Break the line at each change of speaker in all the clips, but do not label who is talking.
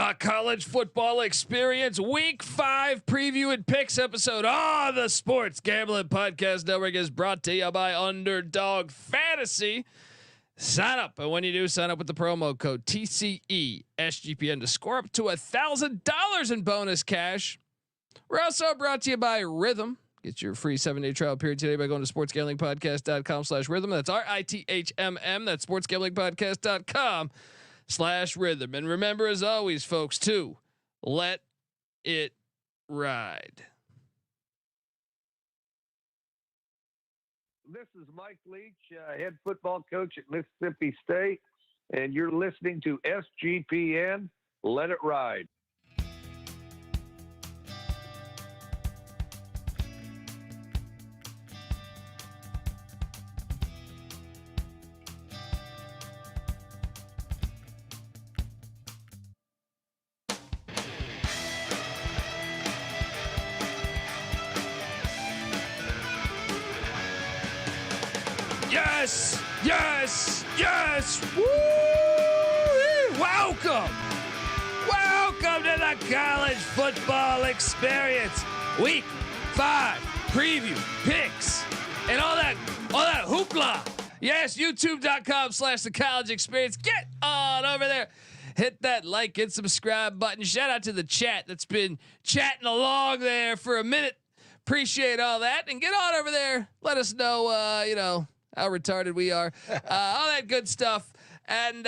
The college football experience week 5 preview and picks episode on the Sports Gambling Podcast Network is brought to you by Underdog Fantasy. Sign up, and when you do, sign up with the promo code TCE SGPN to score up to $1,000 in bonus cash. We're also brought to you by Rhythm. Get your free 7-day trial period today by going to sportsgamblingpodcast.com/rhythm. That's RITHMM. That's sportsgamblingpodcast.com/rhythm. And remember, as always, folks, to let it ride.
This is Mike Leach, head football coach at Mississippi State, and you're listening to SGPN. Let it ride.
Yes, yes, yes. Woo! Welcome to the college football experience. Week 5 preview picks and all that hoopla. Yes, youtube.com/the college experience. Get on over there. Hit that like and subscribe button. Shout out to the chat that's been chatting along there for a minute. Appreciate all that. And get on over there. Let us know, how retarded we are, all that good stuff. And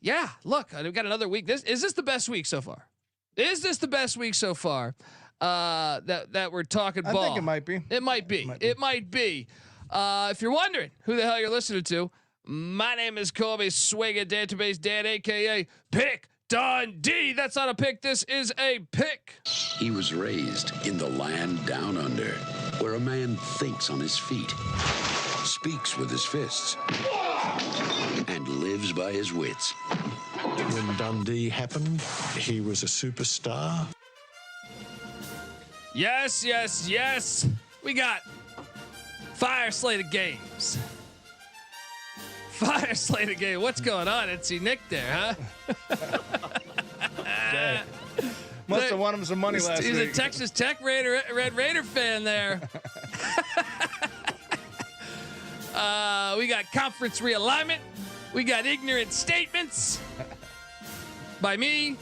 yeah, look, we've got another week. Is this the best week so far? Is this the best week so far? That we're talking ball.
I think it might be.
It might be. If you're wondering who the hell you're listening to, my name is Colby Swigga Database Dan, aka Pick Dundee. That's not a pick. This is a pick.
He was raised in the land down under, where a man thinks on his feet, speaks with his fists, and lives by his wits.
When Dundee happened, he was a superstar.
Yes. We got fire slate of games. What's going on? NC Nick there, huh?
Must have won him some money last week.
He's a Texas Tech Red Raider fan there. We got conference realignment. We got ignorant statements by me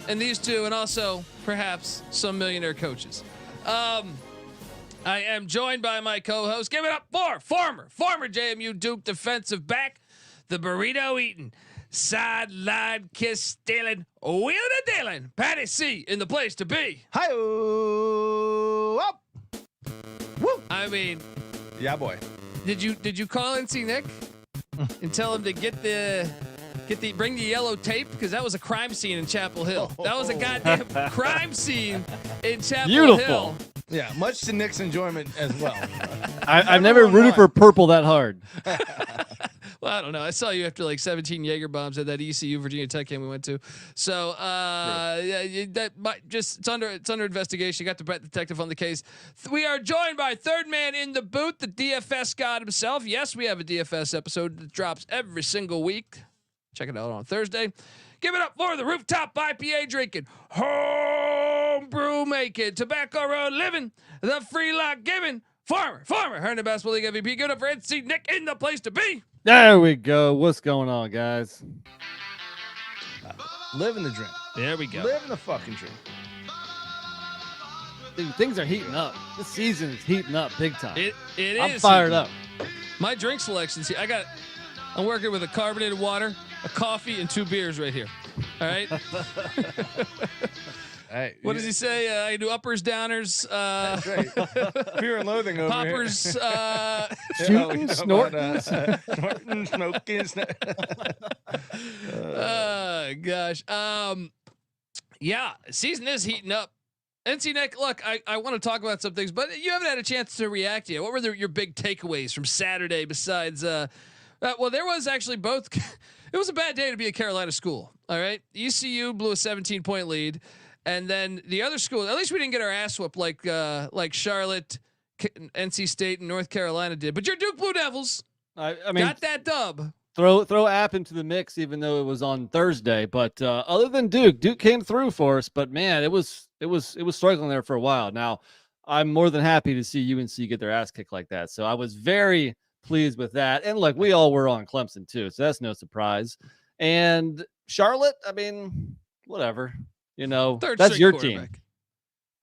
and these two, and also perhaps some millionaire coaches. I am joined by my co-host. Give it up for former JMU Duke defensive back, the burrito eating, sideline kiss stealing, wheeling and dealing, Patty C in the place to be.
Hi-oh, up. Woo.
I mean,
yeah, boy.
Did you call NC Nick and tell him to bring the yellow tape, because that was a crime scene in Chapel Hill. That was a goddamn crime scene in Chapel Hill.
Yeah, much to Nick's enjoyment as well.
I've never rooted for purple that hard.
Well, I don't know. I saw you after like 17 Jaeger bombs at that ECU Virginia Tech game we went to. So that might it's under investigation. You got the Brett detective on the case. We are joined by third man in the booth, the DFS god himself. Yes, we have a DFS episode that drops every single week. Check it out on Thursday. Give it up for the rooftop IPA drinking, homebrew making, tobacco road living, the free lock giving, former Herndon Basketball League MVP. Give it up for NC Nick in the place to be.
There we go. What's going on, guys?
Living the dream.
There we go.
Living the fucking dream.
Dude, things are heating up. This season is heating up big time.
I'm
fired up.
My drink selections here. I'm working with a carbonated water, a coffee, and 2 beers right here. All right.
Hey,
what does he say? I do uppers, downers,
that's right. Fear and loathing over
poppers,
shooting, snorting,
snorting, smoking.
Gosh. Yeah, season is heating up. NC Nick, look, I want to talk about some things, but you haven't had a chance to react yet. What were your big takeaways from Saturday besides? Well, there was actually both. It was a bad day to be a Carolina school. All right, ECU blew a 17-point lead, and then the other school. At least we didn't get our ass whooped like Charlotte, NC State, and North Carolina did. But your Duke Blue Devils,
I mean,
got that dub.
throw App into the mix, even though it was on Thursday. But other than Duke came through for us. But man, it was struggling there for a while. Now, I'm more than happy to see UNC get their ass kicked like that. So I was very pleased with that. And look, we all were on Clemson too, so that's no surprise. And Charlotte, I mean, whatever. That's your team.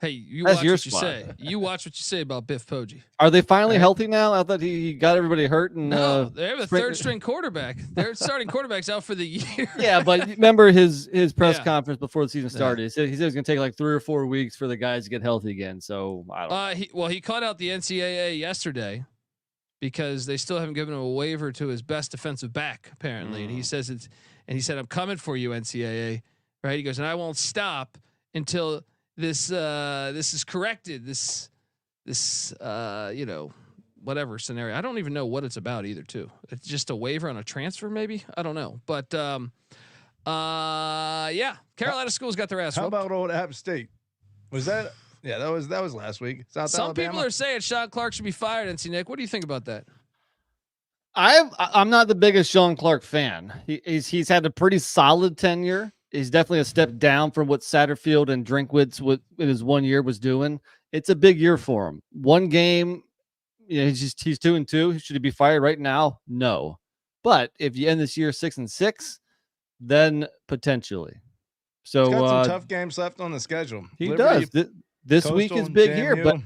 Hey, you
That's
watch
your
what you
spot.
say. You watch what you say about Biff Poggi.
Are they finally healthy now? I thought he got everybody hurt. And,
No, they have a third-string quarterback. Their starting quarterback's out for the year.
Yeah, but remember his press conference before the season started. He said it was going to take like 3 or 4 weeks for the guys to get healthy again. So I don't know.
He caught out the NCAA yesterday because they still haven't given him a waiver to his best defensive back, apparently. And he says he said, I'm coming for you, NCAA. Right? He goes, and I won't stop until this is corrected. This whatever scenario. I don't even know what it's about either too. It's just a waiver on a transfer, maybe. I don't know. But Carolina schools got their ass
How
whooped.
about old App State? Was that? Yeah, that was last week. South
Some
Alabama?
people are saying Sean Clark should be fired. NC Nick, what do you think about that?
I'm not the biggest Sean Clark fan. He's had a pretty solid tenure. He's definitely a step down from what Satterfield and Drinkwitz in his 1 year was doing. It's a big year for him. One game, he's 2-2. Should he be fired right now? No. But if you end this year 6-6, then potentially. So
He's got some tough games left on the schedule.
He
Liberty,
does. This week is big here, but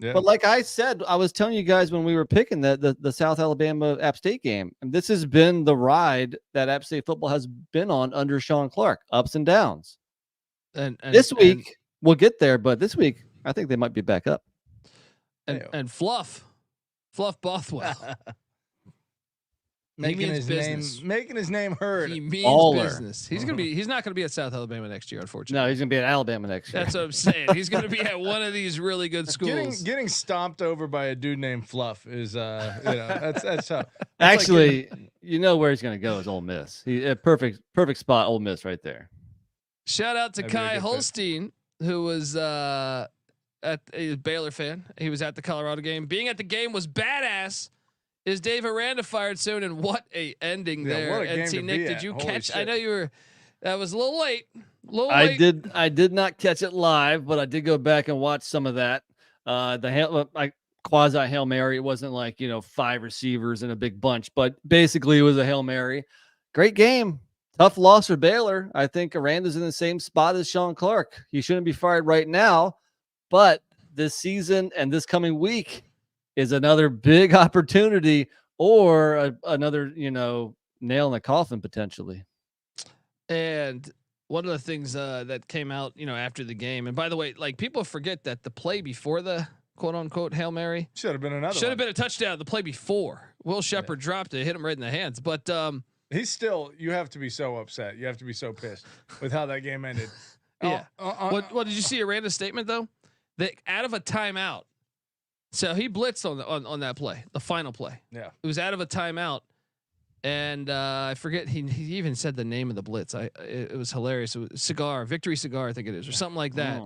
yeah.
But like I said, I was telling you guys when we were picking the South Alabama App State game, and this has been the ride that App State football has been on under Sean Clark, ups and downs. And this week we'll get there, but this week I think they might be back up.
And Fluff Bothwell.
Making his name heard.
He means
Baller.
business. He's not gonna be at South Alabama next year, unfortunately.
No, he's gonna be at Alabama next year.
That's what I'm saying. He's gonna be at one of these really good schools.
Getting stomped over by a dude named Fluff is that's tough.
Actually, where he's gonna go is Ole Miss. A perfect spot, Ole Miss right there.
Shout out to
That'd be a
Kai
good
Holstein, who was a Baylor fan. He was at the Colorado game. Being at the game was badass. Is Dave Aranda fired soon? And what a ending there.
What a game
NC
to
Nick,
be
did
at.
you
Holy
catch?
shit.
I know you were. That was a little late.
I did not catch it live, but I did go back and watch some of that. The quasi Hail Mary. It wasn't like 5 receivers in a big bunch, but basically it was a Hail Mary. Great game. Tough loss for Baylor. I think Aranda's in the same spot as Sean Clark. He shouldn't be fired right now, but this season and this coming week is another big opportunity or another, nail in the coffin potentially.
And one of the things that came out, after the game, and by the way, like people forget that the play before the quote unquote Hail Mary
should have been
a touchdown. The play before Will Shepherd dropped it, hit him right in the hands. But
he's still. You have to be so upset. You have to be so pissed with how that game ended.
Yeah. What did you see Aranda's statement though? That out of a timeout. So he blitzed on that play, the final play.
Yeah,
it was out of a timeout, and I forget he even said the name of the blitz. It was hilarious. It was Victory Cigar, I think it is, or something like that.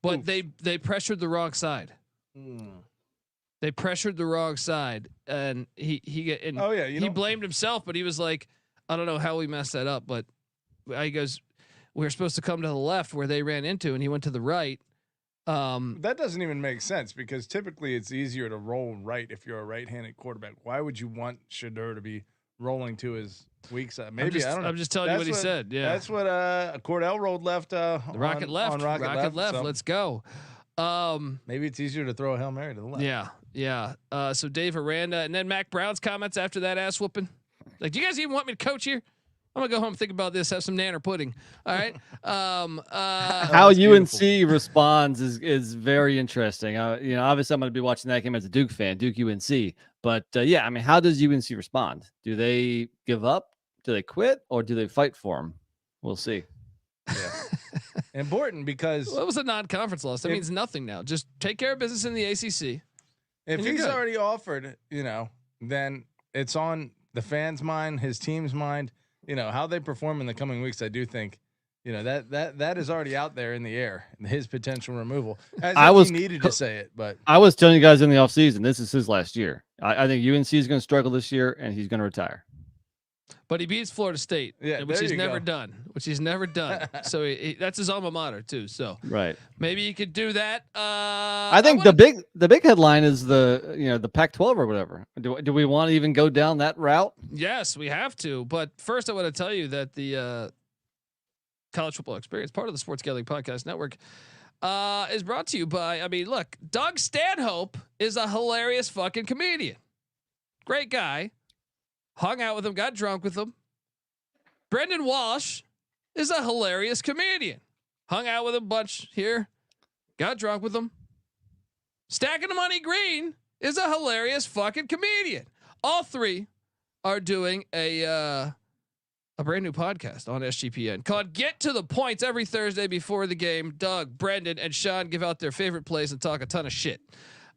But they pressured the wrong side. They pressured the wrong side, and he blamed himself, but he was like, I don't know how we messed that up, but he goes, we were supposed to come to the left where they ran into, and he went to the right.
That doesn't even make sense because typically it's easier to roll right if you're a right-handed quarterback. Why would you want Shedeur to be rolling to his weak side? Maybe I don't know.
I'm just telling you what he said. Yeah,
that's what Cordell rolled left.
The rocket left. Rocket left.
So
let's go.
Maybe it's easier to throw a Hail Mary to the left.
Yeah. So Dave Aranda and then Mac Brown's comments after that ass whooping. Like, do you guys even want me to coach here? I'm gonna go home and think about this. Have some nanner pudding. All right.
How UNC responds is very interesting. Obviously I'm going to be watching that game as a Duke fan, Duke UNC. But how does UNC respond? Do they give up? Do they quit? Or do they fight for him? We'll see.
Yeah. Important because
it was a non-conference loss. That means nothing now. Just take care of business in the ACC.
If he's already offered, then it's on the fans' mind, his team's mind. How they perform in the coming weeks, I do think, that is already out there in the air, his potential removal. He needed to say it, but
I was telling you guys in the offseason, this is his last year. I think UNC is going to struggle this year, and he's going to retire.
but he beats Florida State, which he's never done. So that's his alma mater too. So maybe he could do that.
I think the big headline is the Pac-12 or whatever. Do we want to even go down that route?
Yes, we have to. But first, I want to tell you that the College Football Experience, part of the Sports Gambling Podcast Network, is brought to you by. I mean, look, Doug Stanhope is a hilarious fucking comedian. Great guy. Hung out with him, got drunk with him. Brendan Walsh is a hilarious comedian. Hung out with him a bunch here, got drunk with him. Stacking the Money Green is a hilarious fucking comedian. All three are doing a brand new podcast on SGPN called Get to the Points every Thursday before the game. Doug, Brendan, and Sean give out their favorite plays and talk a ton of shit.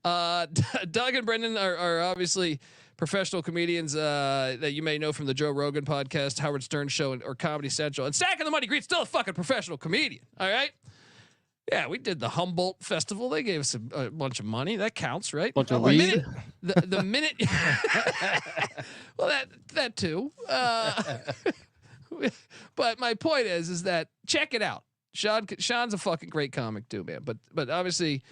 Doug and Brendan are obviously professional comedians that you may know from the Joe Rogan podcast, Howard Stern show, or Comedy Central. And Stacking the Money Green's still a fucking professional comedian. All right. Yeah, we did the Humboldt Festival. They gave us a bunch of money. That counts, right?
Bunch of weed.
The minute. Well, that too. But my point is that check it out. Sean's a fucking great comic too, man. But obviously.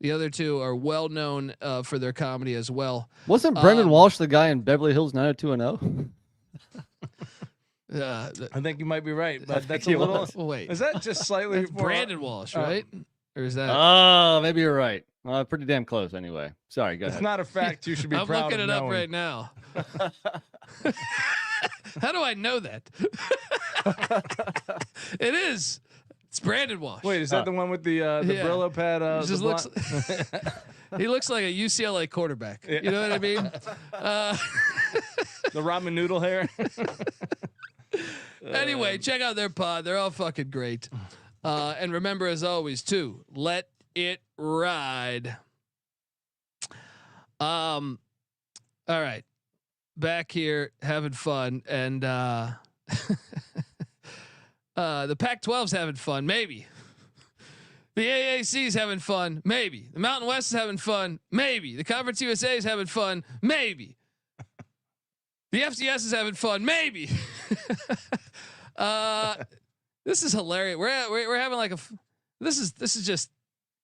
The other two are well known for their comedy as well.
Wasn't Brendan Walsh the guy in Beverly Hills 90210?
I think you might be right, but that's a little.
Wait,
is that just slightly
that's Brandon Walsh, right? Or is that?
Oh, maybe you're right. Pretty damn close, anyway. Sorry, go ahead.
It's not a fact you should be.
I'm
proud
looking
of
it up
knowing.
right now. How do I know that? It is. It's Brandon Walsh.
Wait, is that the one with the Brillo pad?
Just looks. He looks like a UCLA quarterback. You know what I mean?
The ramen noodle hair.
Anyway, check out their pod. They're all fucking great. And remember, as always, to let it ride. All right, back here having fun, and the Pac-12's having fun, maybe. The AAC's having fun, maybe. The Mountain West is having fun, maybe. The Conference USA is having fun, maybe. The FCS is having fun, maybe. This is hilarious. We're having like this is just,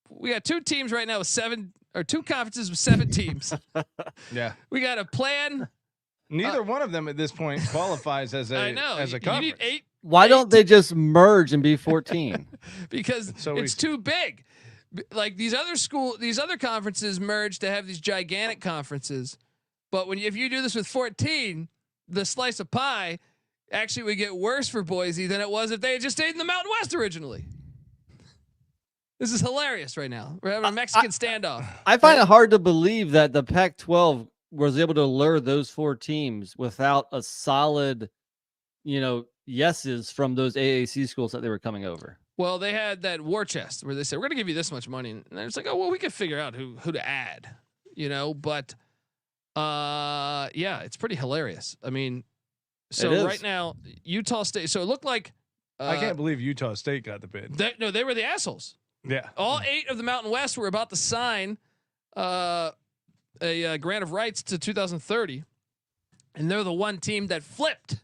we got two teams right now with two conferences with 7 teams.
Yeah,
we got a plan.
Neither one of them at this point qualifies as a as a conference.
You need 8.
Why don't they just merge and be 14?
Because it's too big. Like these other conferences merge to have these gigantic conferences. But if you do this with 14, the slice of pie actually would get worse for Boise than it was if they had just stayed in the Mountain West originally. This is hilarious right now. We're having a Mexican standoff.
I find it hard to believe that the Pac-12 was able to lure those 4 teams without a solid, yeses from those AAC schools that they were coming over.
Well, they had that war chest where they said, we're going to give you this much money. And they're just like, oh, well, we could figure out who to add, but yeah, it's pretty hilarious. I mean, so right now, Utah State, so it looked like,
I can't believe Utah State got the bid.
They were the assholes.
Yeah.
All 8 of the Mountain West were about to sign a grant of rights to 2030. And they're the one team that flipped.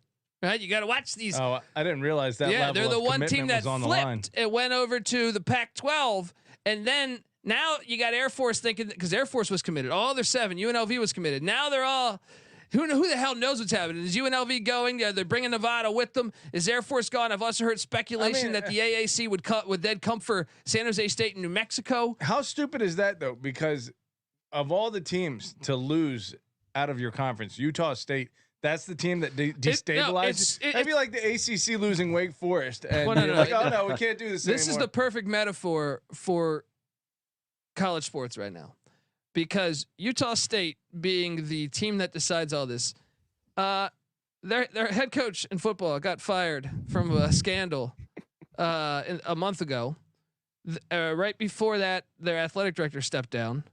Right, you got to watch these.
Oh, I didn't realize that.
Yeah, they're the one team that
on
flipped. It went over to the Pac-12, and then now you got Air Force thinking, because Air Force was committed. All their 7, UNLV was committed. Now they're all. Who the hell knows what's happening? Is UNLV going? They're bringing Nevada with them. Is Air Force gone? I've also heard speculation that the AAC would then come for San Jose State and New Mexico.
How stupid is that though? Because of all the teams to lose out of your conference, Utah State. That's the team that destabilizes. It'd be like the ACC losing Wake Forest, and you're like, oh no, we can't do this.
This is the perfect metaphor for college sports right now, because Utah State being the team that decides all this, their head coach in football got fired from a scandal a month ago. Right before that, their athletic director stepped down.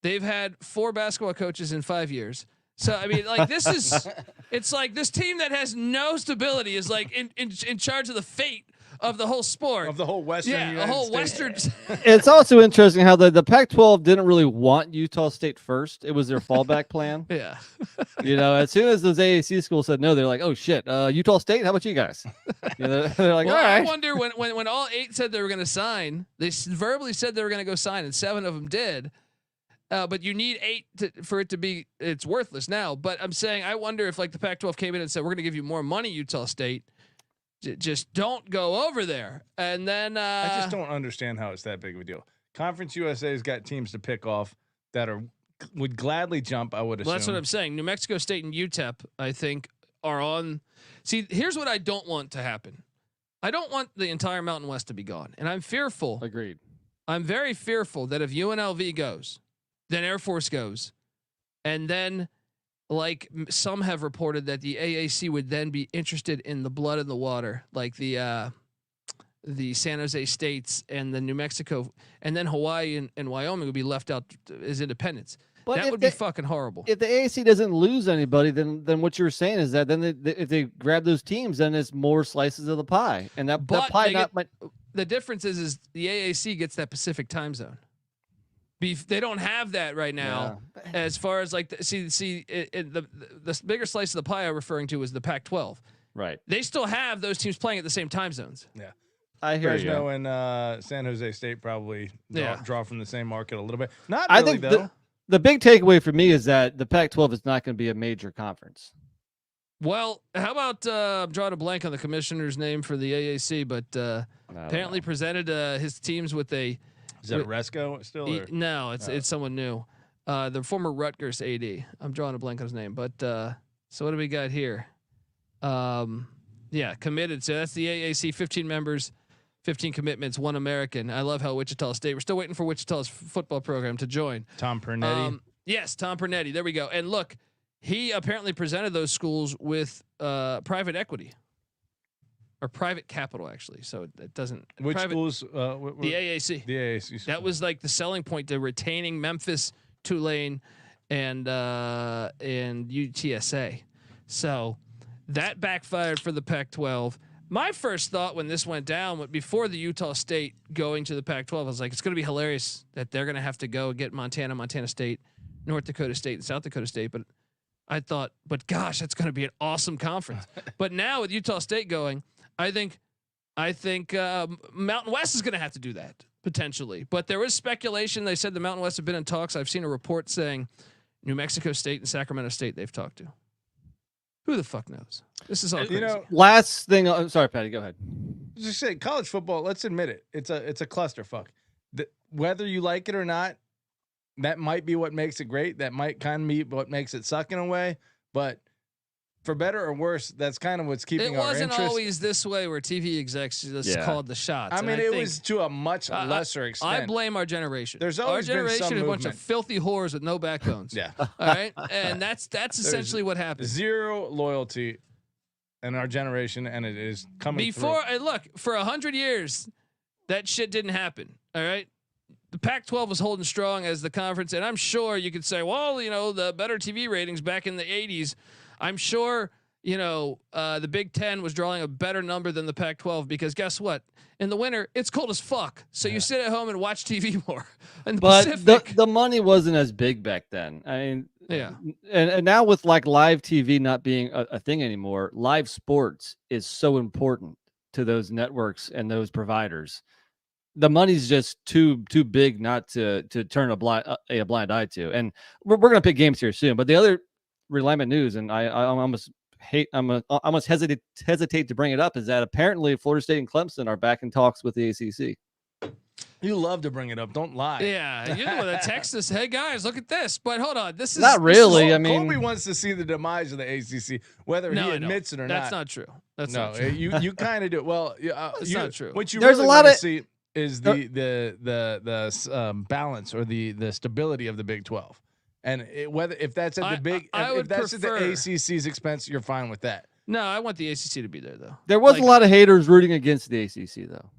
They've had 4 basketball coaches in 5 years. So I mean, like it's like this team that has no stability is like in charge of the fate of the whole sport.
Of the whole Western
Yeah, the whole
States.
Western.
It's also interesting how the Pac-12 didn't really want Utah State first. It was their fallback plan.
Yeah.
As soon as those AAC schools said no, they're like, oh shit, Utah State, how about you guys? They're like,
Well,
all right.
I wonder when all 8 said they were going to sign, they verbally said they were going to go sign, and 7 of them did. But you need 8 for it to be, it's worthless now. But I'm saying, I wonder if like the Pac-12 came in and said, we're going to give you more money, Utah State. Just don't go over there. And then
I just don't understand how it's that big of a deal. Conference USA's got teams to pick off that would gladly jump, I would assume.
Well, that's what I'm saying. New Mexico State and UTEP, I think, are on. See, here's what I don't want to happen. I don't want the entire Mountain West to be gone. And I'm fearful.
Agreed.
I'm very fearful that if UNLV goes, then Air Force goes, and then like some have reported that the AAC would then be interested in the blood in the water, like the San Jose States and the New Mexico, and then Hawaii and Wyoming would be left out as independents.
But
that would be fucking horrible.
If the AAC doesn't lose anybody, then what you're saying is that then if they grab those teams, then it's more slices of the pie, and that pie
the difference is the AAC gets that Pacific time zone. They don't have that right now. Yeah. As far as like the bigger slice of the pie I'm referring to is the Pac-12.
Right.
They still have those teams playing at the same time zones.
Yeah.
I hear
Fresno
you.
and San Jose State probably draw from the same market a little bit. Not
I
really,
think
though.
The big takeaway for me is that the Pac-12 is not going to be a major conference.
Well, how about I'm drawing a blank on the commissioner's name for the AAC, but apparently presented his teams with a.
Is that Resco still?
No, it's someone new. The former Rutgers AD. I'm drawing a blank on his name, but so what do we got here? Committed. So that's the AAC. 15 members, 15 commitments, 1 American. I love how Wichita State. We're still waiting for Wichita's football program to join.
Tom Pernetti.
Yes, Tom Pernetti. There we go. And look, he apparently presented those schools with private equity. Or private capital, actually. So it doesn't.
Which schools?
The AAC.
The AAC.
That was like the selling point to retaining Memphis, Tulane, and UTSA. So that backfired for the Pac-12. My first thought when this went down, before the Utah State going to the Pac-12, I was like, it's going to be hilarious that they're going to have to go get Montana State, North Dakota State, and South Dakota State. But I thought, gosh, that's going to be an awesome conference. But now with Utah State going, I think Mountain West is going to have to do that potentially. But there was speculation. They said the Mountain West have been in talks. I've seen a report saying New Mexico State and Sacramento State they've talked to. Who the fuck knows? This is all crazy.
Last thing. I'm sorry, Patty. Go ahead.
Just say college football. Let's admit it. It's a clusterfuck. Whether you like it or not, that might be what makes it great. That might kind of be what makes it suck in a way. But for better or worse, that's kind of what's keeping our interest.
It wasn't always this way where TV execs just called the shots.
I mean, it was to a much lesser extent.
I blame our generation.
There's always
our generation
been some
is a bunch
movement.
of filthy whores with no backbones.
Yeah.
All right. And that's essentially what happened.
Zero loyalty in our generation, and it is coming
for 100 years, that shit didn't happen. All right. The Pac-12 was holding strong as the conference, and I'm sure you could say, well, the better TV ratings back in the 80s. I'm sure, the Big Ten was drawing a better number than the Pac-12 because guess what? In the winter, it's cold as fuck. So you sit at home and watch TV more. And
the money wasn't as big back then. I mean,
yeah.
And now with like live TV not being a thing anymore, live sports is so important to those networks and those providers. The money's just too big not to turn a blind eye to. And we're going to pick games here soon. But the other Reliant news, and I almost hesitate to bring it up, is that apparently Florida State and Clemson are back in talks with the ACC.
You love to bring it up. Don't lie.
Yeah, you're the one that texts us, hey guys, look at this. But hold on, this is
not really. I mean,
Colby wants to see the demise of the ACC, whether he admits it or
That's
not.
Not true. That's not true.
You kind of do. Well,
that's not true.
What you
There's
really
a lot
want to
of
see is the balance or the stability of the Big 12. And if that's at the if that's at the ACC's expense, you're fine with that.
No, I want the ACC to be there though.
There was a lot of haters rooting against the ACC though.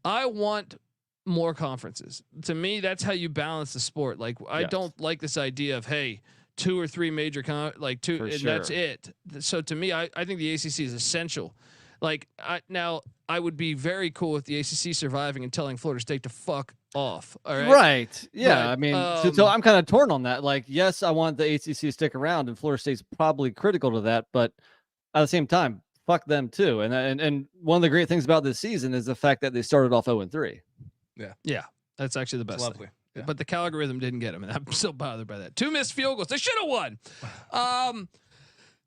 I want more conferences. To me, that's how you balance the sport. Like I don't like this idea of 2 or 3 major that's it. So to me, I think the ACC is essential. Like I would be very cool with the ACC surviving and telling Florida State to fuck off. All right.
Right. Yeah.
But,
I mean, so I'm kind of torn on that. Like, yes, I want the ACC to stick around, and Florida State's probably critical to that, but at the same time, fuck them too. And one of the great things about this season is the fact that they started off 0-3.
Yeah. That's actually the best.
Lovely.
Yeah. But the algorithm didn't get them, and I'm still bothered by that. 2 missed field goals. They should have won.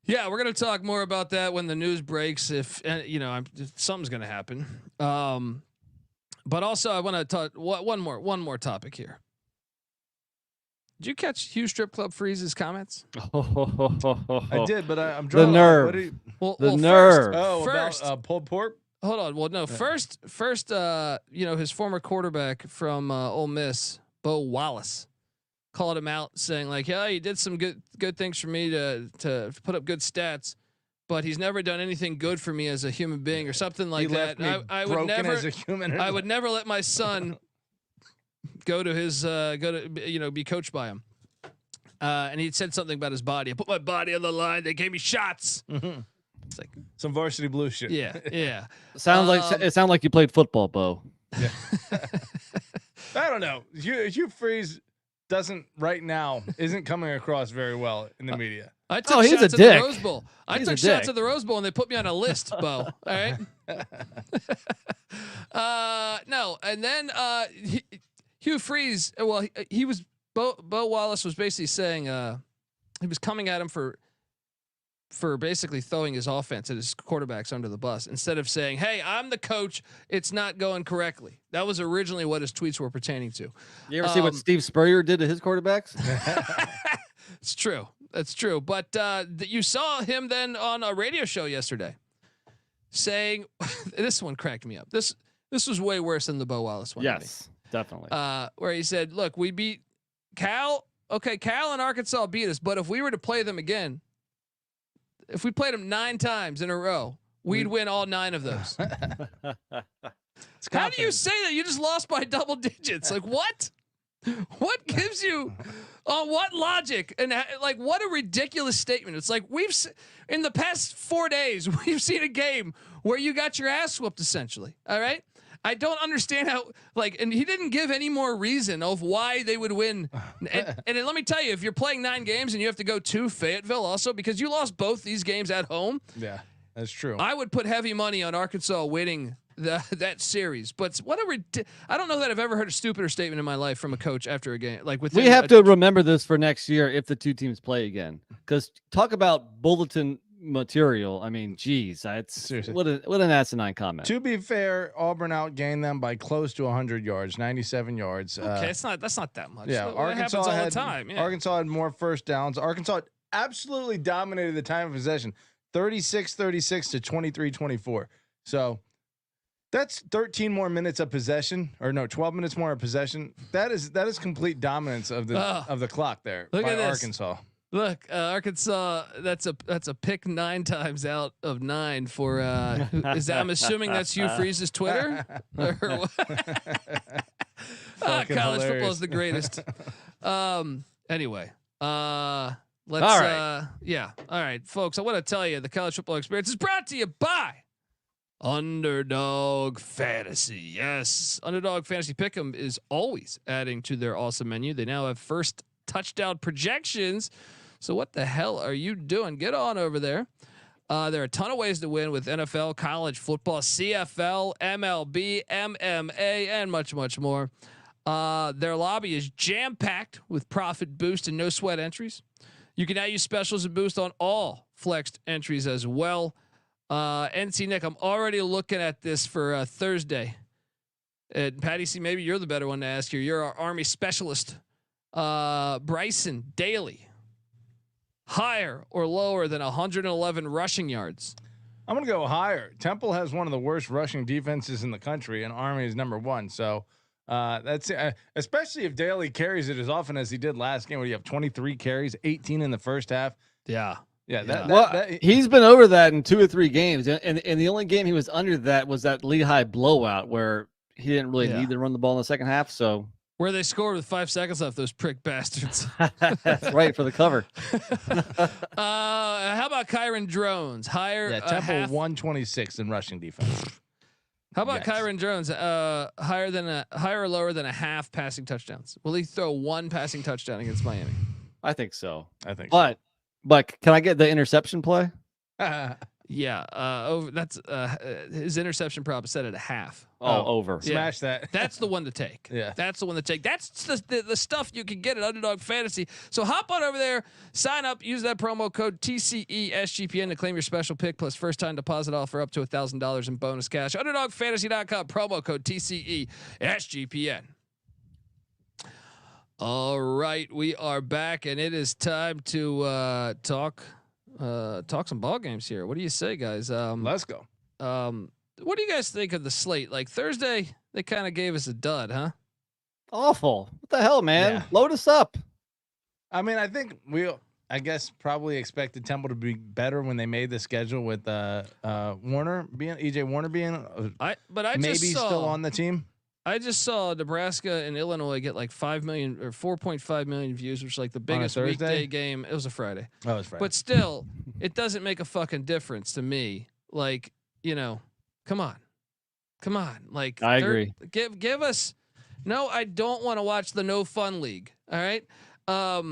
Yeah, we're gonna talk more about that when the news breaks. If something's gonna happen. But also I want to talk one more topic here. Did you catch Hugh Strip Club Freeze's comments?
I did, but I'm
the
drawing.
nerve.
The
nerve.
First, about pulled pork.
Hold on. Well, no. Yeah. First, his former quarterback from Ole Miss, Bo Wallace, called him out, saying like, "Yeah, he did some good things for me to put up good stats, but he's never done anything good for me as a human being or something like that." I would never,
as a human.
I would never let my son go to be coached by him. And he said something about his body. I put my body on the line. They gave me shots.
Mm-hmm.
It's like
some varsity blue shit.
Yeah.
It sounds like you played football, Bo.
Yeah. I don't know. Hugh Freeze isn't coming across very well in the media.
I took
he's
shots
a dick.
at the Rose Bowl. I took shots at the Rose Bowl, and they put me on a list, Bo. All right. No, and then Hugh Freeze. Well, he was Bo Wallace was basically saying he was coming at him for basically throwing his offense at his quarterbacks under the bus instead of saying, "Hey, I'm the coach. It's not going correctly." That was originally what his tweets were pertaining to.
You ever see what Steve Spurrier did to his quarterbacks?
It's true. That's true. But you saw him then on a radio show yesterday saying, this one cracked me up. This was way worse than the Bo Wallace one.
Yes, definitely.
Where he said, "Look, we beat Cal. Okay, Cal and Arkansas beat us, but if we were to play them again, if we played them 9 times in a row, we'd win all 9 of those." How do you say that? You just lost by double digits. Like what? What gives you on what logic? And like what a ridiculous statement. It's like in the past 4 days, we've seen a game where you got your ass whooped essentially. All right. I don't understand how and he didn't give any more reason of why they would win. And let me tell you, if you're playing 9 games and you have to go to Fayetteville also because you lost both these games at home.
Yeah, that's true.
I would put heavy money on Arkansas winning that series. But I don't know that I've ever heard a stupider statement in my life from a coach after a game.
We have to remember this for next year if the 2 teams play again. Because talk about bulletin material. I mean, geez, what an asinine comment.
To be fair, Auburn outgained them by close to 100 yards, 97 yards.
Okay, that's not that much.
Yeah,
Arkansas happens all the time. Yeah.
Arkansas had more first downs. Arkansas absolutely dominated the time of possession, 36-36 to 23-24. So that's 13 more minutes of possession, or no, 12 minutes more of possession. That is complete dominance of the clock there by Arkansas.
Look, Arkansas. That's a pick 9 times out of 9 for. I'm assuming that's Hugh Freeze's Twitter. Or what? College football is the greatest. Anyway, let's.
All right.
Yeah. All right, folks. I want to tell you the college football experience is brought to you by Underdog Fantasy. Yes, Underdog Fantasy Pick'em is always adding to their awesome menu. They now have first touchdown projections. So what the hell are you doing? Get on over there. There are a ton of ways to win with NFL, college football, CFL, MLB, MMA, and much, much more. Their lobby is jam-packed with profit boost and no sweat entries. You can now use specials and boost on all flexed entries as well. NC Nick, I'm already looking at this for Thursday. And Patty C, maybe you're the better one to ask here. You're our Army specialist. Bryson Daly, higher or lower than 111 rushing yards?
I'm going to go higher. Temple has one of the worst rushing defenses in the country, and Army is number 1. So that's especially if Daly carries it as often as he did last game, where you have 23 carries, 18 in the first half.
Yeah.
He's been over that in 2 or 3 games, and the only game he was under that was that Lehigh blowout where he didn't really need to run the ball in the second half. So
Where they scored with 5 seconds left, those prick bastards.
That's right, for the cover.
How about Kyron Drones? Higher.
Yeah, Temple 126 in rushing defense.
How about Kyron Drones? Higher or lower than a half passing touchdowns? Will he throw one passing touchdown against Miami?
I think so.
But
can I get the interception play?
Yeah. That's his interception prop is set at a half.
Over.
Smash that.
That's the one to take.
Yeah.
That's the one to take. That's the stuff you can get at Underdog Fantasy. So hop on over there, sign up, use that promo code TCESGPN to claim your special pick plus first time deposit offer up to $1,000 in bonus cash. UnderdogFantasy.com, promo code TCESGPN. All right, we are back, and it is time to talk some ball games here. What do you say, guys?
Let's go.
What do you guys think of the slate? Like Thursday, they kind of gave us a dud, huh?
Awful. What the hell, man?
Yeah.
Load us up.
I mean, I think I guess probably expected Temple to be better when they made the schedule with Warner being EJ Warner being maybe still on the team.
I just saw Nebraska and Illinois get like 5 million or 4.5 million views, which is like the biggest weekday game. It was a Friday.
Oh, it was Friday.
But still, it doesn't make a fucking difference to me. Like, come on. Like,
I agree.
Give us. No, I don't want to watch the No Fun League. All right. I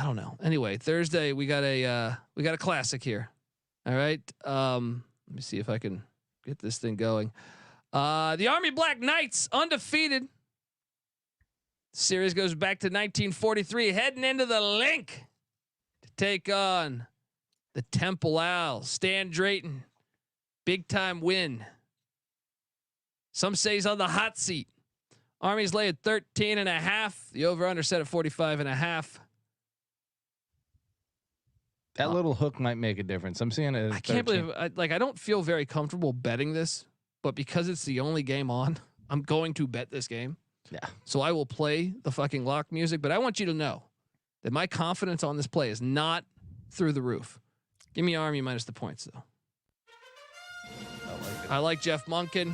don't know. Anyway, Thursday we got a classic here. All right. Let me see if I can get this thing going. The Army Black Knights undefeated. Series goes back to 1943, heading into the link to take on the Temple Owls. Stan Drayton, big time win. Some say he's on the hot seat. Army's lay at 13.5. The over under set at 45.5.
That little hook might make a difference. I'm seeing it.
I can't believe I don't feel very comfortable betting this, but because it's the only game on, I'm going to bet this game.
Yeah.
So I will play the fucking lock music, but I want you to know that my confidence on this play is not through the roof. Give me Army minus the points though. I like Jeff Monken.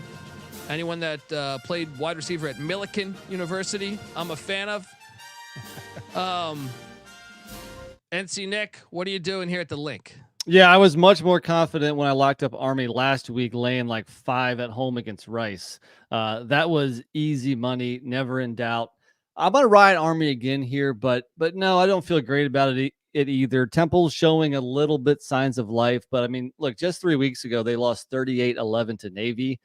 Anyone that played wide receiver at Millikan University, I'm a fan of. NC Nick, what are you doing here at the link?
Yeah, I was much more confident when I locked up Army last week, laying like 5 at home against Rice. That was easy money, never in doubt. I'm gonna ride Army again here, but no, I don't feel great about it either. Temple's showing a little bit signs of life, but I mean, look, just 3 weeks ago they lost 38-11 to Navy.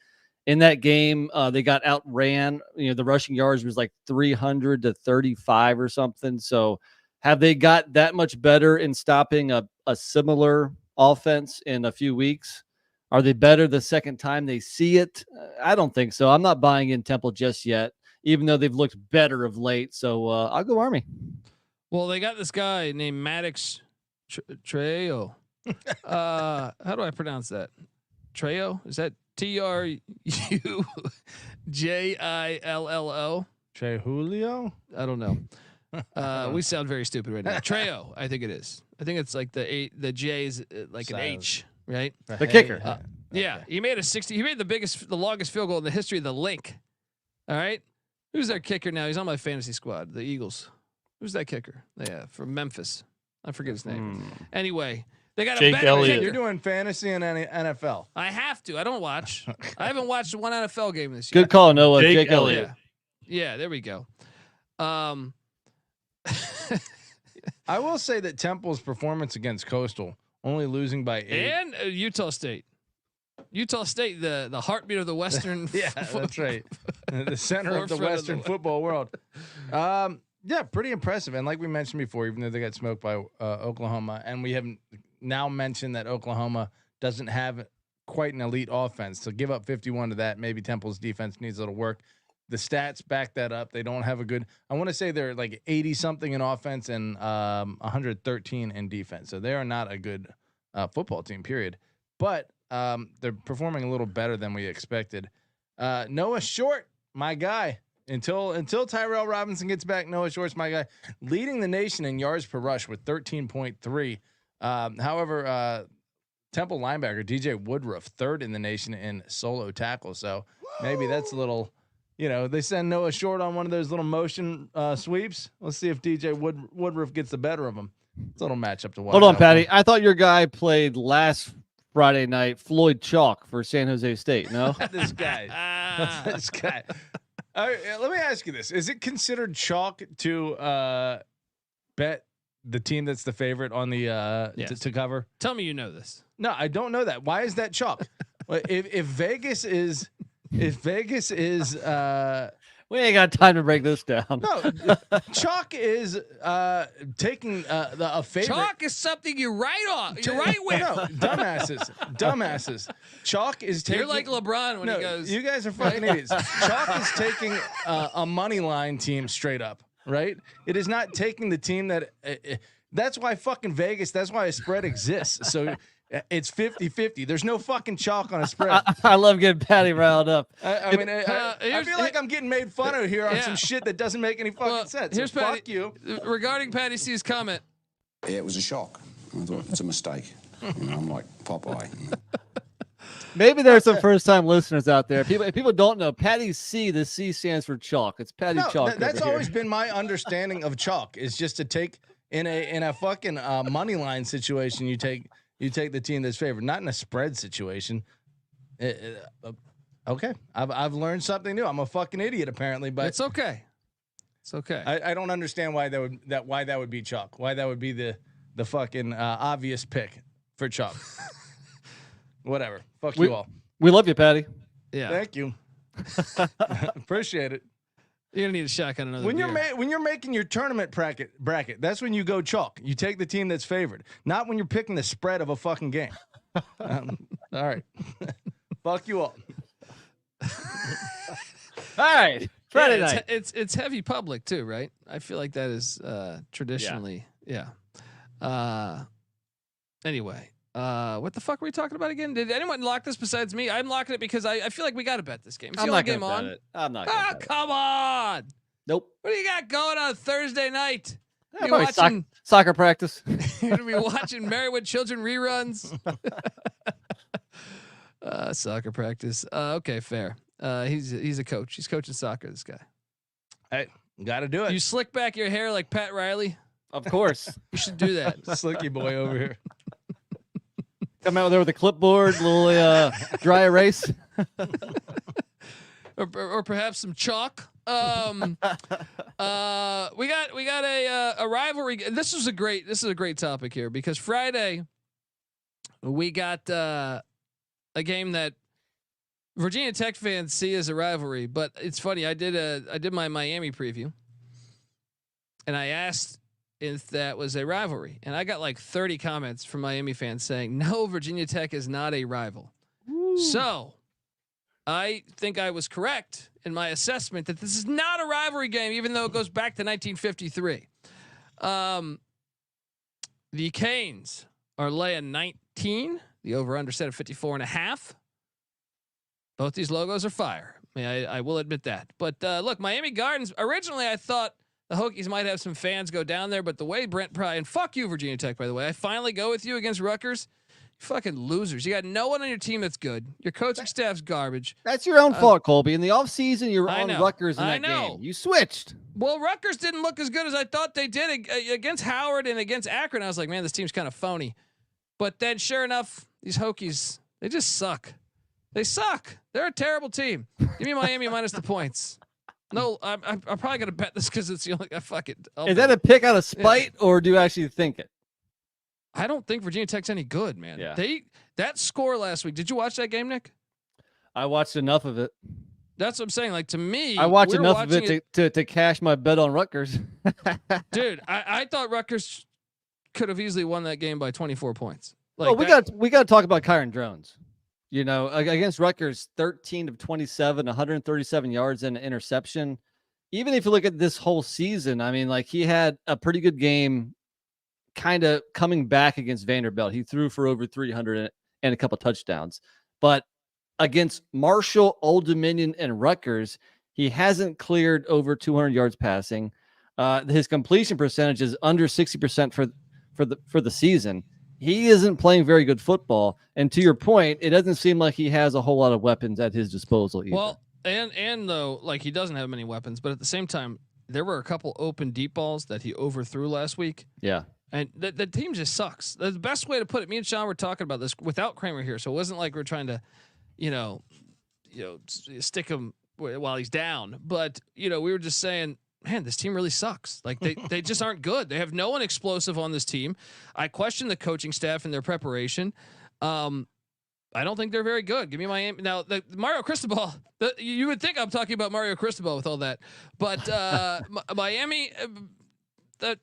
In that game, they got outran. The rushing yards was like 300 to 35 or something. So, have they got that much better in stopping a similar offense in a few weeks? Are they better the second time they see it? I don't think so. I'm not buying in Temple just yet, even though they've looked better of late. So I'll go Army.
Well, they got this guy named Maddox Trejo. How do I pronounce that? Trejo? Is that TRUJILLO?
Trey Julio?
I don't know. We sound very stupid right now. Trejo, I think it is. I think it's like the J is like an H, right?
The kicker.
Yeah, he made the longest field goal in the history of the link. All right, who's their kicker now? He's on my fantasy squad, the Eagles. Who's that kicker? Yeah, from Memphis. I forget his name. Anyway, they got
Jake
a better
Elliott.
kicker.
You're doing fantasy and NFL.
I have to. I don't watch. I haven't watched one NFL game this year.
Good call, Noah.
Jake
Jake Elliott.
Yeah, there we go.
I will say that Temple's performance against Coastal, only losing by 8.
And Utah State. Utah State, the heartbeat of the Western.
Yeah, that's right. The center of the Western football world. Yeah, pretty impressive. And like we mentioned before, even though they got smoked by Oklahoma, and we haven't now mentioned that Oklahoma doesn't have quite an elite offense. So give up 51 to that. Maybe Temple's defense needs a little work. The stats back that up. They don't have a good. I want to say they're like 80 something in offense and 113 in defense. So they are not a good football team. Period. But they're performing a little better than we expected. Noah Short, my guy. Until Tyrell Robinson gets back, Noah Short's my guy, leading the nation in yards per rush with 13.3. However, Temple linebacker DJ Woodruff, 3rd in the nation in solo tackle. So maybe that's a little. they send Noah Short on one of those little motion sweeps. Let's see if DJ Woodruff gets the better of him. It's a little matchup to watch.
Hold on, Patty. I thought your guy played last Friday night Floyd Chalk for San Jose State. No,
this guy. This guy. Let me ask you this: is it considered chalk to bet the team that's the favorite on the
Yes.
to cover?
Tell me you know this.
No, I don't know that. Why is that chalk? if Vegas is
we ain't got time to break this down.
no, chalk is taking a favorite.
Chalk is something you write on. You write with.
No, dumbasses. Chalk is taking.
You're like LeBron when he goes.
You guys are fucking idiots. Chalk is taking a money line team straight up, right? It is not taking the team that. That's why fucking Vegas. That's why a spread exists. So. It's 50-50. There's no fucking chalk on a spread.
I love getting Patty riled up.
I mean, I feel like I'm getting made fun of here on some shit that doesn't make any fucking sense.
Here's
So
Patty,
fuck you.
Regarding Patty C's comment.
It was a shock. I thought it's a mistake. I'm like Popeye.
Maybe there's some first-time listeners out there. If people don't know, Patty C, the C stands for chalk. It's Patty Chalk.
That's
over
always
here.
been my understanding of chalk. Is just to take in a fucking money line situation. You take the team that's favored, not in a spread situation. Okay, I've learned something new. I'm a fucking idiot apparently, but
It's okay. It's okay.
I don't understand why that would be chalk. Why that would be the fucking obvious pick for chalk. Whatever. Fuck you all.
We love you, Patty.
Yeah.
Thank you. Appreciate it.
You're gonna need a shotgun another.
When
beer.
you're making your tournament bracket, that's when you go chalk. You take the team that's favored, not when you're picking the spread of a fucking game. All right. Fuck you all.
All right. Friday night.
It's heavy public too, right? I feel like that is traditionally, yeah. Anyway, what the fuck were we talking about again? Did anyone lock this besides me? I'm locking it because I feel like we got to bet this game. It's the only game on.
Bet it. I'm not.
Ah, come on.
Nope.
What do you got going on Thursday night?
Yeah,
You watching?
soccer practice.
You're gonna be watching Merrywood Children reruns. Soccer practice. Okay, fair. He's a coach. He's coaching soccer. This guy.
Hey, got to do it.
You slick back your hair like Pat Riley.
Of course.
You should do that.
Slicky boy over here.
Come out there with a clipboard, little dry erase.
or perhaps some chalk. We got a rivalry. This is a great topic here because Friday we got a game that Virginia Tech fans see as a rivalry, but it's funny. I did my Miami preview, and I asked if that was a rivalry, and I got like 30 comments from Miami fans saying no, Virginia Tech is not a rival. Woo. So I think I was correct in my assessment that this is not a rivalry game, even though it goes back to 1953. The Canes are laying 19. The over/under set at 54.5. Both these logos are fire. I will admit that. But look, Miami Gardens. Originally, I thought the Hokies might have some fans go down there, but the way Brent Pry, and fuck you, Virginia Tech, by the way, I finally go with you against Rutgers. Fucking losers. You got no one on your team that's good. Your coaching staff's garbage.
That's your own fault, Colby. In the offseason, you were on Rutgers in that game. You switched.
Well, Rutgers didn't look as good as I thought they did against Howard and against Akron. I was like, man, this team's kind of phony. But then sure enough, these Hokies, they just suck. They suck. They're a terrible team. Give me Miami minus the points. No, I'm probably going to bet this because it's the only, fuck it.
Is that a pick out of spite or do you actually think it?
I don't think Virginia Tech's any good, man.
Yeah.
That score last week. Did you watch that game, Nick?
I watched enough of it.
That's what I'm saying. Like, to me,
I watched enough of it to cash my bet on Rutgers.
Dude, I thought Rutgers could have easily won that game by 24 points. Like,
we got to talk about Kyron Drones. You know, against Rutgers, 13 of 27, 137 yards and an interception. Even if you look at this whole season, I mean, like, he had a pretty good game kind of coming back against Vanderbilt. He threw for over 300 and a couple touchdowns. But against Marshall, Old Dominion, and Rutgers, he hasn't cleared over 200 yards passing. His completion percentage is under 60% for the season. He isn't playing very good football. And to your point, it doesn't seem like he has a whole lot of weapons at his disposal either.
Well,
and though, like, he doesn't have many weapons, but at the same time, there were a couple open deep balls that he overthrew last week.
Yeah.
And the team just sucks. The best way to put it, me and Sean were talking about this without Kramer here, so it wasn't like we're trying to, stick him while he's down. But we were just saying, man, this team really sucks. Like they just aren't good. They have no one explosive on this team. I question the coaching staff and their preparation. I don't think they're very good. Give me Miami now. The Mario Cristobal. You would think I'm talking about Mario Cristobal with all that, but Miami, that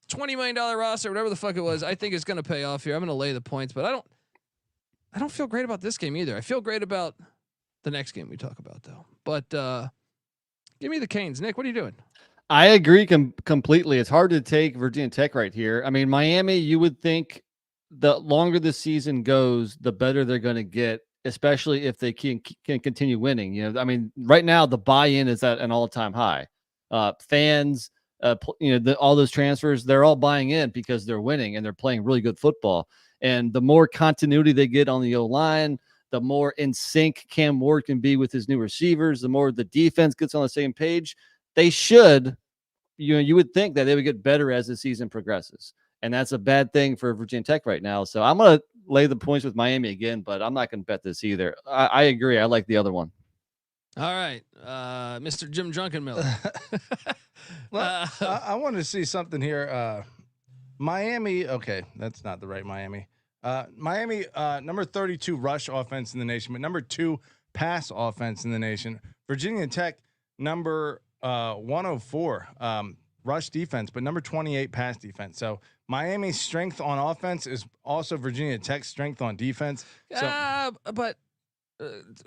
$20 million roster, whatever the fuck it was, I think is going to pay off here. I'm going to lay the points, but I don't feel great about this game either. I feel great about the next game we talk about though. But give me the Canes. Nick, what are you doing?
I agree completely. It's hard to take Virginia Tech right here. I mean, Miami, you would think the longer the season goes, the better they're going to get, especially if they can continue winning. I mean, right now the buy-in is at an all-time high. Fans, all those transfers, they're all buying in because they're winning and they're playing really good football. And the more continuity they get on the O-line, the more in sync Cam Ward can be with his new receivers, the more the defense gets on the same page. They should, you would think that they would get better as the season progresses. And that's a bad thing for Virginia Tech right now. So I'm going to lay the points with Miami again, but I'm not going to bet this either. I agree. I like the other one.
All right. Mr. Jim Drunkenmiller.
Well, I want to see something here. Miami. Okay. That's not the right Miami. Miami, number 32 rush offense in the nation, but number 2 pass offense in the nation. Virginia Tech, number 104 rush defense, but number 28 pass defense. So Miami's strength on offense is also Virginia Tech's strength on defense.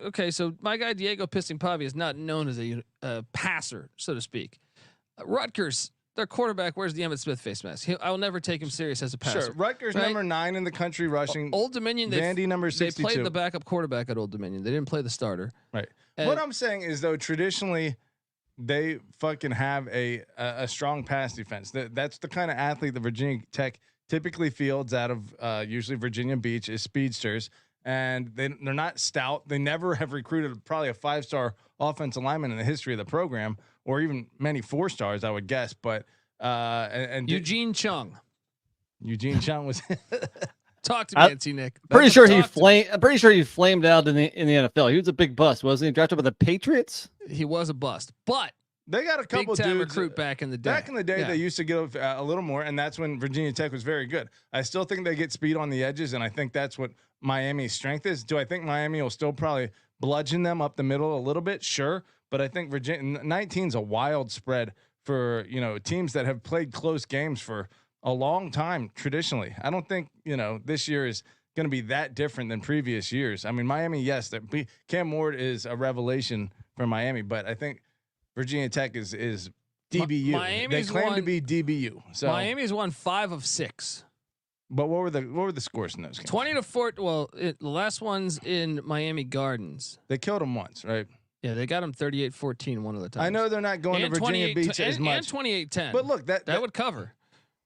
Okay, so my guy Diego Pisting-Pavi is not known as a passer, so to speak. Rutgers, their quarterback wears the Emmitt Smith face mask. I will never take him serious as a passer.
Sure, Rutgers number 9 in the country rushing.
Old Dominion,
Vandy number 62.
They played the backup quarterback at Old Dominion. They didn't play the starter.
Right. What I'm saying is, though, traditionally they fucking have a strong pass defense. That's the kind of athlete that Virginia Tech typically fields out of usually Virginia Beach is speedsters. And they're not stout. They never have recruited probably a 5-star offensive lineman in the history of the program, or even many 4-stars, I would guess. But and
Eugene Chung
was
talk to me, NC Nick.
Pretty sure he flamed out in the NFL. He was a big bust, wasn't he? Drafted by the Patriots.
He was a bust, but
they got a couple dudes
recruit back in the day.
Back in the day, they used to get a little more, and that's when Virginia Tech was very good. I still think they get speed on the edges, and I think that's what Miami's strength is. Do I think Miami will still probably bludgeon them up the middle a little bit? Sure, but I think Virginia 19 is a wild spread for teams that have played close games for a long time traditionally. I don't think this year is going to be that different than previous years. I mean, Miami, yes, Cam Ward is a revelation for Miami, but I think Virginia Tech is DBU. They claim to be DBU. So
Miami's won 5 of 6.
But what were the scores in those games?
20-4. Well, the last one's in Miami Gardens.
They killed them once, right?
Yeah, they got them 38-14 one of the times.
I know they're not going to Virginia Beach as much.
And 28-10.
But look, that
would cover,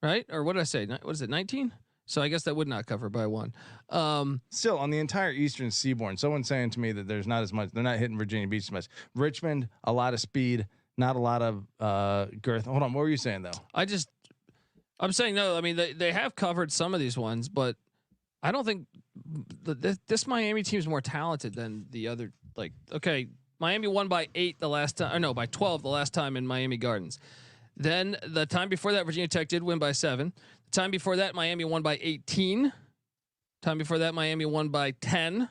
right? Or what did I say? What is it? 19? So I guess that would not cover by 1.
Still, on the entire Eastern Seaboard, someone's saying to me that there's not as much. They're not hitting Virginia Beach as much. Richmond, a lot of speed, not a lot of girth. Hold on, what were you saying though?
I'm saying no. I mean, they have covered some of these ones, but I don't think this Miami team is more talented than the other. Like, okay, Miami won by 8 the last time, or no, by 12 the last time in Miami Gardens. Then the time before that, Virginia Tech did win by 7. The time before that, Miami won by 18. Time before that, Miami won by 10.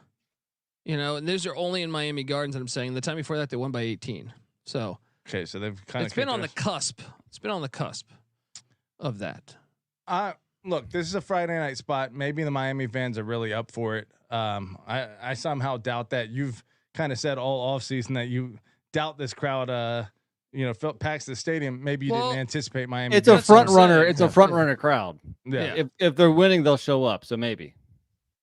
And those are only in Miami Gardens. And I'm saying the time before that, they won by 18. So
okay, so they've kind of.
It's been on the cusp. It's been on the cusp of that.
Look, this is a Friday night spot. Maybe the Miami fans are really up for it. I somehow doubt that. You've kind of said all offseason that you doubt this crowd. Packs the stadium. Maybe you didn't anticipate Miami.
It's a front runner. It's a front runner crowd.
Yeah.
If they're winning, they'll show up. So maybe.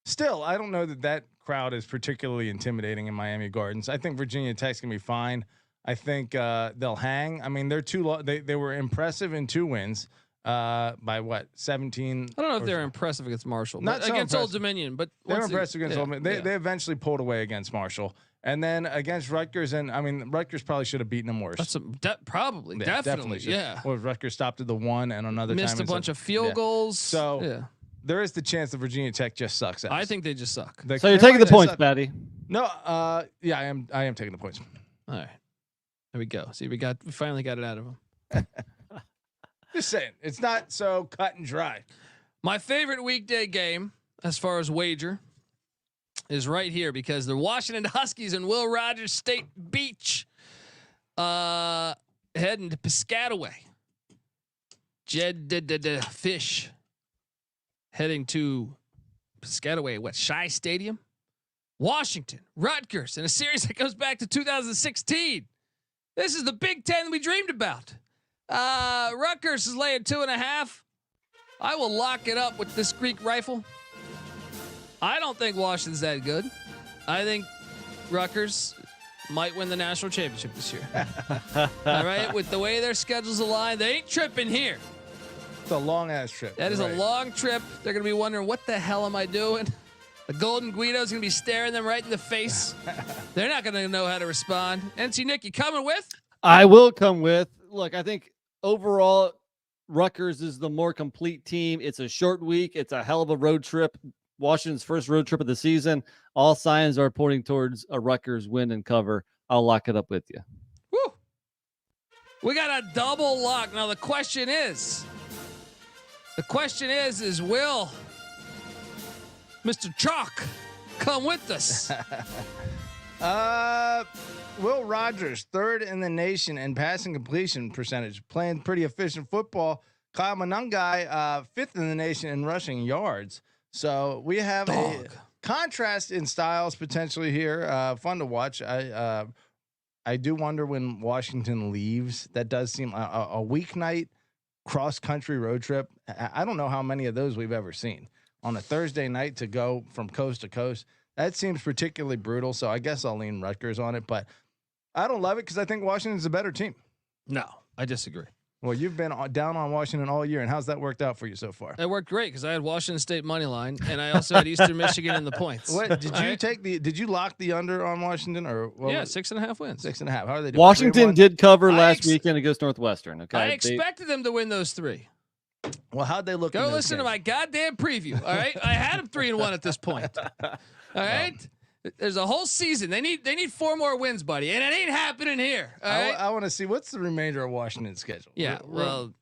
Still, I don't know that crowd is particularly intimidating in Miami Gardens. I think Virginia Tech's gonna be fine. I think they'll hang. I mean, they're they were impressive in 2 wins. By what 17?
I don't know if they're impressive against Marshall.
Not so
against
impressive.
Old Dominion, but
they're impressive against Old Dominion. They
they
eventually pulled away against Marshall, And then against Rutgers, and I mean, Rutgers probably should have beaten them worse.
That's probably, definitely. Yeah.
Well, Rutgers stopped at the 1 and another
Missed
time
a bunch of field goals.
So
yeah.
there is the chance that Virginia Tech just sucks.
I think they just suck.
So you're taking the points, Patty?
No, yeah, I am taking the points.
All right, there we go. See, we finally got it out of them.
Just saying, it's not so cut and dry.
My favorite weekday game, as far as wager, is right here because the Washington Huskies and Will Rogers State Beach, heading to Piscataway. Fish heading to Piscataway. What, Shy Stadium? Washington, Rutgers, in a series that goes back to 2016. This is the Big Ten we dreamed about. Rutgers is laying 2.5. I will lock it up with this Greek rifle. I don't think Washington's that good. I think Rutgers might win the national championship this year. All right, with the way their schedules align, they ain't tripping here.
It's a long ass trip.
That is a long trip. They're gonna be wondering, what the hell am I doing? The Golden Guido's gonna be staring them right in the face. They're not gonna know how to respond. NC Nick, you coming with?
I will come with. Look, I think overall, Rutgers is the more complete team. It's a short week. It's a hell of a road trip. Washington's first road trip of the season. All signs are pointing towards a Rutgers win and cover. I'll lock it up with you.
Woo! We got a double lock. Now the question is will Mr. Chalk come with us?
Will Rogers, 3rd in the nation in passing completion percentage, playing pretty efficient football. Kyle Monangai, 5th in the nation in rushing yards. So we have a contrast in styles potentially here. Fun to watch. I do wonder when Washington leaves. That does seem a weeknight cross-country road trip. I don't know how many of those we've ever seen on a Thursday night to go from coast to coast. That seems particularly brutal. So I guess I'll lean Rutgers on it, but I don't love it because I think Washington's a better team.
No, I disagree.
Well, you've been down on Washington all year, and how's that worked out for you so far?
It worked great because I had Washington State money line, and I also had Eastern Michigan in the points.
What did you Did you lock the under on Washington or?
Yeah, 6.5 wins.
6.5. How are they doing?
Washington did cover last weekend against Northwestern. Okay,
I expected them to win those 3.
Well, how'd they look?
Go listen to my goddamn preview. All right, I had them 3-1 at this point. All right. There's a whole season. They need 4 more wins, buddy, and it ain't happening here. All right?
I want to see what's the remainder of Washington's schedule.
Yeah, well,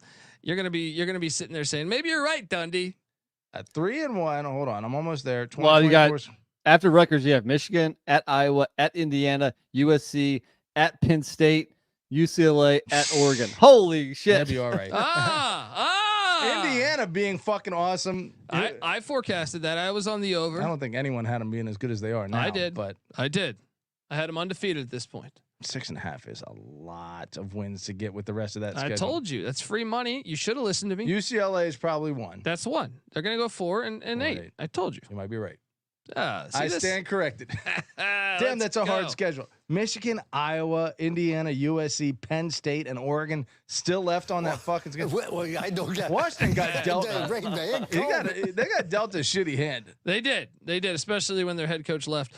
you're gonna be sitting there saying maybe you're right, Dundee.
At 3-1. Hold on, I'm almost there.
Well, you got after Rutgers, you have Michigan, at Iowa, at Indiana, USC, at Penn State, UCLA, at Oregon. Holy shit!
That'd be all right. Indiana being fucking awesome.
I forecasted that. I was on the over.
I don't think anyone had them being as good as they are now.
I did.
But
I did. I had them undefeated at this point.
6.5 is a lot of wins to get with the rest of that schedule.
I told you that's free money. You should have listened to me.
UCLA is probably 1.
That's 1. They're gonna go 4 and 8. I told you.
You might be right.
I
stand corrected. Damn, that's a hard schedule. Michigan, Iowa, Indiana, USC, Penn State, and Oregon still left on that fucking schedule.
Well, I don't get.
Washington got dealt. They got dealt a shitty hand.
They did, especially when their head coach left.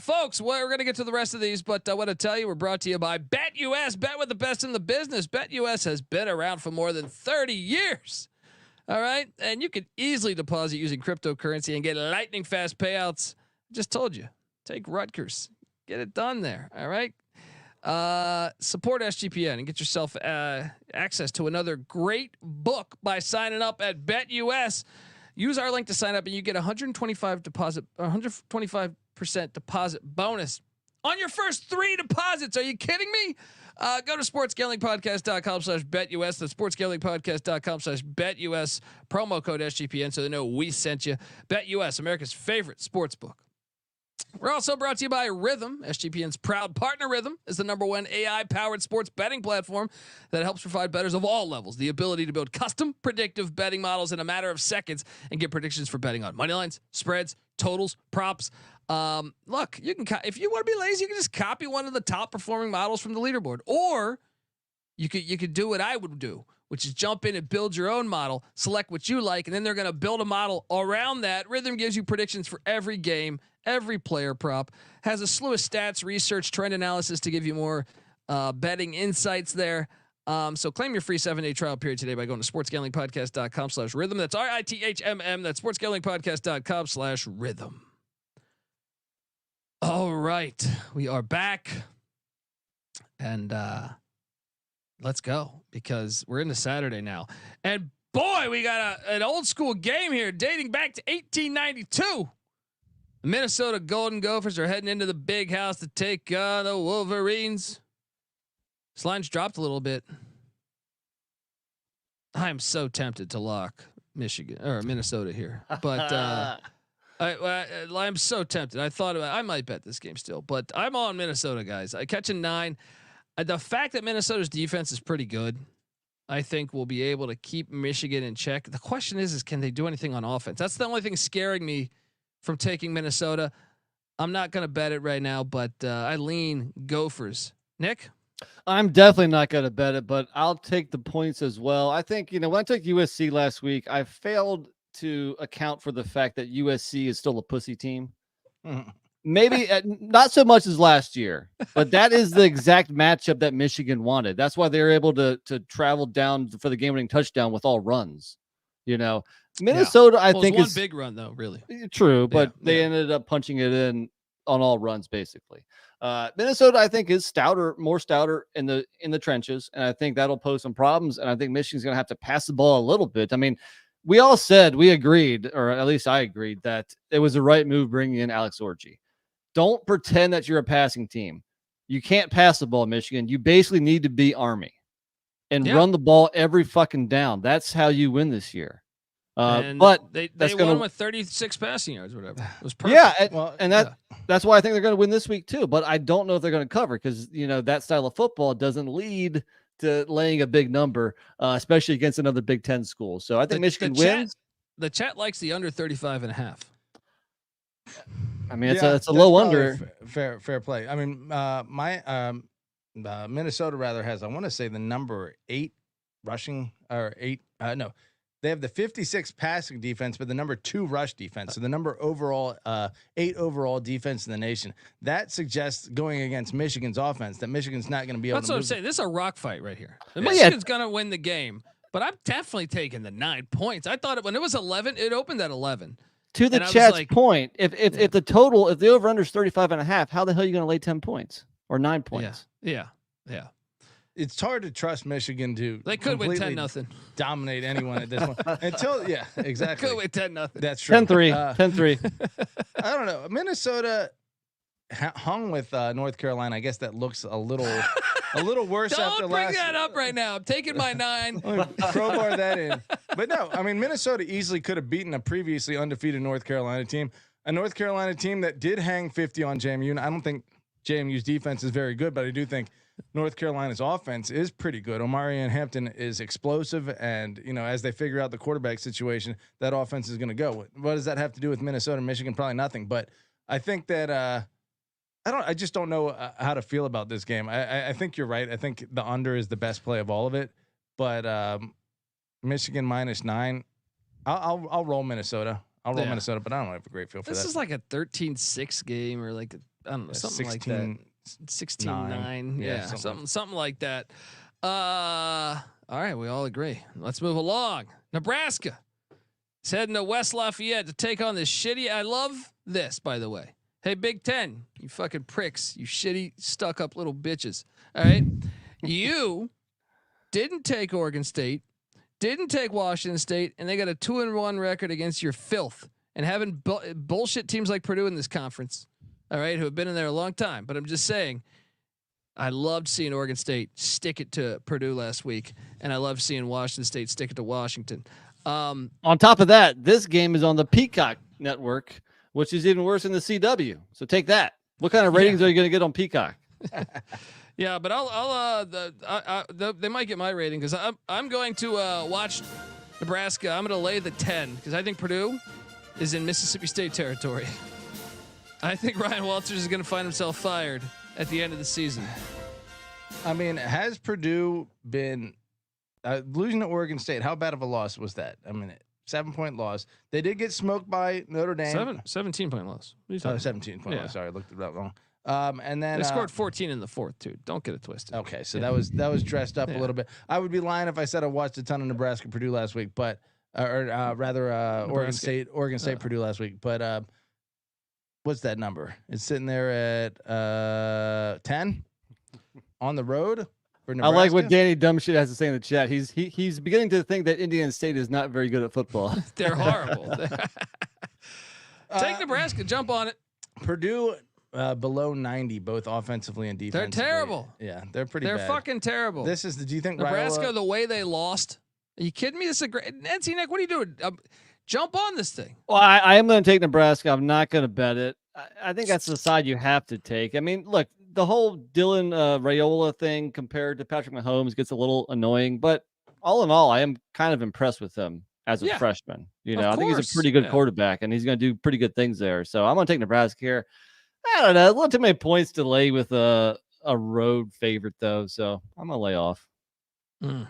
Folks, we're gonna get to the rest of these, but I want to tell you we're brought to you by BetUS. Bet with the best in the business. BetUS has been around for more than 30 years. All right. And you can easily deposit using cryptocurrency and get lightning fast payouts. Just told you, take Rutgers, get it done there. All right. Support SGPN and get yourself access to another great book by signing up at BetUS. Use our link to sign up and you get 125% deposit bonus on your first 3 deposits. Are you kidding me? Go to sportsgamblingpodcast.com/BetUS. That's sportsgamblingpodcast.com/BetUS. Promo code SGPN so they know we sent you. BetUS, America's favorite sports book. We're also brought to you by Rhythm. SGPN's proud partner. Rhythm is the #1 AI-powered sports betting platform that helps provide bettors of all levels the ability to build custom predictive betting models in a matter of seconds and get predictions for betting on money lines, spreads, totals, props. Look, you can if you want to be lazy, you can just copy one of the top performing models from the leaderboard, or you could do what I would do, which is jump in and build your own model, select what you like, and then they're going to build a model around that. Rhythm gives you predictions for every game, every player prop, has a slew of stats, research, trend analysis to give you more betting insights there. So claim your free 7-day trial period today by going to sportsgamblingpodcast.com/rhythm. That's RITHMM. That's sportsgamblingpodcast.com/rhythm. All right, we are back, and let's go because we're into Saturday now. And boy, we got an old school game here dating back to 1892. The Minnesota Golden Gophers are heading into the big house to take on the Wolverines. This line's dropped a little bit. I am so tempted to lock Michigan or Minnesota here, but I'm so tempted. I thought I might bet this game still, but I'm on Minnesota, guys. I catch a 9. The fact that Minnesota's defense is pretty good, I think we'll be able to keep Michigan in check. The question is can they do anything on offense? That's the only thing scaring me from taking Minnesota. I'm not going to bet it right now, but I lean Gophers. Nick?
I'm definitely not going to bet it, but I'll take the points as well. I think, when I took USC last week, I failed to account for the fact that USC is still a pussy team. Maybe not so much as last year, but that is the exact matchup that Michigan wanted. That's why they were able to travel down for the game-winning touchdown with all runs. Minnesota, I think,
one
is
big run though, really.
True, but they ended up punching it in on all runs, basically. Minnesota, I think, is more stouter in the trenches, and I think that'll pose some problems. And I think Michigan's going to have to pass the ball a little bit. I mean, we agreed, or at least I agreed, that it was the right move bringing in Alex Orji. Don't pretend that you're a passing team. You can't pass the ball, Michigan. You basically need to be Army and run the ball every fucking down. That's how you win this year. But
they won with 36 passing yards, or whatever. It was perfect.
Yeah, that's why I think they're going to win this week too. But I don't know if they're going to cover because that style of football doesn't lead to laying a big number, especially against another Big Ten school. So I think Michigan wins.
The chat likes the under 35.5.
I mean, it's a low under.
Fair play. I mean, my Minnesota rather has, I want to say, the number 8 rushing or 8. No, they have the 56 passing defense, but the number 2 rush defense. So the number overall 8 overall defense in the nation. That suggests going against Michigan's offense that Michigan's not going to be able.
That's
to
what I'm saying. This is a rock fight right here. Michigan's going to win the game, but I'm definitely taking the 9 points. I thought when it was 11, it opened at 11.
To the chat's point, if the over under is 35.5, how the hell are you going to lay 10 points or 9 points?
Yeah.
It's hard to trust Michigan to.
They could win 10-0,
dominate anyone at this point until exactly.
Could win 10-0.
That's true.
10-3. 10-3.
I don't know. Minnesota hung with North Carolina. I guess that looks a little worse after last.
Don't bring that up right now. I'm taking my 9.
Crowbar that in. But no, I mean, Minnesota easily could have beaten a previously undefeated North Carolina team. A North Carolina team that did hang 50 on JMU. I don't think JMU's defense is very good, but I do think North Carolina's offense is pretty good. Omarion Hampton is explosive, and as they figure out the quarterback situation, that offense is going to go. What does that have to do with Minnesota and Michigan? Probably nothing. But I think that I just don't know how to feel about this game. I think you're right. I think the under is the best play of all of it. But Michigan -9, I'll roll Minnesota. I'll roll Minnesota, but I don't have a great feel for that.
This is like a 13-6 game, or like I don't know, something 16, like that. 16-9. Yeah, something like that. All right, we all agree. Let's move along. Nebraska is heading to West Lafayette to take on this shitty. I love this, by the way. Hey, Big Ten, you fucking pricks, you shitty, stuck-up little bitches. All right, you didn't take Oregon State, didn't take Washington State, and they got a 2-1 record against your filth and having bullshit teams like Purdue in this conference. All right, who have been in there a long time. But I'm just saying, I loved seeing Oregon State stick it to Purdue last week, and I love seeing Washington State stick it to Washington.
On top of that, this game is on the Peacock network, which is even worse than the CW. So take that. What kind of ratings are you going to get on Peacock?
Yeah, but they might get my rating because I'm going to watch Nebraska. I'm going to lay the 10 because I think Purdue is in Mississippi State territory. I think Ryan Walters is going to find himself fired at the end of the season.
I mean, has Purdue been losing to Oregon State, how bad of a loss was that? I mean, 7-point loss. They did get smoked by Notre Dame.
17-point loss.
17-point loss. Sorry, I looked it up wrong. And then
they scored 14 in the fourth too. Don't get it twisted.
Okay, so that was dressed up a little bit. I would be lying if I said I watched a ton of Nebraska Purdue last week, but Oregon State Purdue last week. But what's that number? It's sitting there at 10 on the road for Nebraska.
I like what Danny Dumbshit has to say in the chat. He's beginning to think that Indiana State is not very good at football.
They're horrible. Take Nebraska, jump on it.
Purdue below 90, both offensively and defensively.
They're terrible.
Yeah, they're pretty bad.
They're fucking terrible.
Do you think
Nebraska, the way they lost? Are you kidding me? This is a great Nancy Nick. What are you doing? Jump on this thing.
Well, I am going to take Nebraska. I'm not going to bet it. I think that's the side you have to take. I mean, look, the whole Dylan Raiola thing compared to Patrick Mahomes gets a little annoying, but all in all, I am kind of impressed with him as a freshman. I think he's a pretty good quarterback, and he's going to do pretty good things there. So I'm going to take Nebraska here. I don't know. A little too many points to lay with a road favorite, though. So I'm going to lay off.
Let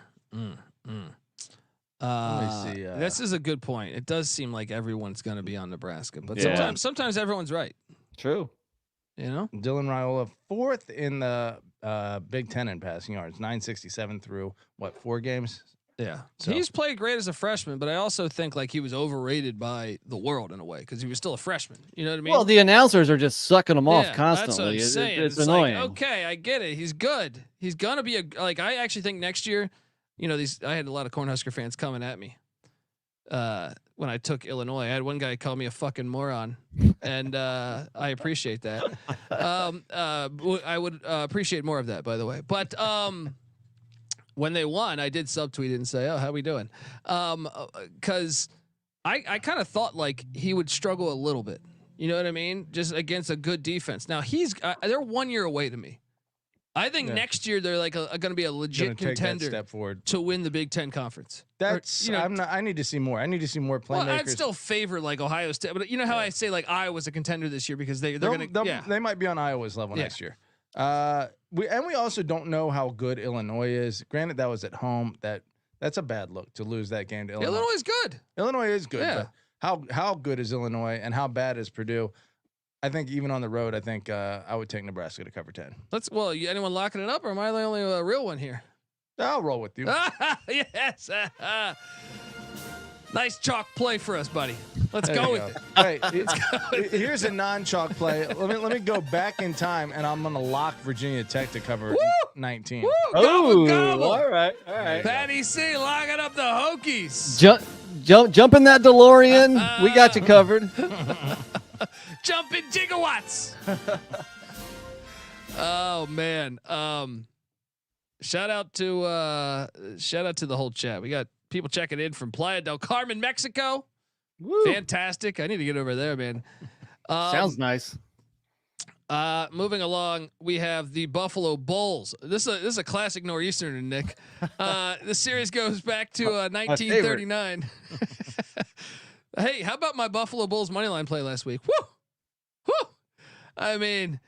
me see.
This is a good point. It does seem like everyone's going to be on Nebraska, but sometimes everyone's right.
True.
Dylan Raiola, 4th in the Big Ten in passing yards, 967 through 4 games.
Yeah, so he's played great as a freshman, but I also think like he was overrated by the world in a way because he was still a freshman. You know what I mean?
Well, the announcers are just sucking him off constantly.
That's what I'm saying.
It's annoying.
Like, okay, I get it. He's good. He's gonna be I actually think next year, I had a lot of Cornhusker fans coming at me. When I took Illinois, I had one guy call me a fucking moron, and I appreciate that. I would appreciate more of that, by the way. But when they won, I did subtweet it and say, "Oh, how we doing?" Because I kind of thought like he would struggle a little bit. You know what I mean? Just against a good defense. Now they're 1 year away to me. I think next year they're like going to be a legit contender
step forward
to win the Big Ten Conference.
I need to see more. I need to see more playmakers.
Well, I'd still favor like Ohio State, but you know how I say like Iowa's a contender this year because they're going to.
They might be on Iowa's level next year. We also don't know how good Illinois is. Granted, that was at home. That's a bad look to lose that game to Illinois.
Illinois is good.
Illinois is good. Yeah. But how good is Illinois and how bad is Purdue? I think even on the road, I would take Nebraska to cover 10.
Anyone locking it up, or am I the only real one here?
I'll roll with you.
Yes. Nice chalk play for us, buddy. Let's go with
it. Here's a non-chalk play. Let me go back in time, and I'm gonna lock Virginia Tech to cover 19.
Woo! Gobble.
All right.
Patty C, locking up the Hokies.
Jump in that DeLorean. We got you covered.
Jumping gigawatts. Oh man. Shout out to the whole chat. We got people checking in from Playa del Carmen, Mexico. Woo. Fantastic. I need to get over there, man.
Sounds nice.
Moving along, we have the Buffalo Bulls. This is a classic Nor'easterner, Nick. The series goes back to 1939. Hey, how about my Buffalo Bulls moneyline play last week? Woo! I mean,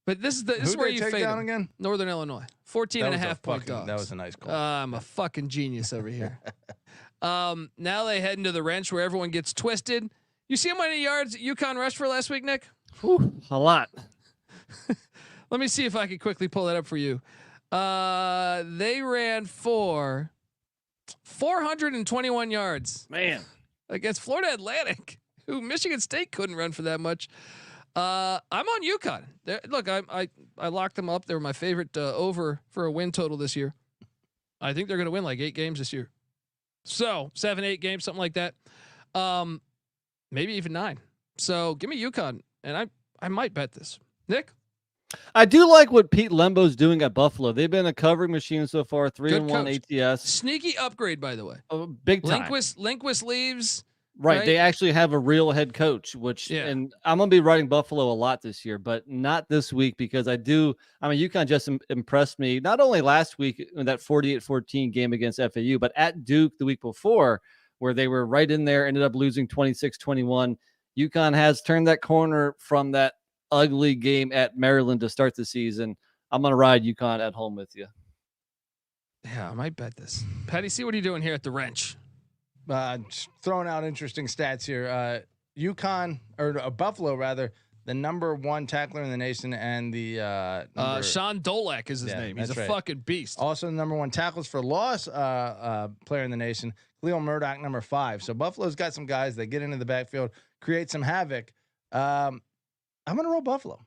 but this is where you fade
down again.
Northern Illinois, 14.5 point dogs.
That was a nice call.
I'm a fucking genius over here. Now they head into the wrench where everyone gets twisted. You see how many yards UConn rushed for last week, Nick?
Whew, a lot.
Let me see if I can quickly pull that up for you. They ran for 421 yards.
Man.
Against Florida Atlantic, who Michigan State couldn't run for that much. I'm on UConn. Look, I locked them up. They were my favorite over for a win total this year. I think they're going to win like 8 games this year. So 7-8 games, something like that. Maybe even 9. So give me UConn, and I might bet this. Nick?
I do like what Pete Lembo's doing at Buffalo. They've been a covering machine so far, 3-1 ATS.
Sneaky upgrade, by the way.
Big time.
Lindquist leaves.
Right. They actually have a real head coach, and I'm going to be writing Buffalo a lot this year, but not this week because UConn just impressed me, not only last week in that 48-14 game against FAU, but at Duke the week before where they were right in there, ended up losing 26-21. UConn has turned that corner from that ugly game at Maryland to start the season. I'm going to ride UConn at home with you.
Yeah, I might bet this. Patty C, what are you doing here at the wrench?
Just throwing out interesting stats here. UConn or Buffalo rather, the #1 tackler in the nation, and the
Sean Dolek is his name. He's a fucking beast.
Also, the #1 tackles for loss player in the nation, Khalil Murdoch, #5. So Buffalo's got some guys that get into the backfield, create some havoc. I'm gonna roll Buffalo.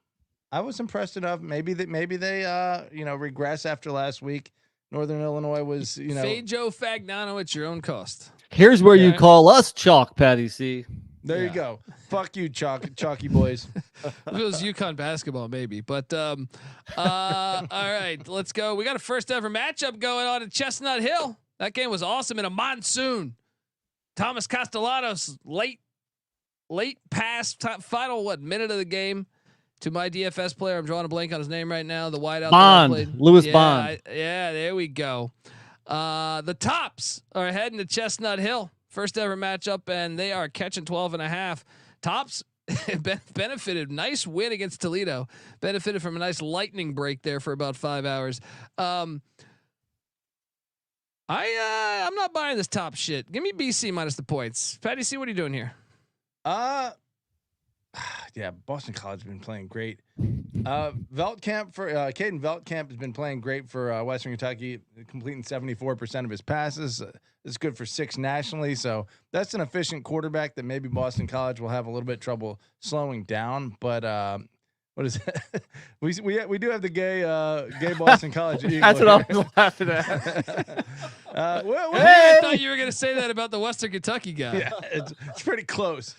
I was impressed enough. Maybe they regress after last week. Northern Illinois was
Fade Joe Fagnano at your own cost.
Here's where you call us chalk, Patty C.
There you go. Fuck you, chalky boys.
If it was UConn basketball, maybe. But all right, let's go. We got a first ever matchup going on at Chestnut Hill. That game was awesome in a monsoon. Thomas Castellanos late pass, final minute of the game to my DFS player. I'm drawing a blank on his name right now. The wideout
Bond, Lewis Bond.
Yeah, there we go. The Tops are heading to Chestnut Hill. First ever matchup, and they are catching 12.5. Tops benefited. Nice win against Toledo. Benefited from a nice lightning break there for about 5 hours. I'm not buying this top shit. Give me BC minus the points. Patty C, what are you doing here?
Yeah, Boston College has been playing great. Veldkamp for Caden Veldkamp has been playing great for Western Kentucky, completing 74% of his passes. It's good for 6 nationally, so that's an efficient quarterback that maybe Boston College will have a little bit of trouble slowing down. But what is it? we do have the gay Boston College Eagle.
That's what I was laughing at.
I thought you were going to say that about the Western Kentucky guy.
Yeah, it's pretty close.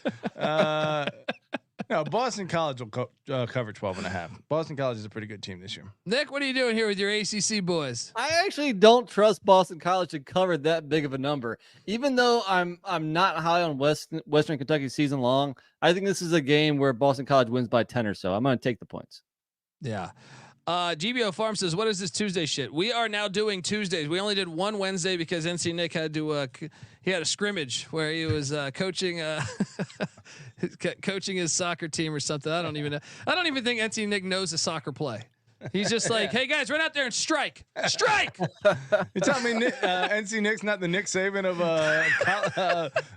No, Boston College will cover 12.5. Boston College is a pretty good team this year.
Nick, what are you doing here with your ACC boys?
I actually don't trust Boston College to cover that big of a number, even though I'm not high on Western Kentucky season long. I think this is a game where Boston College wins by 10 or so. I'm going to take the points.
Yeah. GBO Farm says, what is this Tuesday shit? We are now doing Tuesdays. We only did one Wednesday because NC Nick had to, he had a scrimmage where he was coaching his soccer team or something. I don't even know. I don't even think NC Nick knows a soccer play. He's just like, hey guys, run out there and strike.
You tell me NC Nick's not the Nick Saban of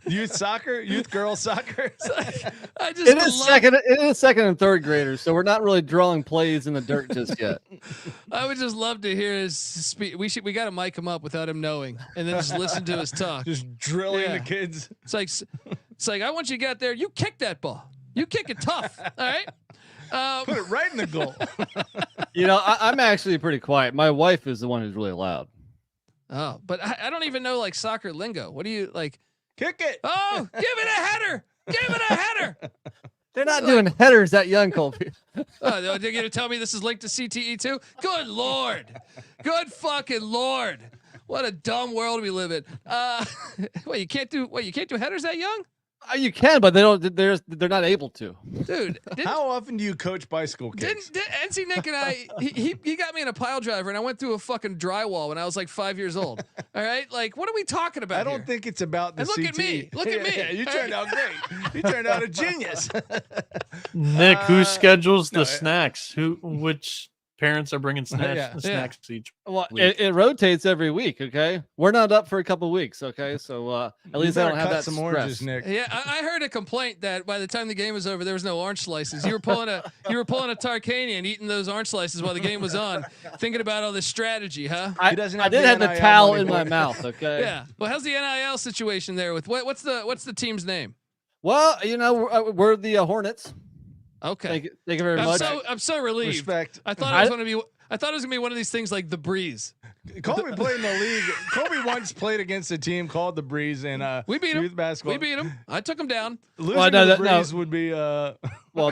youth girls soccer?
It is second and third graders, so we're not really drawing plays in the dirt just yet.
I would just love to hear his speech. We got to mic him up without him knowing, and then just listen to his talk.
Just drilling the kids.
It's like I want you to get out there. You kick that ball. You kick it tough. All right.
Put it right in the goal.
I'm actually pretty quiet. My wife is the one who's really loud.
Oh, but I don't even know like soccer lingo. What do you like?
Kick it.
Oh, give it a header. Give it a header.
They're not doing headers that young, Colby.
Oh, they're going to tell me this is linked to CTE too? Good Lord. Good fucking Lord. What a dumb world we live in. You can't do headers that young?
You can, but they don't. They're not able to.
Dude,
how often do you coach bicycle kids?
Did NC Nick and I? He got me in a pile driver, and I went through a fucking drywall when I was like 5 years old. All right, like what are we talking about?
I don't think it's about the.
And look
CTE.
at me. Look at me.
Yeah, you turned out great. You turned out a genius.
Nick, who schedules the snacks? Which parents are bringing snacks each
Well,
week?
it rotates every week. Okay, we're not up for a couple weeks. Okay, so at least I don't have that
some
stress.
oranges, Nick.
Yeah, I heard a complaint that by the time the game was over, there was no orange slices. You were pulling a Tarkanian, eating those orange slices while the game was on, thinking about all this strategy, huh?
I did have the towel in my mouth. Okay.
Yeah. Well, how's the NIL situation there? With what's the team's name?
Well, we're the Hornets.
Okay.
Thank you very much.
I'm so relieved.
Respect.
I thought it was going to be one of these things like the Breeze.
Colby played in the league. Colby once played against a team called the Breeze in
we beat him.
youth basketball.
We beat him. I took him down.
Losing to the Breeze would be.
Well,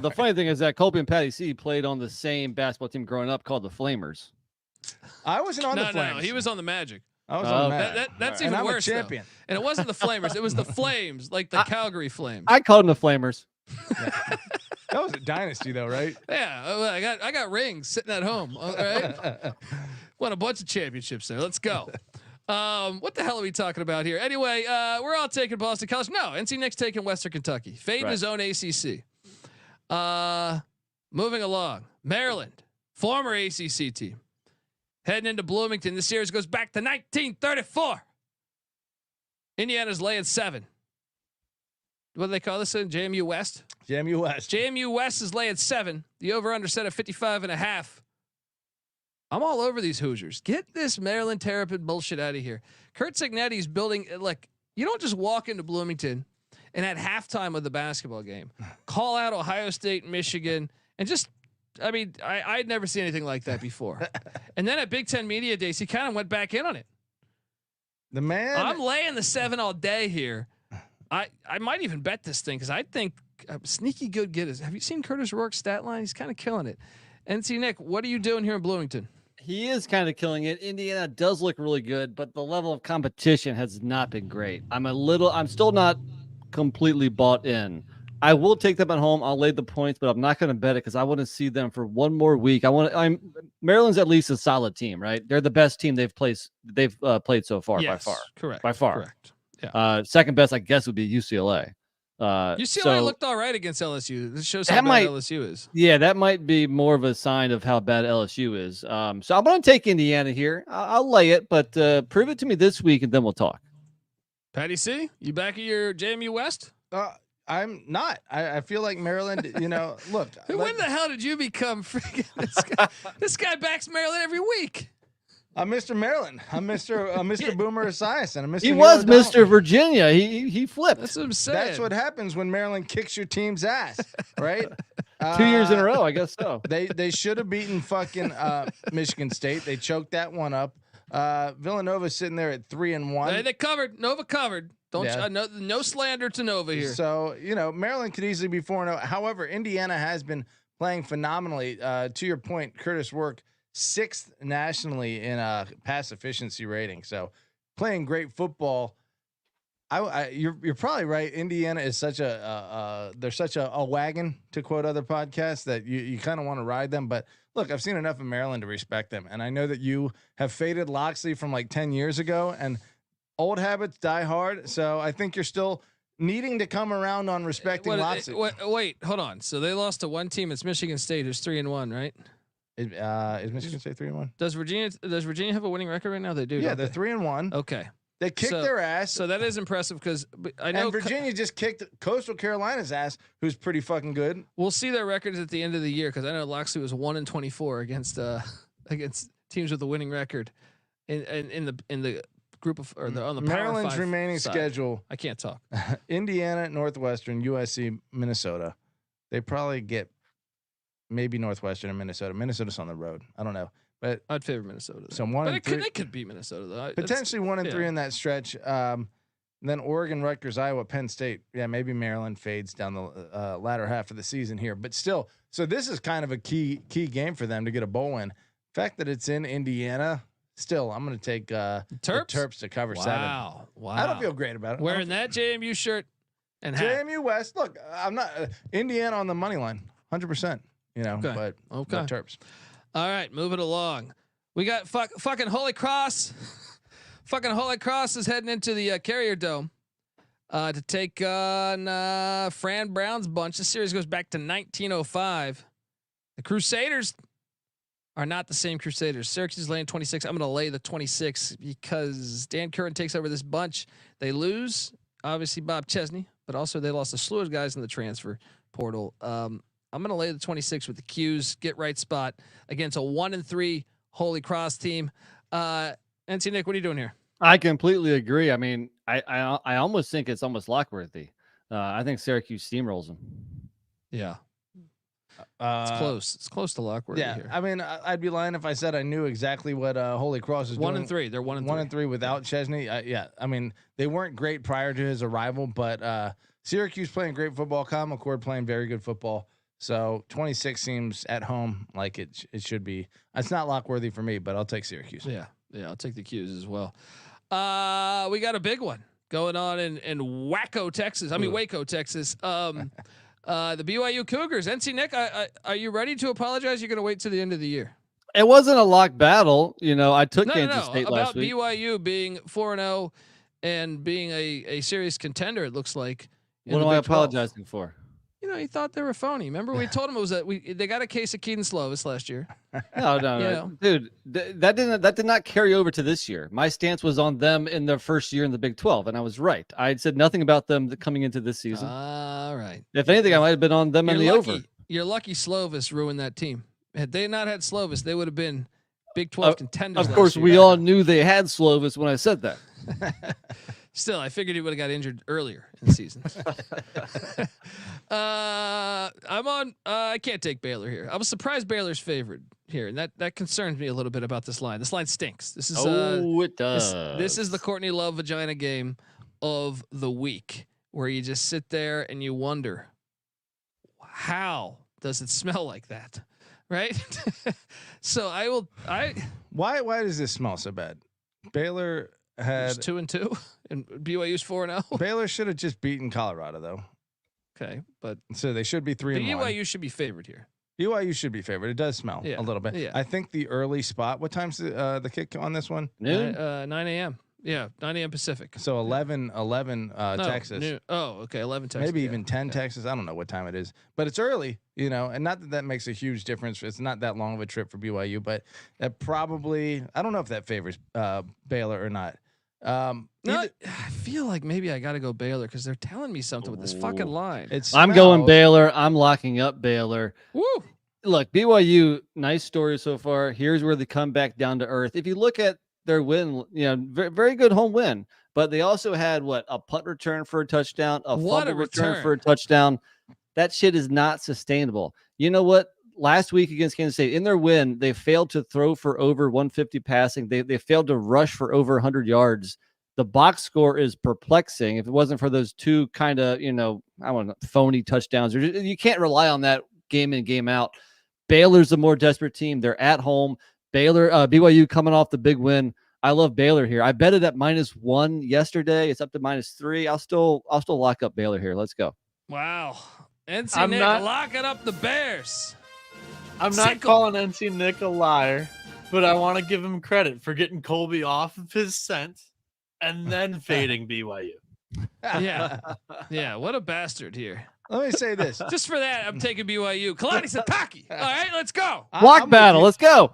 the funny thing is that Colby and Patty C played on the same basketball team growing up called the Flamers.
I wasn't on the Flames.
No, he was on the Magic.
I was on the Magic.
That's
and
even
I'm
worse.
a champion.
And it wasn't the Flamers. It was the Flames, like the Calgary Flames.
I called them the Flamers.
Yeah. That was a dynasty, though, right?
Yeah, I got rings sitting at home. All right, won a bunch of championships there. Let's go. What the hell are we talking about here? Anyway, we're all taking Boston College. No, NC Nick's taking Western Kentucky. Fade in his own ACC. Moving along, Maryland, former ACC team. Heading into Bloomington, the series goes back to 1934. Indiana's laying 7. What do they call this in JMU West?
JMU West.
JMU West is laying 7. The over/under set at 55.5. I'm all over these Hoosiers. Get this Maryland Terrapin bullshit out of here. Kurt Cignetti's building. Like, you don't just walk into Bloomington and at halftime of the basketball game, call out Ohio State, Michigan, and just. I mean, I'd never seen anything like that before. And then at Big Ten Media Days, he kind of went back in on it.
The man.
I'm laying the 7 all day here. I might even bet this thing because I think sneaky good get is. Have you seen Curtis Rourke's stat line? He's kind of killing it. NC Nick, what are you doing here in Bloomington?
He is kind of killing it. Indiana does look really good, but the level of competition has not been great. I'm still not completely bought in. I will take them at home. I'll lay the points, but I'm not going to bet it because I want to see them for one more week. Maryland's at least a solid team, right? They're the best team they've played so far,
yes,
by far.
Correct.
By far.
Correct. Yeah.
Second best, I guess, would be UCLA.
UCLA looked all right against LSU. This shows how bad LSU is.
Yeah, that might be more of a sign of how bad LSU is. So I'm going to take Indiana here. I'll lay it, but prove it to me this week, and then we'll talk.
Patty C, you back at your JMU West?
I'm not. I feel like Maryland, look.
When the hell did you become freaking this guy? This guy backs Maryland every week.
I'm Mr. Maryland. I'm Mr. Boomer Esiason. I'm Mr.
He was Mr. Virginia. He flipped.
That's what I'm saying.
That's what happens when Maryland kicks your team's ass, right?
2 years in a row, I guess so.
They should have beaten fucking Michigan State. They choked that one up. Villanova's sitting there at 3-1.
They covered. Nova covered. No slander to Nova here.
So Maryland could easily be 4-0. However, Indiana has been playing phenomenally. To your point, Curtis Rourke 6th nationally in pass efficiency rating. So playing great football. You're probably right. Indiana is such they're such a wagon, to quote other podcasts, that you kind of want to ride them. But look, I've seen enough of Maryland to respect them, and I know that you have faded Loxley from like 10 years ago, and old habits die hard. So I think you're still needing to come around on respecting Loxley.
Wait, hold on. So they lost to one team. It's Michigan State, who's 3-1, right?
Is Michigan State 3-1?
Does Virginia have a winning record right now? They do.
Yeah, they're 3-1.
Okay.
They kicked their ass.
So that is impressive because I know
Virginia just kicked Coastal Carolina's ass, who's pretty fucking good.
We'll see their records at the end of the year because I know Loxley was 1-24 against teams with a winning record in the group of on the
Maryland's
Power 5
remaining
side.
schedule.
I can't talk.
Indiana, Northwestern, USC, Minnesota. They probably get maybe Northwestern and Minnesota. Minnesota's on the road. I don't know. But
I'd favor Minnesota.
So 1-3.
They could beat Minnesota though.
Potentially 1-3 in that stretch. Then Oregon, Rutgers, Iowa, Penn State. Yeah, maybe Maryland fades down the latter half of the season here. But still, so this is kind of a key game for them to get a bowl win. The fact that it's in Indiana, still, I'm going to take the Terps to cover 7.
Wow.
I don't feel great about it.
Wearing that JMU shirt and hat.
JMU West. Look, I'm not Indiana on the money line, 100%. But Terps.
All right, moving along. We got fucking Holy Cross. Fucking Holy Cross is heading into the Carrier Dome to take on Fran Brown's bunch. The series goes back to 1905. The Crusaders are not the same Crusaders. Syracuse is laying 26. I'm going to lay the 26 because Dan Curran takes over this bunch. They lose, obviously, Bob Chesney, but also they lost a slew of guys in the transfer portal. I'm going to lay the 26 with the Qs. Get right spot against a 1-3 Holy Cross team. NC Nick, what are you doing here?
I completely agree. I mean, I almost think it's almost lockworthy. I think Syracuse steamrolls them.
Yeah. It's close. It's close to lockworthy here.
I mean, I'd be lying if I said I knew exactly what Holy Cross is doing.
1-3. They're 1-3.
1-3 without Chesney. Yeah. I mean, they weren't great prior to his arrival, but Syracuse playing great football. Kyle McCord playing very good football. So 26 seems at home like it should be. It's not lockworthy for me, but I'll take Syracuse.
Yeah, I'll take the Qs as well. We got a big one going on in Waco, Texas. Waco, Texas. The BYU Cougars. NC Nick, are you ready to apologize? You're going to wait till the end of the year.
It wasn't a lock battle. I took Kansas State last week.
About BYU being 4-0 and being a serious contender, it looks like.
What am I apologizing for?
he thought they were phony. Remember we told him it was they got a case of Keaton Slovis last year.
No, dude, that did not carry over to this year. My stance was on them in their first year in the Big 12, and I was right. I had said nothing about them coming into this season.
All right.
If anything, I might have been on them in the over.
You're lucky Slovis ruined that team. Had they not had Slovis, they would have been Big 12 contenders.
Of course, we all knew they had Slovis when I said that.
Still, I figured he would have got injured earlier in the season. I can't take Baylor here. I was surprised Baylor's favored here, and that concerns me a little bit about this line. This line stinks. This is
it does.
This is the Courtney Love vagina game of the week, where you just sit there and you wonder, how does it smell like that, right? So
Why does this smell so bad? Baylor had
2-2 and BYU's 4-0.
Baylor should have just beaten Colorado though.
Okay, but
so they should be 3-1.
BYU should be favored here.
BYU should be favored. It does smell a little bit.
Yeah.
I think the early spot. What time's the kick on this one?
Noon.
9 a.m. Yeah, 9 a.m. Pacific.
So 11
No,
Texas.
noon. Oh, okay, 11 Texas.
Maybe even 10 Texas. I don't know what time it is, but it's early, and not that makes a huge difference. It's not that long of a trip for BYU, but that probably, I don't know if that favors Baylor or not.
I feel like maybe I got to go Baylor because they're telling me something with this fucking line.
I'm going Baylor. I'm locking up Baylor.
Woo.
Look, BYU, nice story so far. Here's where they come back down to earth. If you look at their win, very, very good home win, but they also had a punt return for a touchdown, a fumble return for a touchdown. That shit is not sustainable. You know what? Last week against Kansas State, in their win, they failed to throw for over 150 passing. They failed to rush for over 100 yards. The box score is perplexing. If it wasn't for those two kind of, phony touchdowns, you can't rely on that game in, game out. Baylor's a more desperate team. They're at home. BYU coming off the big win. I love Baylor here. I bet it at -1 yesterday. It's up to -3. I'll still lock up Baylor here. Let's go.
Wow. NC Nick locking up the Bears.
I'm not calling NC Nick a liar, but I want to give him credit for getting Colby off of his scent and then fading BYU.
Yeah. What a bastard here.
Let me say this.
Just for that, I'm taking BYU. Kalani Sitake. All right, let's go.
Block battle. Let's go.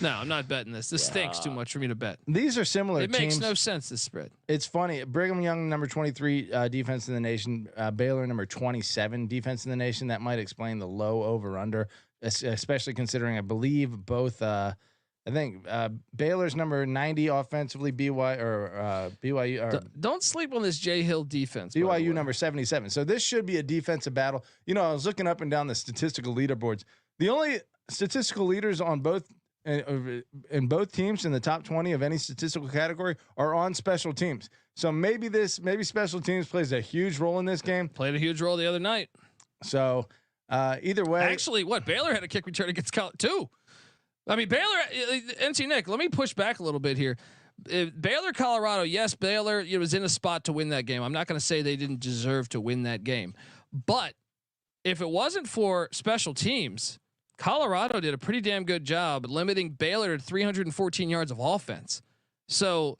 No, I'm not betting this. This stinks too much for me to bet.
These are similar
It
teams.
makes no sense, this spread.
It's funny. Brigham Young, number 23 defense in the nation. Baylor, number 27 defense in the nation. That might explain the low over/under, especially considering I believe both. I think Baylor's number 90 offensively. BYU.
Don't sleep on this Jay Hill defense.
BYU number 77. So this should be a defensive battle. I was looking up and down the statistical leaderboards. The only statistical leaders on both. In both teams in the top 20 of any statistical category are on special teams. So maybe special teams plays a huge role in this game.
Played a huge role the other night.
So either way,
actually, Baylor had a kick return against Cal too. I mean, Baylor, NC Nick. Let me push back a little bit here. Baylor, Colorado. Yes, Baylor was in a spot to win that game. I'm not going to say they didn't deserve to win that game, but if it wasn't for special teams, Colorado did a pretty damn good job limiting Baylor to 314 yards of offense. So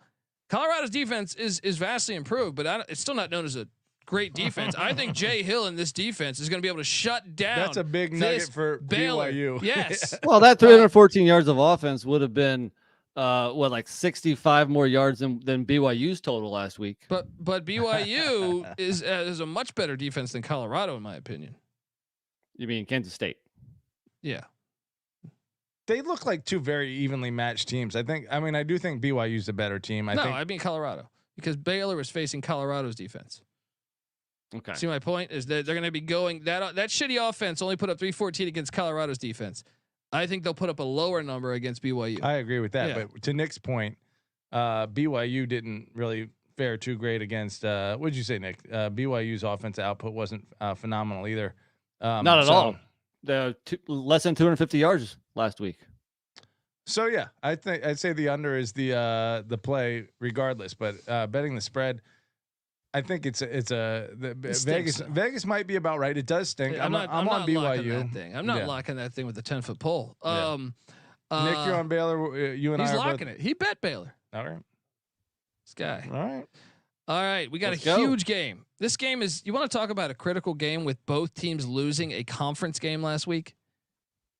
Colorado's defense is vastly improved, but it's still not known as a great defense. I think Jay Hill in this defense is going to be able to shut down.
That's a big nugget for
Baylor.
BYU.
Yes.
Well, that 314 yards of offense would have been like 65 more yards than BYU's total last week.
But BYU is a much better defense than Colorado, in my opinion.
You mean Kansas State?
Yeah.
They look like two very evenly matched teams. I do think BYU's a better team. I
mean Colorado, because Baylor was facing Colorado's defense.
Okay.
See, my point is that they're going to be going that shitty offense only put up 314 against Colorado's defense. I think they'll put up a lower number against BYU.
I agree with that. Yeah. But to Nick's point, BYU didn't really fare too great against. What did you say, Nick? BYU's offensive output wasn't phenomenal either.
Not at all. Less than 250 yards last week.
So yeah, I'd say the under is the play regardless, but betting the spread, I think Vegas might be about right. It does stink.
I'm
on BYU.
I'm not locking that thing with the 10-foot pole.
Nick, you're on Baylor. You and
he's
I are
locking
both.
it. He bet Baylor.
All right.
This guy.
All right.
All right, we got
Let's
a
go.
huge game. This game is. You want to talk about a critical game with both teams losing a conference game last week?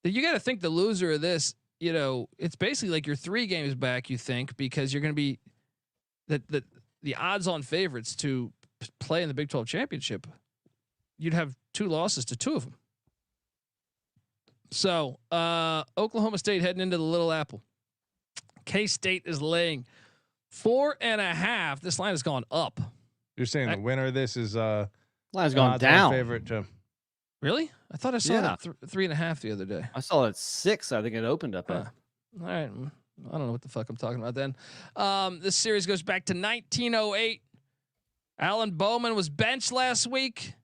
You got to think the loser of this. You know, it's basically like you're 3 games back. You think because you're going to be the odds-on favorites to play in the Big 12 championship. You'd have 2 losses to 2 of them. So Oklahoma State heading into the Little Apple. K-State is laying 4.5. This line has gone up.
You're saying the winner of this is
Line's gone down.
favorite to
Really? I thought I saw that 3.5 the other day.
I saw it at 6. I think it opened up.
All right. I don't know what the fuck I'm talking about then. This series goes back to 1908. Alan Bowman was benched last week.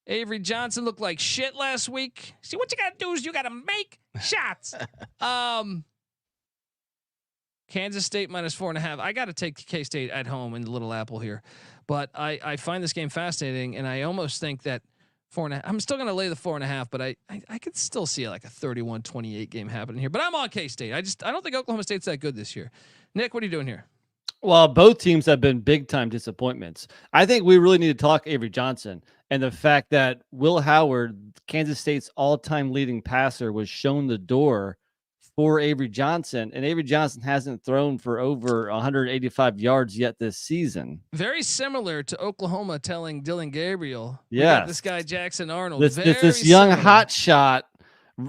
Avery Johnson looked like shit last week. See, what you got to do is you got to make shots. Kansas State minus 4.5. I got to take K-State at home in the Little Apple here, but I find this game fascinating, and I almost think that 4.5. I'm still going to lay the 4.5, but I could still see like a 31-28 game happening here. But I'm on K-State. I don't think Oklahoma State's that good this year. Nick, what are you doing here?
Well, both teams have been big time disappointments. I think we really need to talk Avery Johnson and the fact that Will Howard, Kansas State's all-time leading passer, was shown the door for Avery Johnson, and Avery Johnson hasn't thrown for over 185 yards yet this season.
Very similar to Oklahoma telling Dylan Gabriel,
yeah,
this guy Jackson Arnold,
this young hot shot.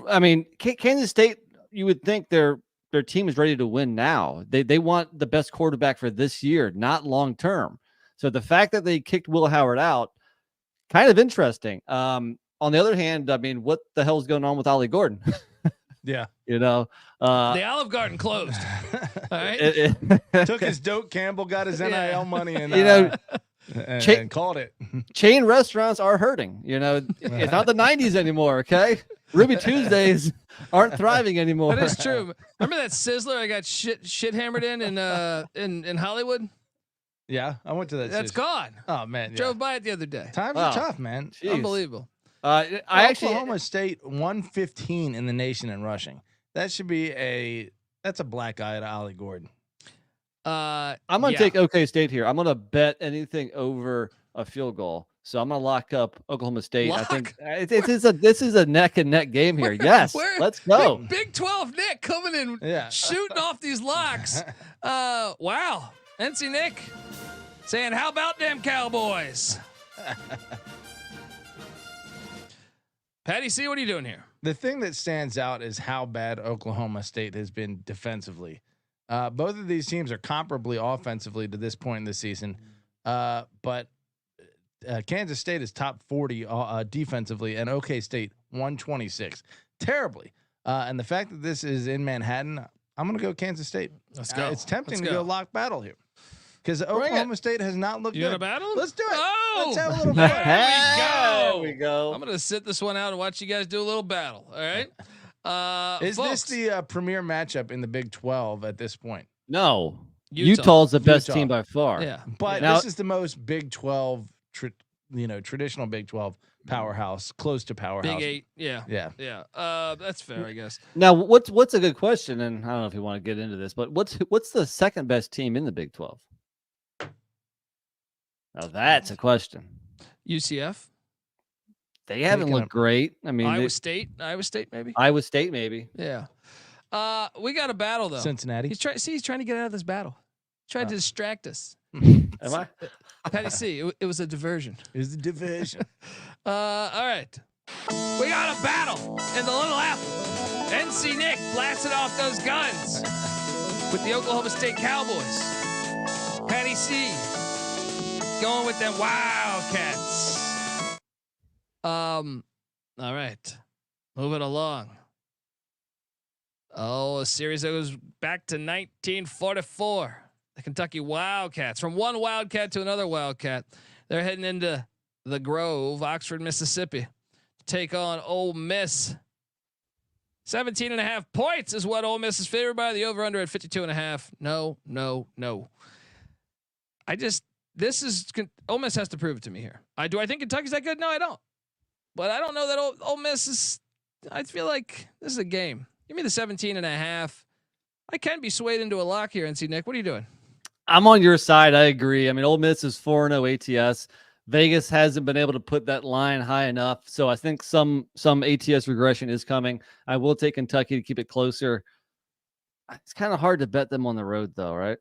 I mean, Kansas State, you would think their team is ready to win now. They want the best quarterback for this year, not long term. So the fact that they kicked Will Howard out, kind of interesting. On the other hand, I mean, what the hell is going on with Ollie Gordon?
Yeah.
The Olive Garden closed. All right.
Took his Doak Campbell, got his NIL money, and and called it.
Chain restaurants are hurting. It's not the 90s anymore. Okay, Ruby Tuesdays aren't thriving anymore.
That is true. Remember that Sizzler I got shit hammered in Hollywood?
Yeah, I went to that.
That's gone.
Oh man,
drove by it the other day.
Times are tough, man.
Jeez.
Unbelievable.
Oklahoma State 115 in the nation in rushing. That should be that's a black eye to Ollie Gordon.
I'm gonna take OK State here. I'm gonna bet anything over a field goal. So I'm gonna lock up Oklahoma State. I think this is a neck and neck game here. Yes, let's go.
Big 12 Nick coming in, shooting off these locks. Wow, NC Nick saying, "How about them Cowboys?" Patty C, what are you doing here?
The thing that stands out is how bad Oklahoma State has been defensively. Both of these teams are comparably offensively to this point in the season, but Kansas State is top 40 defensively, and OK State 126. Terribly. And the fact that this is in Manhattan, I'm going to go Kansas State.
Let's go.
It's tempting to go lock battle here because Oklahoma State has not looked good.
You got a battle?
Let's do it.
Oh,
let's have a little fun.
There we go.
I'm going to sit this one out and watch you guys do a little battle. All right.
Is
folks,
this the premier matchup in the Big 12 at this point?
No. Utah's the best
Utah.
team by far.
Yeah.
But
Now,
this is the most Big 12, traditional Big 12 powerhouse, close to powerhouse.
Big 8. Yeah.
Yeah.
That's fair, I guess.
Now, what's a good question? And I don't know if you want to get into this, but what's the second best team in the Big 12? Now that's a question.
UCF.
They haven't looked great. I mean,
Iowa State maybe.
Iowa State maybe.
Yeah. We got a battle though.
Cincinnati.
He's trying to get out of this battle. Trying to distract us.
Am I?
Patty C, it was a diversion.
It was a division.
All right. We got a battle in the Little Apple. NC Nick blasted off those guns with the Oklahoma State Cowboys. Patty C going with them Wildcats. All right. Moving along. Oh, a series that goes back to 1944. The Kentucky Wildcats. From one Wildcat to another Wildcat. They're heading into the Grove, Oxford, Mississippi, to take on Ole Miss. 17.5 points is what Ole Miss is favored by. The over/under at 52.5. No. Ole Miss has to prove it to me here. Do I think Kentucky's that good? No, I don't. But I don't know that Ole Miss is. I feel like this is a game. Give me the 17.5. I can be swayed into a lock here. NC Nick, what are you doing?
I'm on your side. I agree. I mean, Ole Miss is 4-0 ATS. Vegas hasn't been able to put that line high enough. So I think some ATS regression is coming. I will take Kentucky to keep it closer. It's kind of hard to bet them on the road, though, right?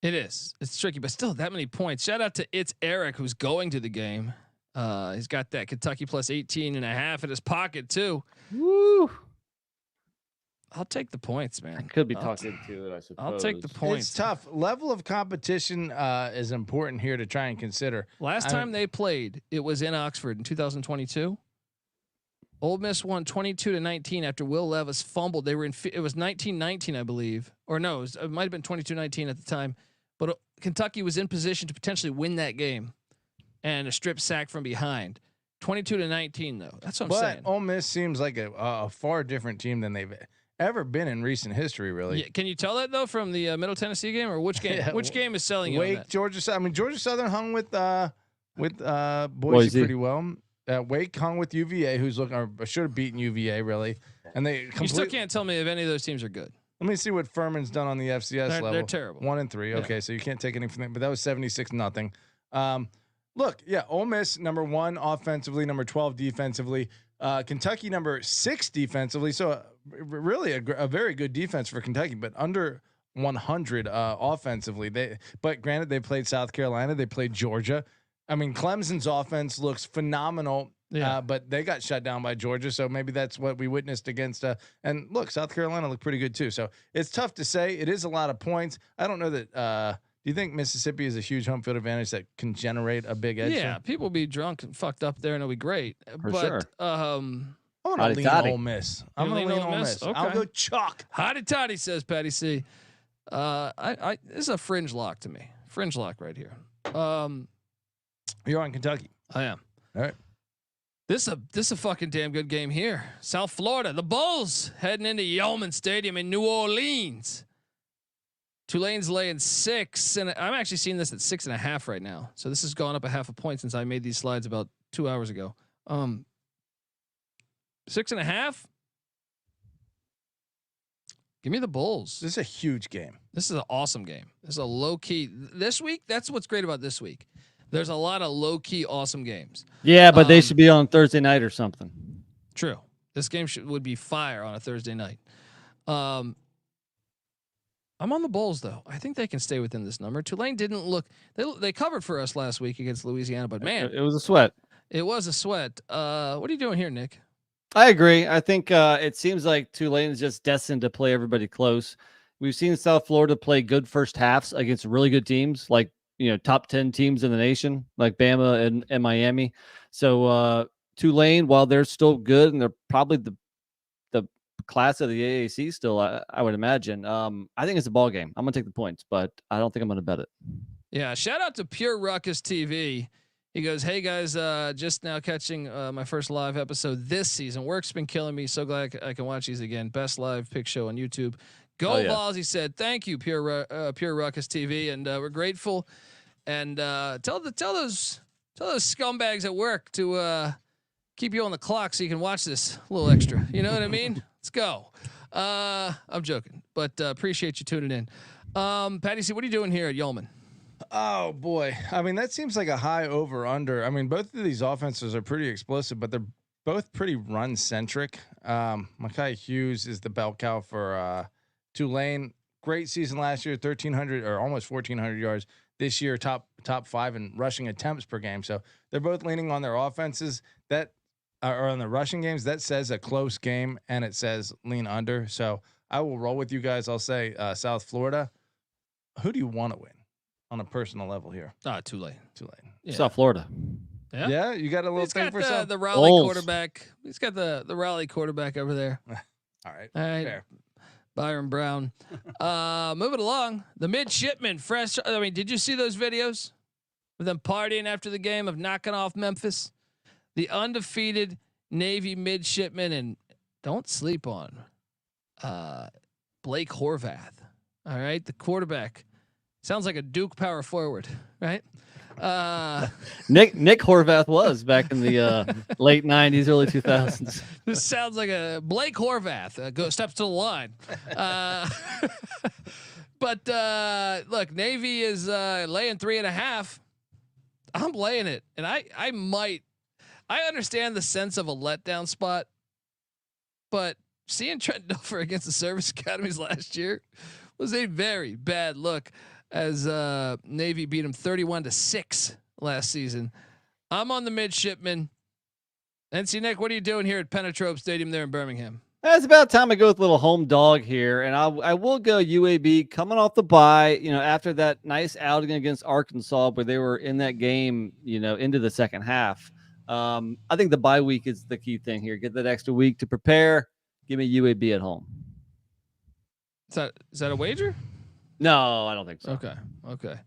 It is. It's tricky, but still that many points. Shout out to It's Eric, who's going to the game. He's got that Kentucky plus 18.5 in his pocket too.
Woo!
I'll take the points, man.
I could be talked into it, I suppose.
I'll take the points.
It's tough. Level of competition is important here to try and consider.
Last time they played, it was in Oxford in 2022. Ole Miss won 22-19 after Will Levis fumbled. They were in. It was 19-19, I believe, or no, it might have been 22-19 at the time. But Kentucky was in position to potentially win that game, and a strip sack from behind. 22-19, though. That's what I'm saying.
Ole Miss seems like a far different team than they've ever been in recent history. Really,
yeah, can you tell that though from the Middle Tennessee game, or which game? Which game is selling you?
Wake,
on that?
Georgia. I mean, Georgia Southern hung with Boise pretty well. Wake hung with UVA, who's looking or should have beaten UVA really, and they.
You still can't tell me if any of those teams are good.
Let me see what Furman's done on the FCS level.
They're terrible.
1-3. Okay,
Yeah.
so you can't take anything from that, but that was 76-0. Look, yeah, Ole Miss number 1 offensively, number 12 defensively. Kentucky number 6 defensively. So really a very good defense for Kentucky, but under 100 offensively. But granted, they played South Carolina, they played Georgia. I mean, Clemson's offense looks phenomenal.
Yeah.
But they got shut down by Georgia, so maybe that's what we witnessed against. And look, South Carolina looked pretty good too. So it's tough to say. It is a lot of points. I don't know that. Do you think Mississippi is a huge home field advantage that can generate a big edge?
Yeah, people be drunk and fucked up there, and it'll be great.
For
but
sure.
I'm gonna lean Ole Miss. I'm gonna lean Ole Miss.
Okay.
I'll go chalk.
Hotty toddy, says Patty C. This is a fringe lock to me. Fringe lock right here.
You're on Kentucky.
I am.
All right.
This is a fucking damn good game here. South Florida, the Bulls heading into Yeoman Stadium in New Orleans. Tulane's laying 6, and I'm actually seeing this at 6.5 right now. So this has gone up a half a point since I made these slides about 2 hours ago. 6.5. Give me the Bulls.
This is a huge game.
This is an awesome game. This is a low key this week. That's what's great about this week. There's a lot of low key awesome games.
Yeah, but they should be on Thursday night or something.
True. This game would be fire on a Thursday night. I'm on the Bulls though. I think they can stay within this number. Tulane didn't look. They covered for us last week against Louisiana, but man,
it was a sweat.
It was a sweat. What are you doing here, Nick?
I agree. I think it seems like Tulane is just destined to play everybody close. We've seen South Florida play good first halves against really good teams, like top 10 teams in the nation, like Bama and Miami. So Tulane, while they're still good and they're probably the class of the AAC still, I would imagine. I think it's a ball game. I'm gonna take the points, but I don't think I'm gonna bet it.
Yeah, shout out to Pure Ruckus TV. He goes, "Hey guys, just now catching my first live episode this season. Work's been killing me. So glad I can watch these again. Best live pick show on YouTube. Go Balls!" He said, "Thank you, Pure Ruckus TV, and we're grateful. And tell those scumbags at work to keep you on the clock so you can watch this a little extra. You know what I mean? Let's go. I'm joking, but appreciate you tuning in. Patty C, what are you doing here at Yeoman?
Oh boy. I mean, that seems like a high over under. I mean, both of these offenses are pretty explosive, but they're both pretty run centric. Mekhi Hughes is the bell cow for Tulane. Great season last year, 1,300 or almost 1,400 yards. This year, top 5 in rushing attempts per game. So they're both leaning on their offenses that are on the rushing games. That says a close game, and it says lean under. So I will roll with you guys. I'll say South Florida. Who do you want to win on a personal level here?
Tulane.
Yeah. South Florida.
Yeah, you got a little thing for South.
The Raleigh quarterback. He's got the Raleigh quarterback over there.
All right.
Fair. Byron Brown. Moving along, the midshipmen fresh. I mean, did you see those videos of them partying after the game, of knocking off Memphis? The undefeated Navy midshipmen, and don't sleep on Blake Horvath. All right, the quarterback sounds like a Duke power forward, right?
Nick Horvath was back in the late 90s, early 2000s.
This sounds like a Blake Horvath steps to the line. But look, Navy is laying 3.5. I'm laying it, and I understand the sense of a letdown spot, but seeing Trent Dilfer against the service academies last year was a very bad look, as Navy beat him 31-6 last season. I'm on the midshipman. NC Nick, what are you doing here at Penetrope Stadium there in Birmingham?
It's about time I go with a little home dog here, and I will go UAB coming off the bye. After that nice outing against Arkansas, where they were in that game, into the second half. I think the bye week is the key thing here. Get that extra week to prepare. Give me UAB at home.
Is that a wager?
No, I don't think so.
Okay.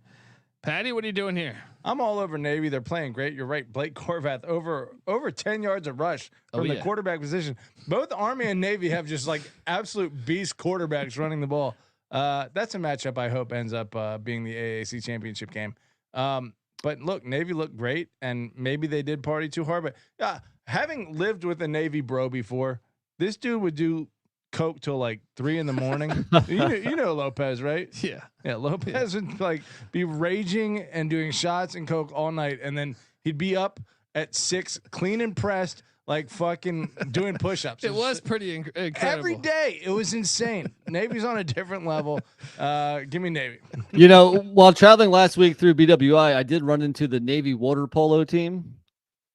Patty, what are you doing here?
I'm all over Navy. They're playing great. You're right. Blake Corvath over 10 yards of rush from the quarterback position. Both Army and Navy have just like absolute beast quarterbacks running the ball. That's a matchup I hope ends up being the AAC championship game. But look, Navy looked great, and maybe they did party too hard. But having lived with a Navy bro before, this dude would do coke till like 3 a.m. you know Lopez, right?
Yeah.
Lopez would like be raging and doing shots and coke all night, and then he'd be up at 6, clean and pressed, like fucking doing push-ups.
It was pretty incredible.
Every day. It was insane. Navy's on a different level. Give me Navy.
While traveling last week through BWI, I did run into the Navy water polo team.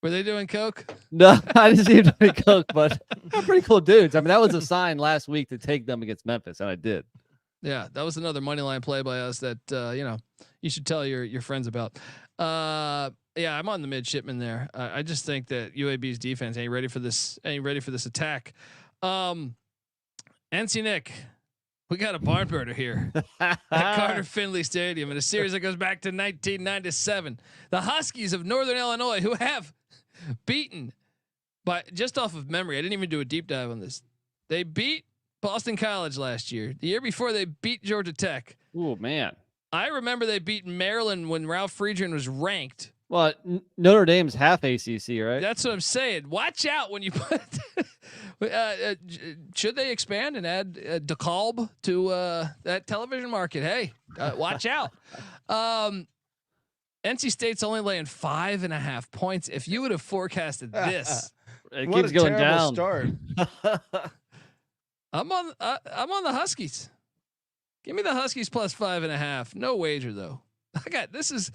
Were they doing coke?
No, I didn't see them doing coke, but they're pretty cool dudes. I mean, that was a sign last week to take them against Memphis, and I did.
Yeah, that was another money line play by us that you should tell your friends about. Yeah, I'm on the midshipman there. I just think that UAB's defense ain't ready for this attack. NC Nick, we got a barn burner here at Carter Finley Stadium in a series that goes back to 1997. The Huskies of Northern Illinois, who have beaten, but just off of memory, I didn't even do a deep dive on this. They beat Boston College last year. The year before, they beat Georgia Tech.
Oh man,
I remember they beat Maryland when Ralph Friedgen was ranked.
Well, Notre Dame's half ACC, right?
That's what I'm saying. Watch out when you put. Should they expand and add DeKalb to that television market? Hey, watch out. NC State's only laying 5.5 points. If you would have forecasted this,
it keeps going down.
Start.
I'm on the Huskies. Give me the Huskies plus 5.5. No wager though. This is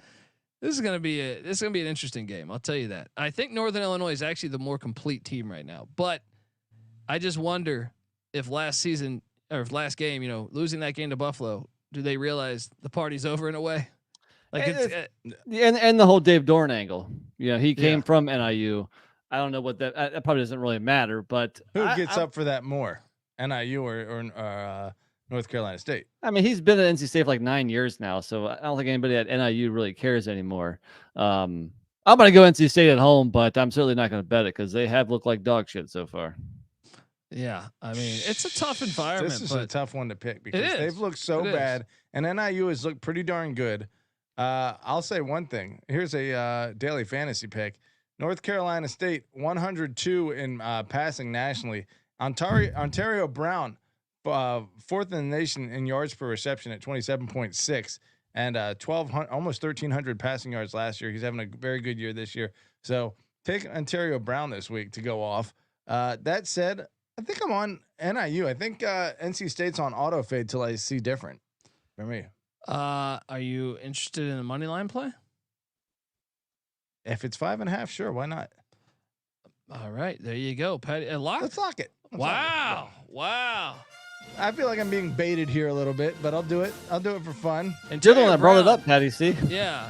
gonna be an interesting game. I'll tell you that. I think Northern Illinois is actually the more complete team right now, but I just wonder if last game, losing that game to Buffalo, do they realize the party's over in a way? Like
and the whole Dave Dorn angle. He came from NIU. I don't know what that probably doesn't really matter, but
who gets up for that more, NIU or North Carolina State?
I mean, he's been at NC State for like 9 years now, so I don't think anybody at NIU really cares anymore. I'm going to go NC State at home, but I'm certainly not going to bet it because they have looked like dog shit so far.
Yeah, I mean, it's a tough environment.
This is a tough one to pick because they've looked so bad, and NIU has looked pretty darn good. I'll say one thing. Here's a daily fantasy pick. North Carolina State 102 in passing nationally. Ontario Brown, fourth in the nation in yards per reception at 27.6 and 1,200, almost 1,300 passing yards last year. He's having a very good year this year. So take Ontario Brown this week to go off. That said, I think I'm on NIU. I think NC State's on auto fade till I see different for me.
Are you interested in a money line play?
If it's 5.5, sure, why not?
All right, there you go, Patty.
Let's lock it.
Wow.
I feel like I'm being baited here a little bit, but I'll do it. I'll do it for fun.
And you're the one that brought it up, Patty. See?
Yeah.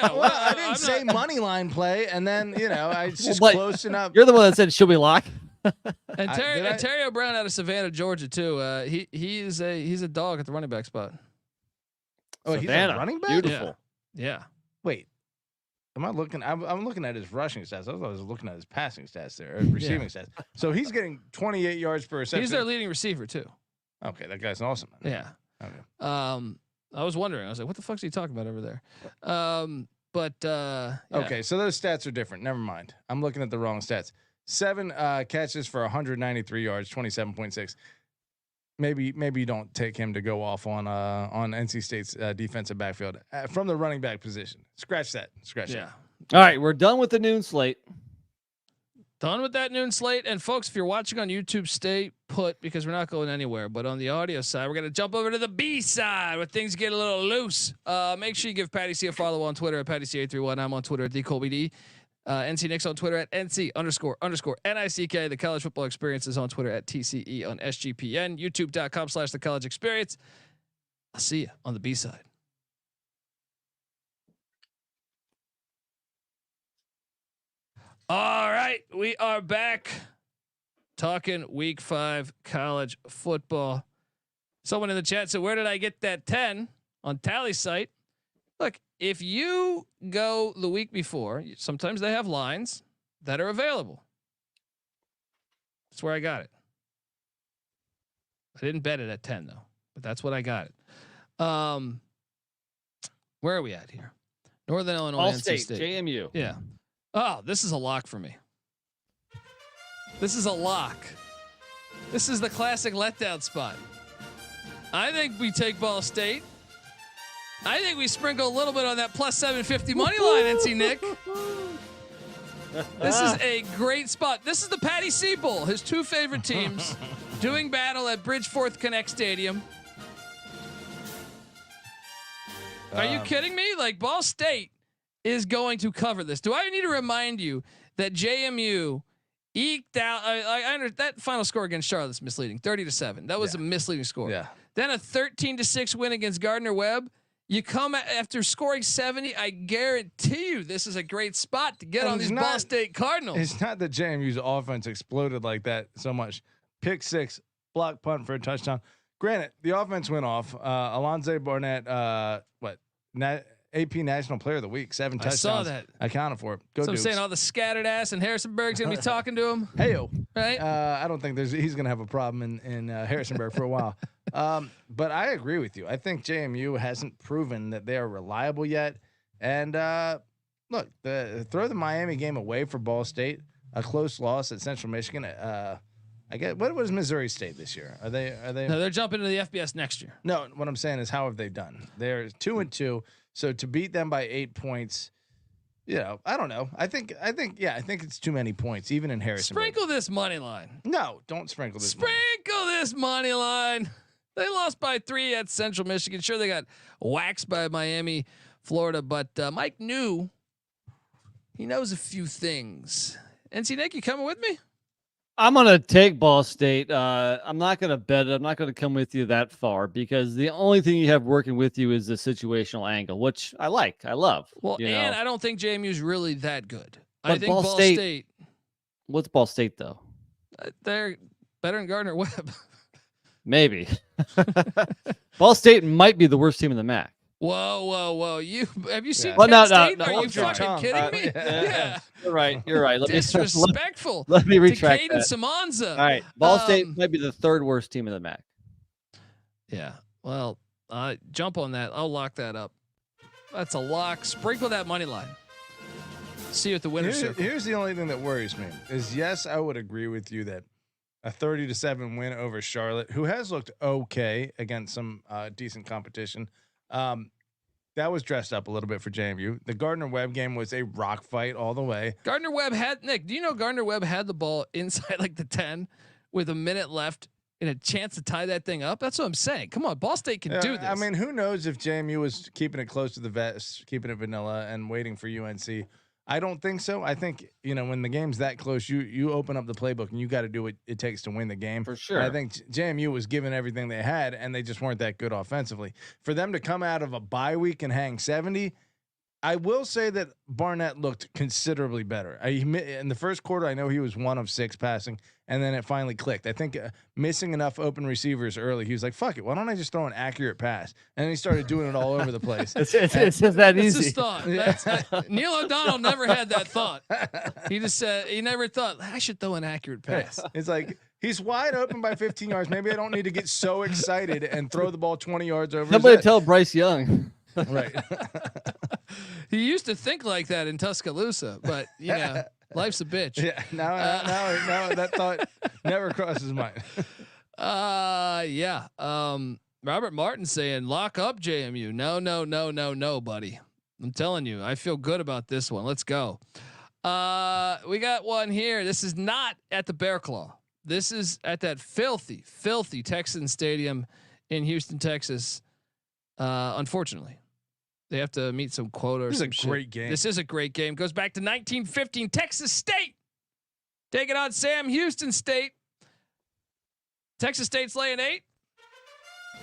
Well, I didn't say money line play, and then it's just close enough.
You're the one that said, "Should we lock?"
And Ontario Brown out of Savannah, Georgia, too. He's a dog at the running back spot.
Oh,
Savannah.
He's a running back.
Beautiful.
Yeah.
Wait. Am I looking? I'm looking at his rushing stats. I was looking at his passing stats there, or receiving stats. So he's getting 28 yards per reception.
He's their leading receiver too.
Okay, that guy's awesome.
Yeah.
Okay.
I was wondering. I was like, what the fuck's he talking about over there? Yeah.
Okay, so those stats are different. Never mind. I'm looking at the wrong stats. 7 catches for 193 yards, 27.6. maybe you don't take him to go off on NC State's defensive backfield from the running back position. Scratch that.
All right, we're done with the noon slate.
Done with that noon slate. And folks, if you're watching on YouTube, stay put because we're not going anywhere. But on the audio side, we're going to jump over to the B side where things get a little loose. Make sure you give Patty C a follow on Twitter at PattyC831. I'm on Twitter at DColbyD. NC Nick's on Twitter at NC__NICK. The College Football Experience is on Twitter at TCE on SGPN. YouTube.com/The College Experience. I'll see you on the B side. All right, we are back talking Week 5 college football. Someone in the chat said, "Where did I get that 10 on Tally site?" Look, if you go the week before, sometimes they have lines that are available. That's where I got it. I didn't bet it at 10 though, but that's what I got it. Where are we at here? Northern Illinois,
All
NC
State, JMU.
Yeah. Oh, this is a lock for me. This is a lock. This is the classic letdown spot. I think we take Ball State. I think we sprinkle a little bit on that plus 750 money line, NC Nick. This is a great spot. This is the Patty C Bowl. His two favorite teams doing battle at Bridgeforth Connect Stadium. Are you kidding me? Like, Ball State is going to cover this. Do I need to remind you that JMU eked out? That final score against Charlotte's misleading, 30-7. That was a misleading score.
Yeah.
Then a 13-6 win against Gardner Webb. You come after scoring 70. I guarantee you, this is a great spot to get on these Ball State Cardinals.
It's not that JMU's offense exploded like that so much. Pick 6, block punt for a touchdown. Granted, the offense went off. Alonzo Barnett, AP National Player of the Week, 7 touchdowns.
I saw that.
Accounted for. Go
So I'm
Dukes.
saying all the scattered ass and Harrisonburg's gonna be talking to him.
Heyo.
Right?
I don't think he's gonna have a problem in Harrisonburg for a while. But I agree with you. I think JMU hasn't proven that they are reliable yet. And look, throw the Miami game away for Ball State, a close loss at Central Michigan. I get what was Missouri State this year? Are they?
No, they're jumping to the FBS next year.
No, what I'm saying is, how have they done? They're 2-2. So to beat them by 8 points, I don't know. I think it's too many points, even in Harrisonburg.
Sprinkle this money line.
No, don't sprinkle this.
This money line. They lost by 3 at Central Michigan. Sure, they got waxed by Miami, Florida, but Mike knew. He knows a few things. NC Nick, you coming with me?
I'm going to take Ball State. I'm not going to bet it. I'm not going to come with you that far because the only thing you have working with you is the situational angle, which I like. I love.
Well, and I don't think JMU is really that good.
But
I think Ball State.
What's Ball State, though?
They're better than Gardner Webb.
Maybe. Ball State might be the worst team in the MAC.
Whoa! Have you seen?
Well,
Penn State?
no,
Are you fucking kidding me? Yeah.
You're right.
Disrespectful.
Let me retract
to Caden
that.
Samanza.
All right, Ball State might be the 3rd worst team in the MAC.
Yeah. Well, jump on that. I'll lock that up. That's a lock. Sprinkle that money line. See you at the winner's circle.
Here's the only thing that worries me is, yes, I would agree with you that a 30-7 win over Charlotte, who has looked okay against some decent competition. That was dressed up a little bit for JMU. The Gardner Webb game was a rock fight all the way.
Gardner Webb Nick, do you know Gardner Webb had the ball inside like the 10 with a minute left and a chance to tie that thing up? That's what I'm saying. Come on, Ball State can do this.
I mean, who knows if JMU was keeping it close to the vest, keeping it vanilla and waiting for UNC. I don't think so. I think, when the game's that close, you open up the playbook and you got to do what it takes to win the game.
For sure.
And I think JMU was given everything they had, and they just weren't that good offensively. For them to come out of a bye week and hang 70, I will say that Barnett looked considerably better. In the first quarter, I know he was 1 of 6 passing, and then it finally clicked. I think missing enough open receivers early, he was like, fuck it, why don't I just throw an accurate pass? And then he started doing it all over the place.
It's just that easy.
It's his thought. Neil O'Donnell never had that thought. He just said, he never thought, I should throw an accurate pass.
It's like, he's wide open by 15 yards. Maybe I don't need to get so excited and throw the ball 20 yards over.
Somebody tell Bryce Young.
Right.
He used to think like that in Tuscaloosa, but life's a bitch.
Yeah. Now that thought never crosses his mind.
Yeah. Robert Martin saying lock up JMU. No, buddy. I'm telling you, I feel good about this one. Let's go. We got one here. This is not at the Bear Claw. This is at that filthy Texan Stadium in Houston, Texas. Unfortunately, they have to meet some quota.
This is a great game.
This is a great game. Goes back to 1915. Texas State taking on Sam Houston State. Texas State's laying 8.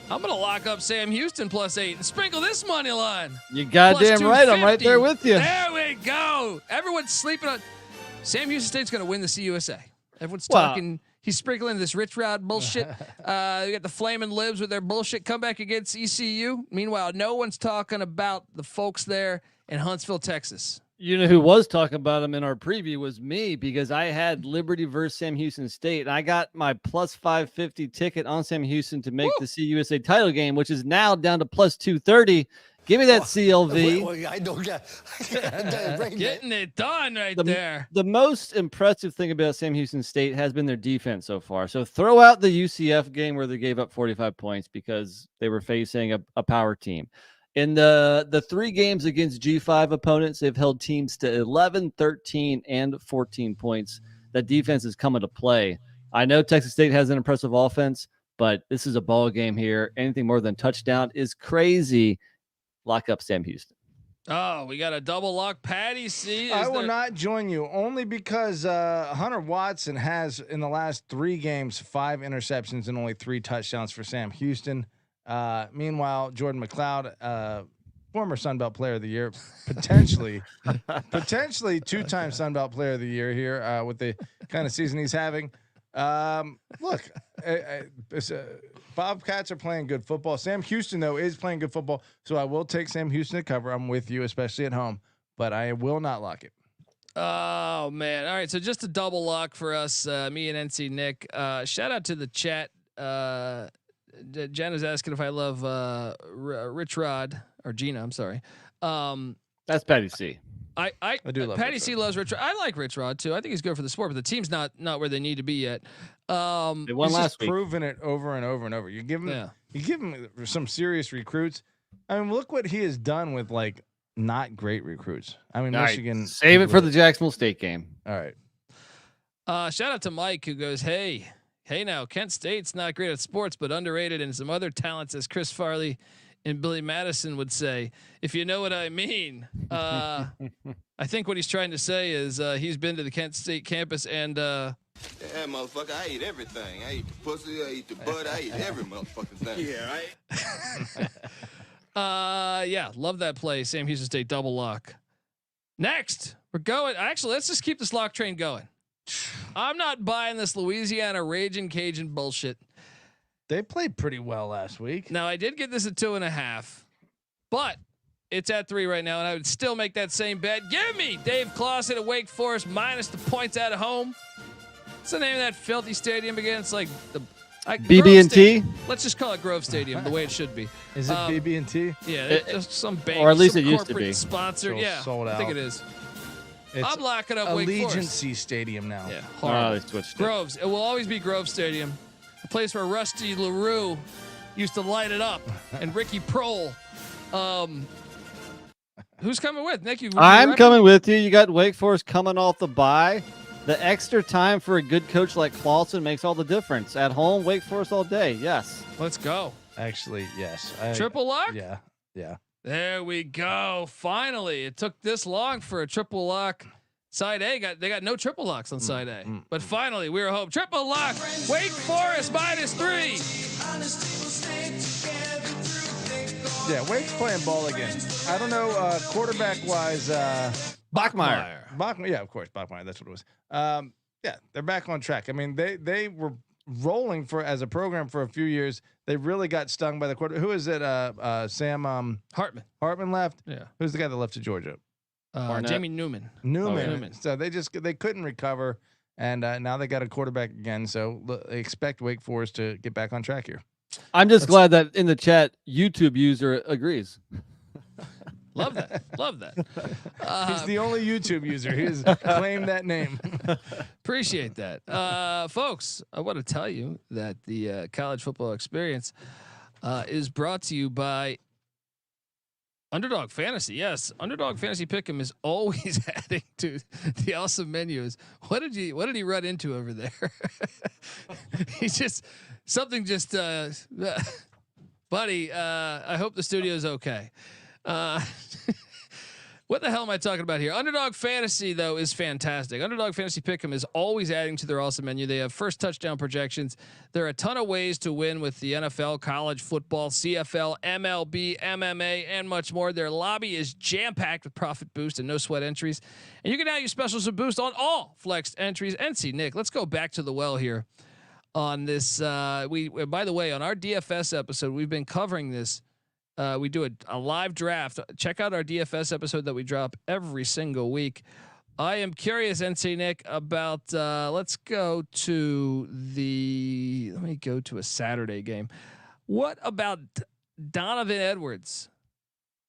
I'm gonna lock up Sam Houston +8 and sprinkle this money line.
You goddamn right. I'm right there with you.
There we go. Everyone's sleeping on Sam Houston State's gonna win the CUSA. Everyone's talking. He's sprinkling this Rich Rod bullshit. We got the Flaming Libs with their bullshit comeback against ECU. Meanwhile, no one's talking about the folks there in Huntsville, Texas.
You know who was talking about him in our preview was me, because I had Liberty versus Sam Houston State, and I got my +550 ticket on Sam Houston to make the CUSA title game, which is now down to +230. Give me that CLV.
I don't get
Getting it done there.
The most impressive thing about Sam Houston State has been their defense so far. So throw out the UCF game where they gave up 45 points because they were facing a power team. In the 3 games against G5 opponents, they've held teams to 11, 13, and 14 points. That defense is coming to play. I know Texas State has an impressive offense, but this is a ball game here. Anything more than touchdown is crazy. Lock up Sam Houston.
Oh, we got a double lock. Patty C.
I will not join you only because Hunter Watson has in the last 3 games 5 interceptions and only 3 touchdowns for Sam Houston. Meanwhile, Jordan McLeod, former Sun Belt Player of the Year, potentially 2-time Sun Belt Player of the Year here with the kind of season he's having. Look, Bobcats are playing good football. Sam Houston, though, is playing good football, so I will take Sam Houston to cover. I'm with you, especially at home, but I will not lock it.
Oh, man. All right, so just a double lock for us, me and NC Nick. Shout out to the chat. Jen is asking if I love Rich Rod, or Gina, I'm sorry.
That's Patty C.
I
do love
Patty
Rich
C
Rod.
loves Rich Rod. I like Rich Rod too. I think he's good for the sport, but the team's not where they need to be yet.
They won
He's
last
just
week.
proven it over and over and over. You give him some serious recruits. I mean, look what he has done with like not great recruits. I mean, Michigan.
Save it for the Jacksonville State game.
All right.
Shout out to Mike who goes, hey now, Kent State's not great at sports, but underrated in some other talents, as Chris Farley and Billy Madison would say, if you know what I mean. I think what he's trying to say is he's been to the Kent State campus and
yeah, motherfucker, I eat everything. I eat the pussy, I eat the butt, I eat every motherfucking thing. Yeah, right?
Yeah, love that play. Sam Houston State double lock. Next, we're going. Actually, let's just keep this lock train going. I'm not buying this Louisiana Raging Cajun bullshit.
They played pretty well last week.
Now I did get this at 2.5, but it's at 3 right now, and I would still make that same bet. Give me Dave Clawson at Wake Forest minus the points at home. What's the name of that filthy stadium again? It's like the
BB&T.
Let's just call it Grove Stadium, the way it should be.
Is it BB&T?
Yeah, just some bank,
or at least
some
it used to
corporate
be.
sponsor. Yeah,
sold out.
I think it is.
It's
I'm locking up Wake Forest.
Allegiance Stadium now.
Yeah,
Oh,
horrible.
they switched it.
Groves. It will always be Grove Stadium, a place where Rusty LaRue used to light it up, and Ricky Prohl. Who's coming with Nick?
I'm coming with you. You got Wake Forest coming off the bye. The extra time for a good coach like Clawson makes all the difference. At home, Wake Forest all day. Yes.
Let's go.
Actually, yes.
Triple lock?
Yeah.
There we go. Finally, it took this long for a triple lock. Side A they got no triple locks on side A, but finally we were home. Triple lock. Wake Forest -3.
Yeah, Wake's playing ball again. I don't know quarterback wise.
Bachmeier.
Yeah, of course, Bachmeier. That's what it was. Yeah, they're back on track. I mean, they were rolling as a program for a few years. They really got stung by the quarter. Who is it? Sam
Hartman.
Hartman left.
Yeah.
Who's the guy that left to Georgia?
Jamie Newman.
Newman. So they couldn't recover, and now they got a quarterback again. So they expect Wake Forest to get back on track here.
I'm just glad that in the chat, YouTube user agrees.
Love that. Love that.
He's the only YouTube user. He's claimed that name.
Appreciate that. Folks, I want to tell you that the college football experience is brought to you by Underdog Fantasy. Yes, Underdog Fantasy Pick'em is always adding to the awesome menus. What did he run into over there? He's just something just buddy, I hope the studio's okay. What the hell am I talking about here? Underdog Fantasy, though, is fantastic. Underdog Fantasy Pick'em is always adding to their awesome menu. They have first touchdown projections. There are a ton of ways to win with the NFL, college football, CFL, MLB, MMA, and much more. Their lobby is jam-packed with profit boost and no sweat entries. And you can now use specials to boost on all flexed entries. NC Nick, let's go back to the well here on this. By the way, on our DFS episode, we've been covering this. We do a live draft. Check out our DFS episode that we drop every single week. I am curious, NC Nick, about let me go to a Saturday game. What about Donovan Edwards?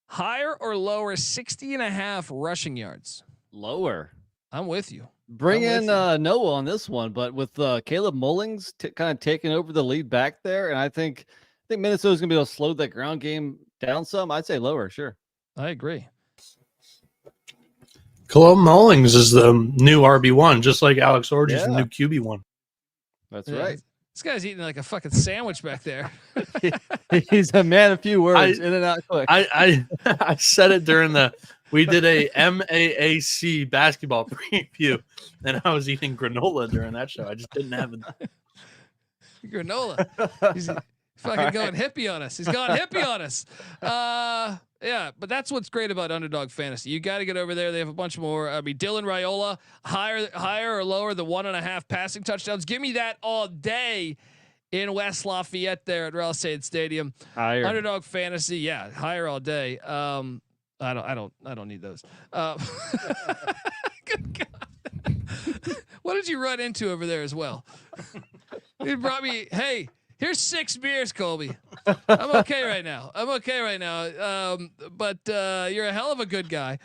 Higher or lower 60.5 rushing yards?
Lower.
I'm with you.
Bring in Noah on this one, but with Caleb Mullings kind of taking over the lead back there, and I think Minnesota's gonna be able to slow that ground game down some. I'd say lower, sure.
I agree.
Caleb Mullings is the new RB1, just like Alex Orge is the new QB1.
That's right.
This guy's eating like a fucking sandwich back there.
He's a man of few words, in and out quick.
I said it during we did a MAAC basketball preview, and I was eating granola during that show. I just didn't have it.
Granola. He's fucking going hippie on us. He's gone hippie on us. Yeah, but that's what's great about Underdog Fantasy. You got to get over there. They have a bunch more. I mean, Dylan Raiola, higher or lower the 1.5 passing touchdowns. Give me that all day in West Lafayette there at Ralston Stadium.
Higher.
Underdog Fantasy, yeah, higher all day. I don't need those. Good God. What did you run into over there as well? You brought me. Hey. Here's 6 beers, Colby. I'm okay right now. But you're a hell of a good guy.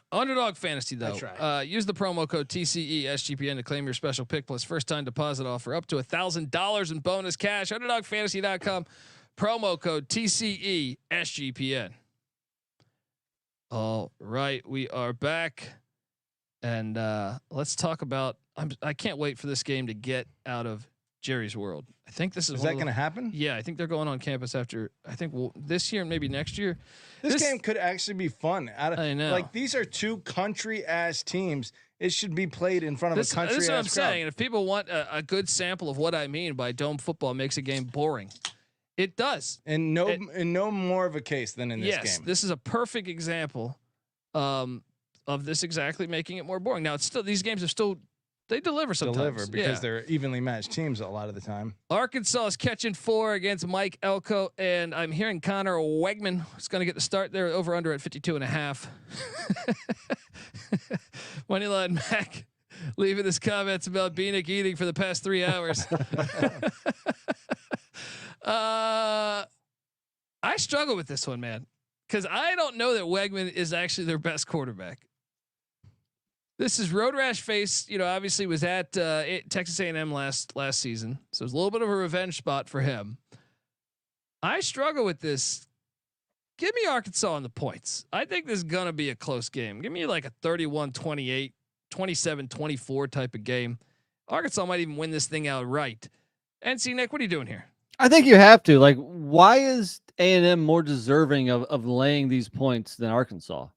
Underdog Fantasy, though.
That's right.
Use the promo code TCE SGPN to claim your special pick plus first time deposit offer up to $1,000 in bonus cash. UnderdogFantasy.com. Promo code TCE SGPN. All right, we are back, and let's talk about. I can't wait for this game to get out of Jerry's World. I think this is
that going to happen?
Yeah, I think they're going on campus after. I think this year and maybe next year.
This game could actually be fun.
I know.
Like these are 2 country ass teams. It should be played in front of a country ass crowd.
This is what I'm saying. And if people want a good sample of what I mean by dome football makes a game boring, it does.
And no more of a case than in this game.
Yes, this is a perfect example of this exactly making it more boring. Now it's still these games are still. They deliver sometimes.
Because they're evenly matched teams a lot of the time.
Arkansas is catching 4 against Mike Elko, and I'm hearing Connor Wegman is going to get the start there. Over under at 52.5. Moneyline Mac leaving his comments about Beanick eating for the past 3 hours. I struggle with this one, man, because I don't know that Wegman is actually their best quarterback. This is Road Rash face. Obviously was at Texas A&M last season, so it's a little bit of a revenge spot for him. I struggle with this. Give me Arkansas on the points. I think this is gonna be a close game. Give me like a 31-28, 27-24 type of game. Arkansas might even win this thing outright. NC Nick, what are you doing here?
I think you have to. Like, why is A&M more deserving of laying these points than Arkansas?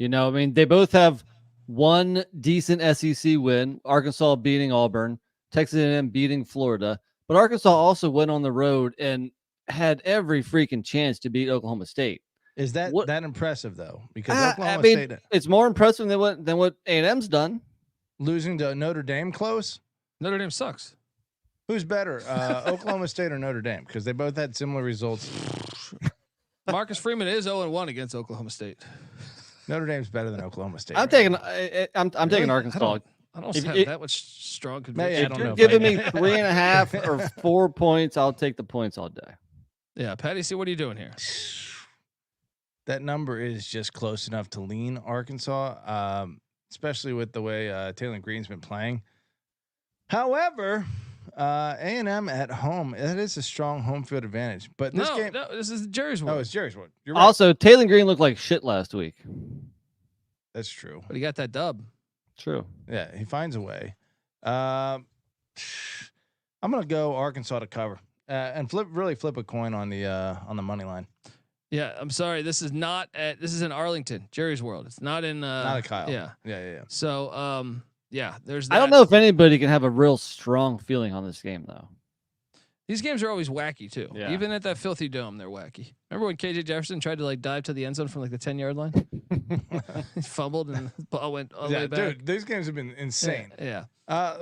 I mean, they both have one decent SEC win, Arkansas beating Auburn, Texas A&M beating Florida, but Arkansas also went on the road and had every freaking chance to beat Oklahoma State.
Is that impressive though? Because Oklahoma State,
it's more impressive than what A&M's done.
Losing to Notre Dame close.
Notre Dame sucks.
Who's better, Oklahoma State or Notre Dame? Because they both had similar results.
Marcus Freeman is 0-1 against Oklahoma State.
Notre Dame's better than Oklahoma State.
I'm taking Arkansas.
I don't have that much strong conviction.
If you're giving me 3.5 or 4 points, I'll take the points all day.
Yeah, Patty C, what are you doing here?
That number is just close enough to lean Arkansas. especially with the way Taylor Green's been playing. However, A&M at home, that is a strong home field advantage. But this game,
this is Jerry's World.
Oh, it's Jerry's World. You're right.
Also, Taylor Green looked like shit last week.
That's true.
But he got that dub.
True.
Yeah, he finds a way. I'm gonna go Arkansas to cover and flip a coin on the money line.
Yeah, I'm sorry. This is not at. This is in Arlington, Jerry's World. It's not in.
Not a Kyle.
Yeah. So, yeah. There's. That.
I don't know if anybody can have a real strong feeling on this game though.
These games are always wacky too.
Yeah.
Even at that filthy dome, they're wacky. Remember when KJ Jefferson tried to like dive to the end zone from like the 10-yard line? He fumbled and the ball went all the way back.
Dude, these games have been insane.
Yeah.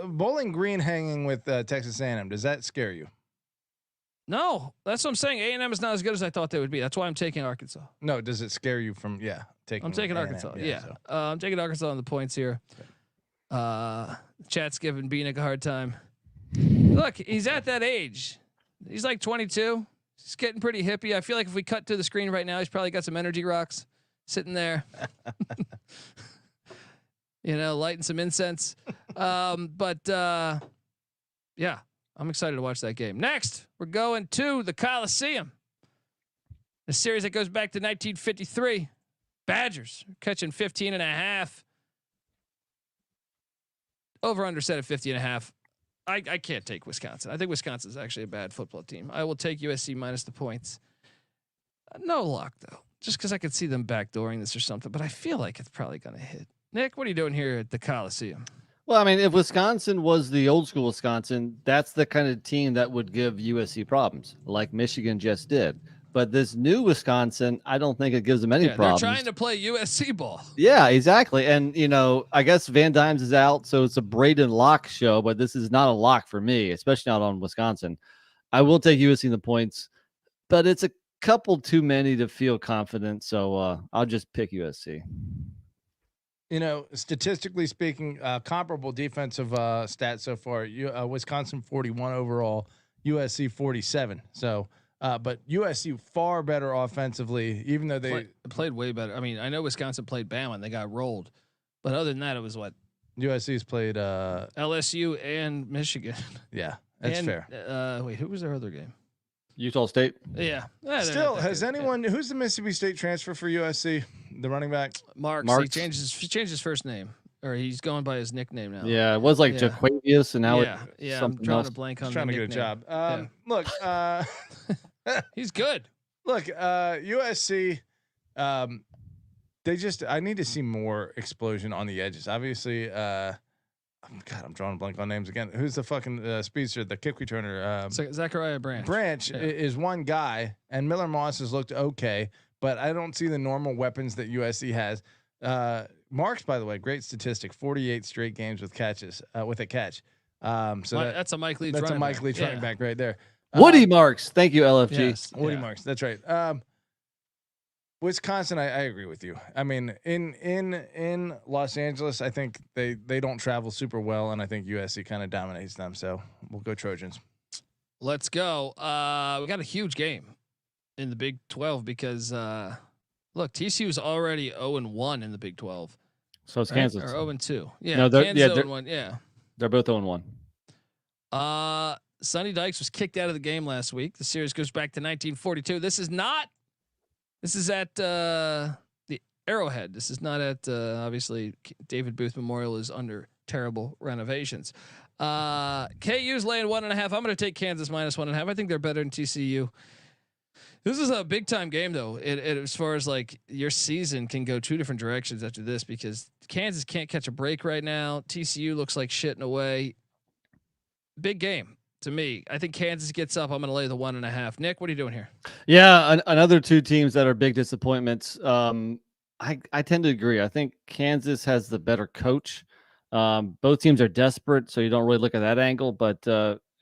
Bowling Green hanging with Texas A&M. Does that scare you?
No, that's what I'm saying. A&M is not as good as I thought they would be. That's why I'm taking Arkansas.
No, does it scare you from taking?
I'm taking
A&M?
Arkansas.
Yeah.
Yeah.
So.
I'm taking Arkansas on the points here. Chat's giving Beanick a hard time. Look, he's at that age. He's like 22. He's getting pretty hippie. I feel like if we cut to the screen right now, he's probably got some energy rocks sitting there. Lighting some incense. Yeah, I'm excited to watch that game. Next, we're going to the Coliseum. A series that goes back to 1953. Badgers catching 15.5. Over under set at 50.5. I can't take Wisconsin. I think Wisconsin is actually a bad football team. I will take USC minus the points. No lock though, just because I could see them backdooring this or something. But I feel like it's probably going to hit. Nick, what are you doing here at the Coliseum?
Well, I mean, if Wisconsin was the old school Wisconsin, that's the kind of team that would give USC problems, like Michigan just did. But this new Wisconsin, I don't think it gives them any problems.
They're trying to play USC ball.
Yeah, exactly. And, I guess Van Dimes is out, so it's a Braden lock show, but this is not a lock for me, especially not on Wisconsin. I will take USC in the points, but it's a couple too many to feel confident, so I'll just pick USC.
Statistically speaking, comparable defensive stats so far. Wisconsin 41 overall, USC 47. So, but USC far better offensively, even though they
played way better. I mean, I know Wisconsin played Bama and they got rolled, but other than that, it was what
USC's played
LSU and Michigan.
Yeah, that's fair.
Wait, who was their other game?
Utah State.
Yeah.
Still, has anyone who's the Mississippi State transfer for USC, the running back?
Marks. He changed his first name, or he's going by his nickname now.
Yeah, it was like Jaquavius, and now
I'm drawing a blank on.
He's trying to get a job. Look,
he's good.
Look, USC. I need to see more explosion on the edges. Obviously, I'm drawing a blank on names again. Who's the fucking speedster, the kick returner?
Zachariah Branch.
Branch is one guy, and Miller Moss has looked okay, but I don't see the normal weapons that USC has. Marks, by the way, great statistic: 48 straight games with catches, with a catch.
That's a Mike Leach.
That's a Mike Leach running back right there.
Woody Marks, thank you, LFG.
Yes, Woody Marks, that's right. Wisconsin, I agree with you. I mean, in Los Angeles, I think they don't travel super well, and I think USC kind of dominates them. So we'll go Trojans.
Let's go. We got a huge game in the Big 12 because look, TCU is already 0-1 in the Big 12.
So it's Kansas.
Or 0-2. Yeah,
no,
Kansas 0-1. Yeah,
they're both 0-1.
Sonny Dykes was kicked out of the game last week. The series goes back to 1942. This is at the Arrowhead. This is not at obviously David Booth Memorial is under terrible renovations. KU's laying 1.5. I'm going to take Kansas minus 1.5. I think they're better than TCU. This is a big time game though. It as far as like your season can go two different directions after this because Kansas can't catch a break right now. TCU looks like shit in a way. Big game. To me, I think Kansas gets up. I'm going to lay the 1.5. Nick, what are you doing here?
Yeah, another two teams that are big disappointments. I tend to agree. I think Kansas has the better coach. Both teams are desperate, so you don't really look at that angle. But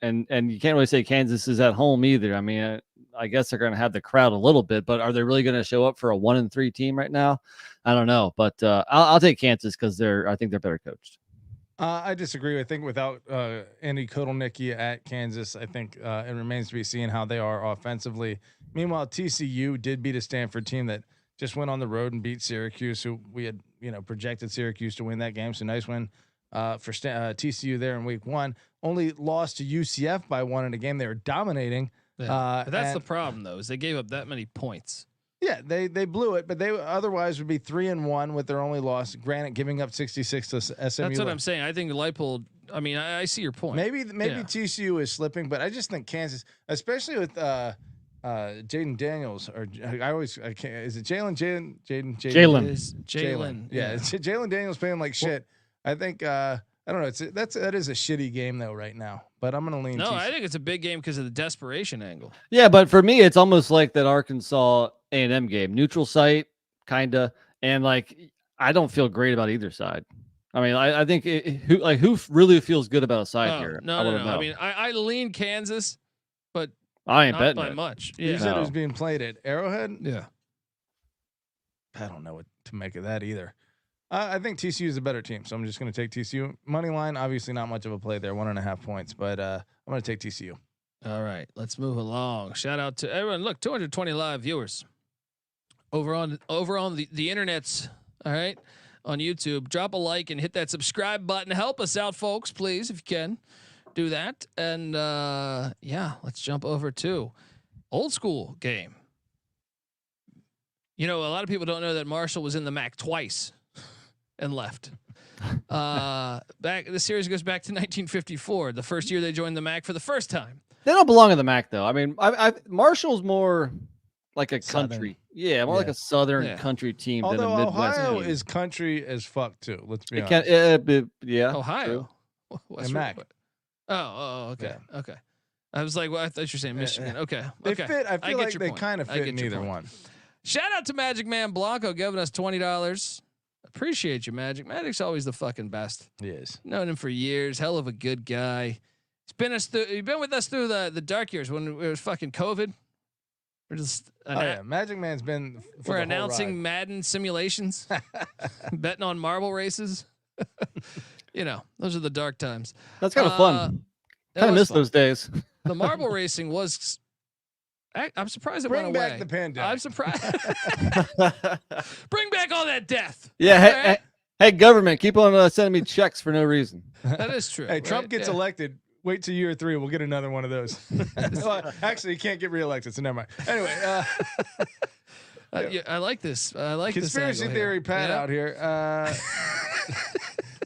and you can't really say Kansas is at home either. I mean, I guess they're going to have the crowd a little bit, but are they really going to show up for a 1-3 team right now? I don't know, but I'll take Kansas because I think they're better coached.
I disagree. I think without Andy Kotelnicki at Kansas, I think it remains to be seen how they are offensively. Meanwhile, TCU did beat a Stanford team that just went on the road and beat Syracuse, who we had projected Syracuse to win that game. So nice win for TCU there in week 1. Only lost to UCF by 1 in a game they were dominating.
Yeah. But that's the problem, though, is they gave up that many points.
Yeah, they blew it, but they otherwise would be 3-1 with their only loss. Granted, giving up 66 to SMU.
That's what I'm saying. I think Leipold. I mean, I see your point.
Maybe TCU is slipping, but I just think Kansas, especially with Jaden Daniels, or I can't. Is it Jalen?
Jalen.
Yeah, Jalen Daniels playing like shit. I think I don't know. That is a shitty game though right now. But I'm gonna lean.
No,
TCU.
I think it's a big game because of the desperation angle.
Yeah, but for me, it's almost like that Arkansas A&M game, neutral site, kinda, and like I don't feel great about either side. I mean, I think who really feels good about a side here?
No. I mean, I lean Kansas, but
I ain't
not
betting
by
it.
much.
You
Yeah.
said it was being played at Arrowhead.
Yeah.
I don't know what to make of that either. I think TCU is a better team, so I'm just going to take TCU. Money line, obviously not much of a play there, 1.5 points, but I'm going to take TCU.
All right, let's move along. Shout out to everyone. Look, 220 live viewers over on the internets. All right, on YouTube. Drop a like and hit that subscribe button. Help us out, folks, please, if you can do that. And let's jump over to old school game. A lot of people don't know that Marshall was in the MAC twice and left. The series goes back to 1954, the first year they joined the MAC for the first time.
They don't belong in the MAC though. I mean, Marshall's more like a country, like a southern country team.
Although
than a Midwest
Ohio
team.
is country as fuck too. Let's be honest.
Ohio,
and MAC.
Okay. I was like, well, I thought you were saying Michigan. Okay.
They fit. I feel like they
point.
kind of fit in either one.
Shout out to Magic Man Blanco giving us $20. Appreciate you, Magic. Magic's always the fucking best.
He is.
Known him for years. Hell of a good guy. He's been with us through the dark years when it was fucking COVID. We're just
Magic Man's been.
We're announcing Madden simulations, betting on marble races. Those are the dark times.
That's kind of fun. Kind of miss those days.
The marble racing was. I'm surprised it went away.
Bring back the pandemic.
I'm surprised. Bring back all that death.
Yeah. Hey, government, keep on sending me checks for no reason.
That is true.
Hey, Trump gets elected. Wait till year 3. We'll get another one of those. Well, actually, he can't get reelected, so never mind. Anyway.
I like this. I like
conspiracy
this
theory, Pat out here.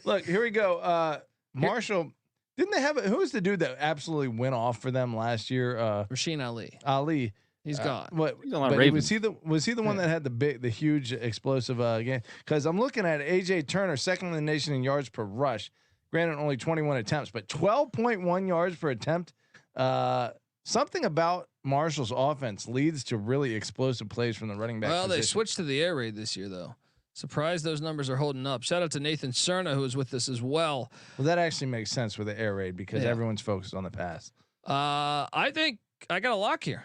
Look, here we go. Marshall. Didn't they have who's the dude that absolutely went off for them last year?
Rasheen Ali.
Ali.
He's gone.
What? But was he the one that had the huge explosive game? Because I'm looking at AJ Turner, second in the nation in yards per rush. Granted, only 21 attempts, but 12.1 yards per attempt. Something about Marshall's offense leads to really explosive plays from the running back.
Well, they switched to the air raid this year, though. Surprised those numbers are holding up. Shout out to Nathan Cerna, who is with us as well.
Well, that actually makes sense with the air raid because everyone's focused on the pass.
I think I got a lock here.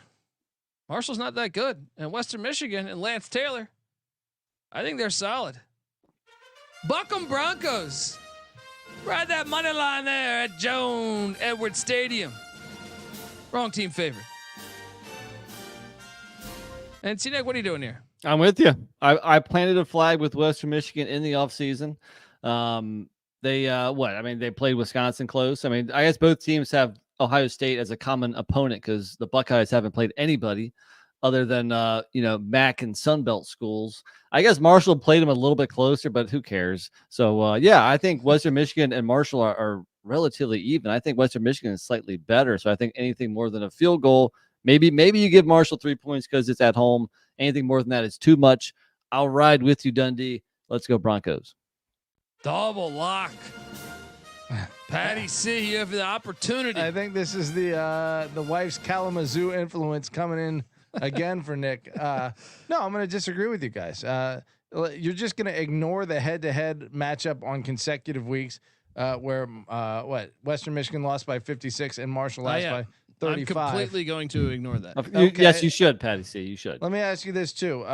Marshall's not that good. And Western Michigan and Lance Taylor, I think they're solid. Buck 'em Broncos. Ride that money line there at Joan Edwards Stadium. Wrong team favorite. And C-Nick, what are you doing here?
I'm with you. I planted a flag with Western Michigan in the offseason. They played Wisconsin close. I mean, I guess both teams have Ohio State as a common opponent because the Buckeyes haven't played anybody other than MAC and Sun Belt schools. I guess Marshall played them a little bit closer, but who cares? So I think Western Michigan and Marshall are relatively even. I think Western Michigan is slightly better. So I think anything more than a field goal, maybe you give Marshall 3 points because it's at home. Anything more than that is too much. I'll ride with you, Dundee. Let's go Broncos.
Double lock. Patty C, you have the opportunity.
I think this is the wife's Kalamazoo influence coming in again for Nick. No, I'm going to disagree with you guys. You're just going to ignore the head-to-head matchup on consecutive weeks where Western Michigan lost by 56 and Marshall lost by 35.
I'm completely going to ignore that.
Okay.
Yes, you should, Patty C. You should.
Let me ask you this too: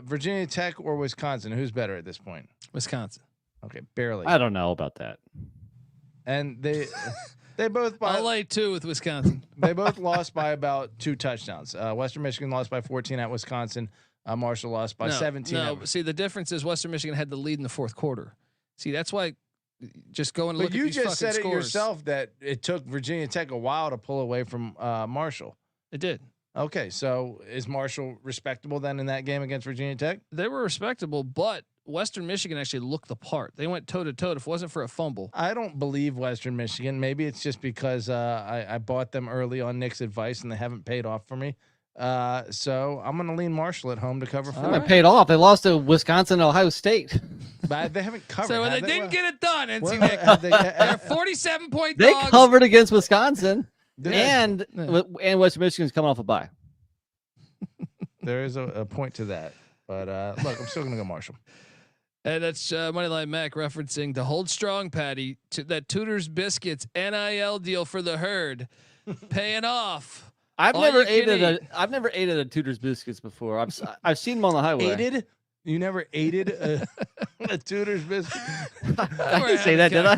Virginia Tech or Wisconsin? Who's better at this point?
Wisconsin.
Okay, barely.
I don't know about that.
And they both.
I'll lay 2 with Wisconsin.
They both lost by about 2 touchdowns. Western Michigan lost by 14 at Wisconsin. Marshall lost by 17.
No, see, the difference is Western Michigan had the lead in the fourth quarter. See, that's why. Just go and look at these fucking scores. But you just said it
yourself that it took Virginia Tech a while to pull away from Marshall.
It did.
Okay, so is Marshall respectable then in that game against Virginia Tech?
They were respectable, but Western Michigan actually looked the part. They went toe to toe. If it wasn't for a fumble,
I don't believe Western Michigan. Maybe it's just because I bought them early on Nick's advice and they haven't paid off for me. So I'm going to lean Marshall at home to cover 4.
They paid off. They lost to Wisconsin and Ohio State.
But they haven't covered.
So they didn't get it done. NC Nick. They're 47-point
They
dogs.
covered against Wisconsin, and Western Michigan's coming off a bye.
There is a point to that, but look, I'm still going to go Marshall.
And that's Moneyline Mac referencing the Hold Strong Patty to that Tudor's Biscuits NIL deal for the herd, paying off.
I've never ate at a Tudor's Biscuits before. I've seen them on the highway.
Aided? You never aided a Tudor's biscuit?
I didn't say that, did I?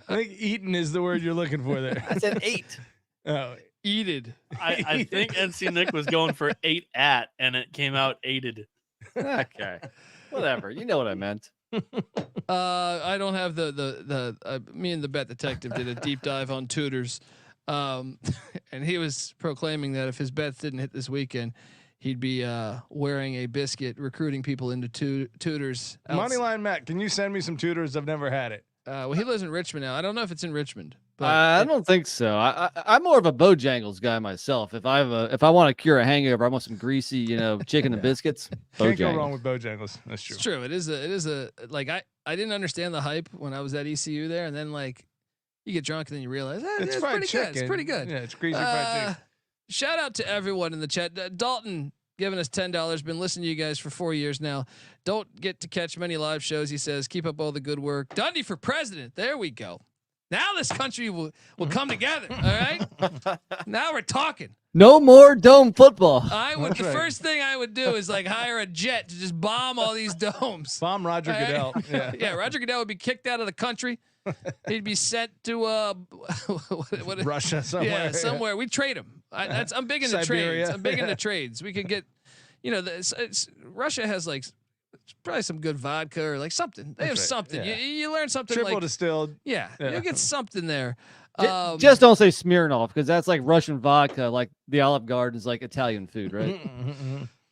I think eaten is the word you're looking for there.
I said ate.
Oh,
eated.
I think NC Nick was going for 8 at, and it came out aided.
Okay, whatever. You know what I meant.
I don't have the me and the Bet Detective did a deep dive on Tudors, and he was proclaiming that if his bets didn't hit this weekend, he'd be wearing a biscuit, recruiting people into Tudors.
Moneyline Matt, can you send me some Tudors? I've never had it.
Well, he lives in Richmond now. I don't know if it's in Richmond. But
I don't think so. I'm more of a Bojangles guy myself. If I want to cure a hangover, I want some greasy, chicken and biscuits.
Can't go wrong with Bojangles. That's true.
It's true. It is a like I didn't understand the hype when I was at ECU there, and then like you get drunk and then you realize it's
fried
pretty
chicken.
good. It's pretty good.
Yeah, it's greasy fried chicken.
Shout out to everyone in the chat. Dalton giving us $10. Been listening to you guys for 4 years now. Don't get to catch many live shows. He says, keep up all the good work. Dundee for president. There we go. Now this country will come together. All right. Now we're talking.
No more dome football.
First thing I would do is like hire a jet to just bomb all these domes.
Bomb Roger Goodell.
Yeah. Roger Goodell would be kicked out of the country. He'd be sent to
Russia somewhere.
Yeah, somewhere. We trade him. I'm big into trades. I'm big into trades. We could get, Russia has like probably some good vodka or like something. They have something. Yeah. You learn something.
Triple distilled.
Yeah, you get something there.
Just don't say Smirnoff because that's like Russian vodka. Like the Olive Garden is like Italian food, right?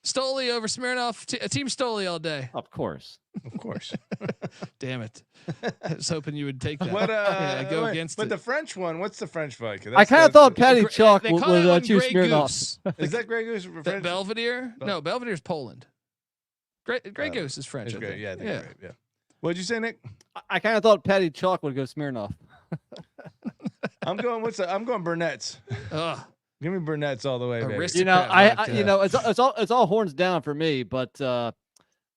Stoli over Smirnoff. Team Stoli all day.
Of course.
Damn it. I was hoping you would take that.
But,
go against it.
But the French one, what's the French vodka?
I kind of thought Patty Chalk would choose Smirnoff.
Is that Grey Goose French?
Belvedere? No, Belvedere's Poland. Grey Goose is French.
Great. Yeah. What'd you say, Nick?
I kind of thought Patty Chalk would go Smirnoff.
I'm going Burnett's. Give me Burnett's all the way, baby.
It's all horns down for me. But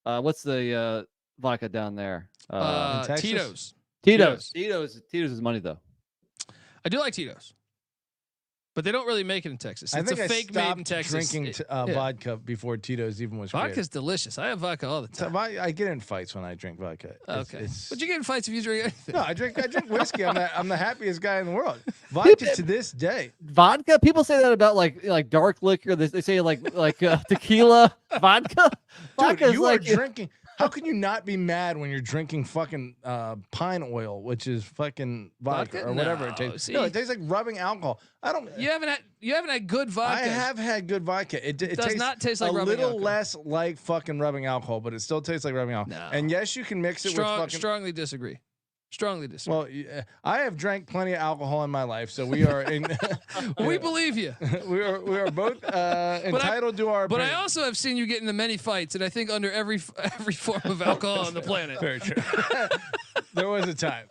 what's the vodka down there?
Tito's.
Tito's is money though.
I do like Tito's, but they don't really make it in Texas. It's a fake made in Texas.
Drinking vodka before Tito's even was.
Vodka's delicious. I have vodka all the time.
I get in fights when I drink vodka.
Okay, but you get in fights if you drink anything.
No, I drink whiskey. I'm the happiest guy in the world. Vodka to this day.
Vodka. People say that about like dark liquor. They say like tequila. Vodka.
Dude, you are drinking. How can you not be mad when you're drinking fucking pine oil, which is fucking vodka or whatever it tastes? No, it tastes like rubbing alcohol.
You haven't had good vodka.
I have had good vodka. It does not taste like rubbing alcohol. A little less like fucking rubbing alcohol, but it still tastes like rubbing alcohol. No. And yes, you can mix it with fucking.
Strongly disagree.
Well, I have drank plenty of alcohol in my life, so we are in.
We believe you.
we are both entitled to our.
But I also have seen you get into many fights, and I think under every form of alcohol on the planet.
Very true. There was a time.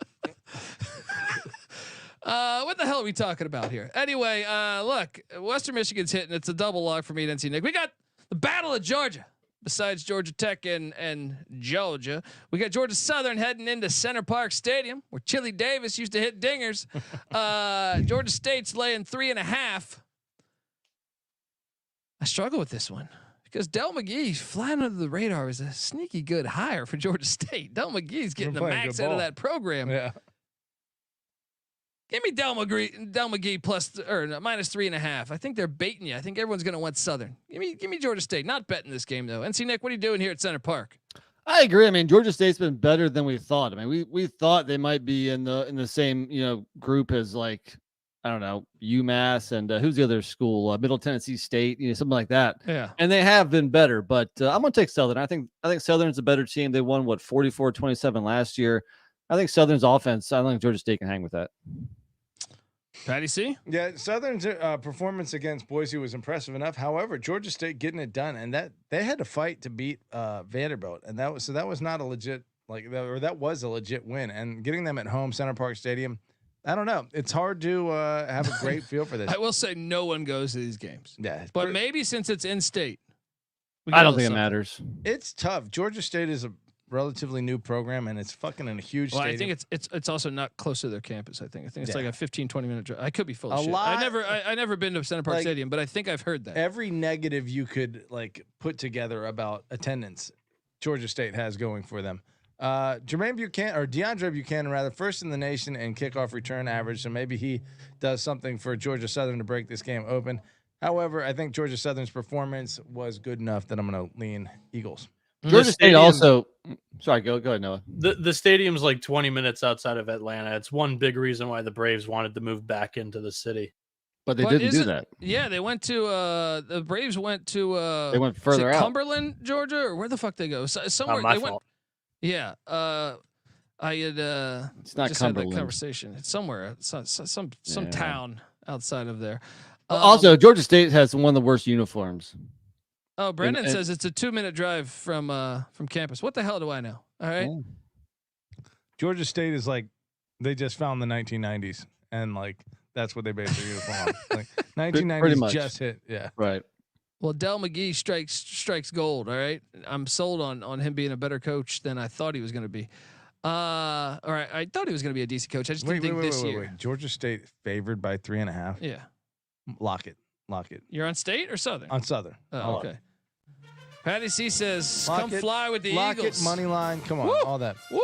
What the hell are we talking about here? Anyway, look, Western Michigan's hitting. It's a double lock for me and NC Nick. We got the Battle of Georgia. Besides Georgia Tech and Georgia, we got Georgia Southern heading into Center Park Stadium, where Chili Davis used to hit dingers. Georgia State's laying 3.5. I struggle with this one because Del McGee flying under the radar is a sneaky good hire for Georgia State. Del McGee's getting the max out of that program.
Yeah.
Give me Del McGee plus or no, -3.5. I think they're baiting you. I think everyone's going to want Southern. Give me Georgia State. Not betting this game though. NC Nick, what are you doing here at Center Park?
I agree. I mean, Georgia State's been better than we thought. I mean, we thought they might be in the same group as like I don't know UMass and who's the other school? Middle Tennessee State, something like that.
Yeah,
and they have been better. But I'm gonna take Southern. I think Southern's a better team. They won 44-27 last year. I think Southern's offense. I think Georgia State can hang with that.
Patty C?
Yeah, Southern's performance against Boise was impressive enough. However, Georgia State getting it done, and that they had to fight to beat Vanderbilt, and that was not a legit that was a legit win. And getting them at home, Center Park Stadium, I don't know. It's hard to have a great feel for this.
I will say no one goes to these games.
Yeah,
but maybe since it's in state,
I don't think it matters.
It's tough. Georgia State is a relatively new program, and it's fucking in a huge stadium.
I think it's also not close to their campus. I think it's like a 15-20 minute drive. I could be full of shit. I never been to Center Park Stadium, but I think I've heard that.
Every negative you could put together about attendance, Georgia State has going for them. DeAndre Buchanan, rather, first in the nation in kickoff return average, so maybe he does something for Georgia Southern to break this game open. However, I think Georgia Southern's performance was good enough that I'm going to lean Eagles.
Georgia State also. Sorry, go ahead, Noah.
The stadium's like 20 minutes outside of Atlanta. It's one big reason why the Braves wanted to move back into the city.
But they didn't do that.
Yeah, they went to the Braves went to
they went further out.
Cumberland, Georgia, or where the fuck they go? Somewhere
my
they
fault.
went. Yeah, I had
it's not
just
Cumberland.
had that conversation. It's somewhere, some town outside of there.
Also, Georgia State has one of the worst uniforms.
Oh, Brendan says it's a 2-minute drive from campus. What the hell do I know? All right.
Oh. Georgia State is they just found the 1990s, and that's what they base their uniform on. 1990s just hit. Yeah.
Right.
Well, Del McGee strikes gold. All right. I'm sold on him being a better coach than I thought he was going to be. All right. I thought he was going to be a decent coach. I just didn't think this year.
Wait. Georgia State favored by 3.5.
Yeah.
Lock it.
You're on State or Southern?
On Southern.
Oh, okay. Patty C says,
Lock
"Come
it,
fly with the
lock
Eagles."
It, money line. Come on,
Woo!
all that.
Woo!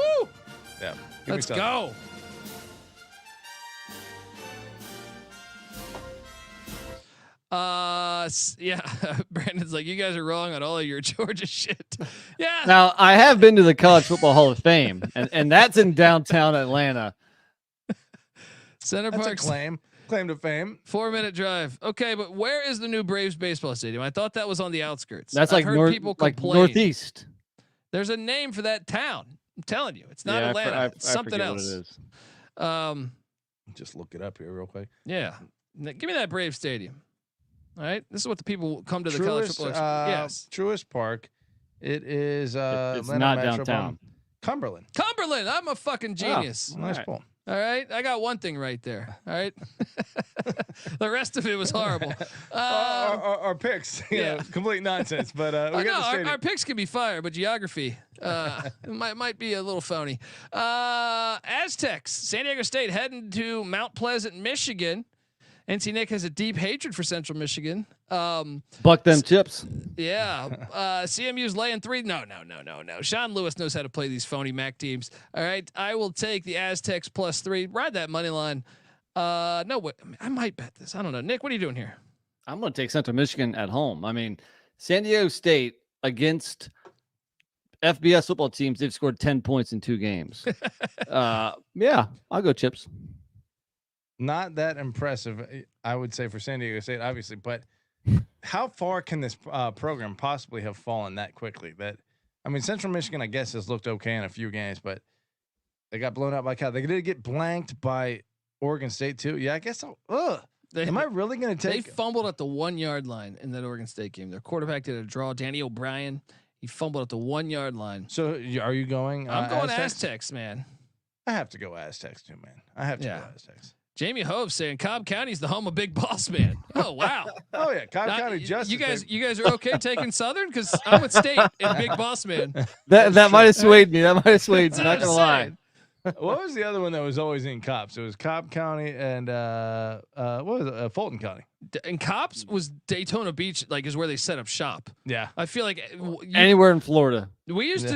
Yeah.
Let's go. Yeah. Brandon's like, you guys are wrong on all of your Georgia shit. Yeah.
Now I have been to the College Football Hall of Fame, and that's in downtown Atlanta.
Center Park
claim to fame.
4-minute drive. Okay, but where is the new Braves baseball stadium? I thought that was on the outskirts.
That's
I've heard people complain.
Northeast.
There's a name for that town. I'm telling you, it's not Atlanta. It's something else.
What it is.
Just look it up here real quick.
Yeah, give me that Brave stadium. All right, this is what the people come to the college football. Yes,
Truist Park. It is.
It's not downtown.
Cumberland.
I'm a fucking genius.
Oh, nice pull.
All right, I got one thing right there. All right, the rest of it was horrible.
Our picks, complete nonsense. But
our picks can be fire, but geography might be a little phony. Aztecs, San Diego State heading to Mount Pleasant, Michigan. NC Nick has a deep hatred for Central Michigan.
Buck them chips.
Yeah. CMU's laying 3. No. Sean Lewis knows how to play these phony MAC teams. All right. I will take the Aztecs +3. Ride that money line. No, I might bet this. I don't know. Nick, what are you doing here?
I'm going to take Central Michigan at home. I mean, San Diego State against FBS football teams, they've scored 10 points in 2 games. Yeah, I'll go chips.
Not that impressive, I would say, for San Diego State, obviously. But how far can this program possibly have fallen that quickly? Central Michigan, I guess, has looked okay in a few games, but they got blown out by Cal. They did get blanked by Oregon State too. Yeah, I guess so. Am I really going to take?
They fumbled at the 1-yard line in that Oregon State game. Their quarterback did a draw. Danny O'Brien, he fumbled at the 1-yard line.
So are you going?
I'm going Aztecs, man.
I have to go Aztecs too, man. I have to go Aztecs.
Jamie Hove saying Cobb County's the home of Big Boss Man. Oh wow.
Oh yeah, Cobb County Justice.
You guys are okay taking Southern because I'm with State and Big Boss Man.
That might have swayed me. Not gonna lie.
What was the other one that was always in Cops? It was Cobb County and what was it? Fulton County.
And Cops was Daytona Beach, is where they set up shop.
Yeah,
I feel like
anywhere in Florida.
We used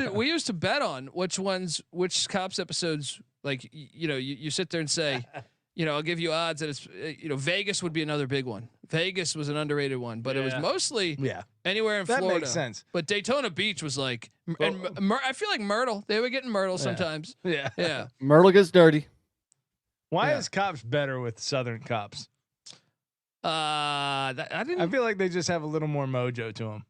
to bet on which Cops episodes. You sit there and say, I'll give you odds that it's Vegas would be another big one. Vegas was an underrated one, but it was mostly anywhere in Florida.
That makes sense.
But Daytona Beach was like, and I feel like Myrtle. They were getting Myrtle sometimes. Yeah.
Myrtle gets dirty.
Why is Cops better with Southern Cops?
I
feel like they just have a little more mojo to them.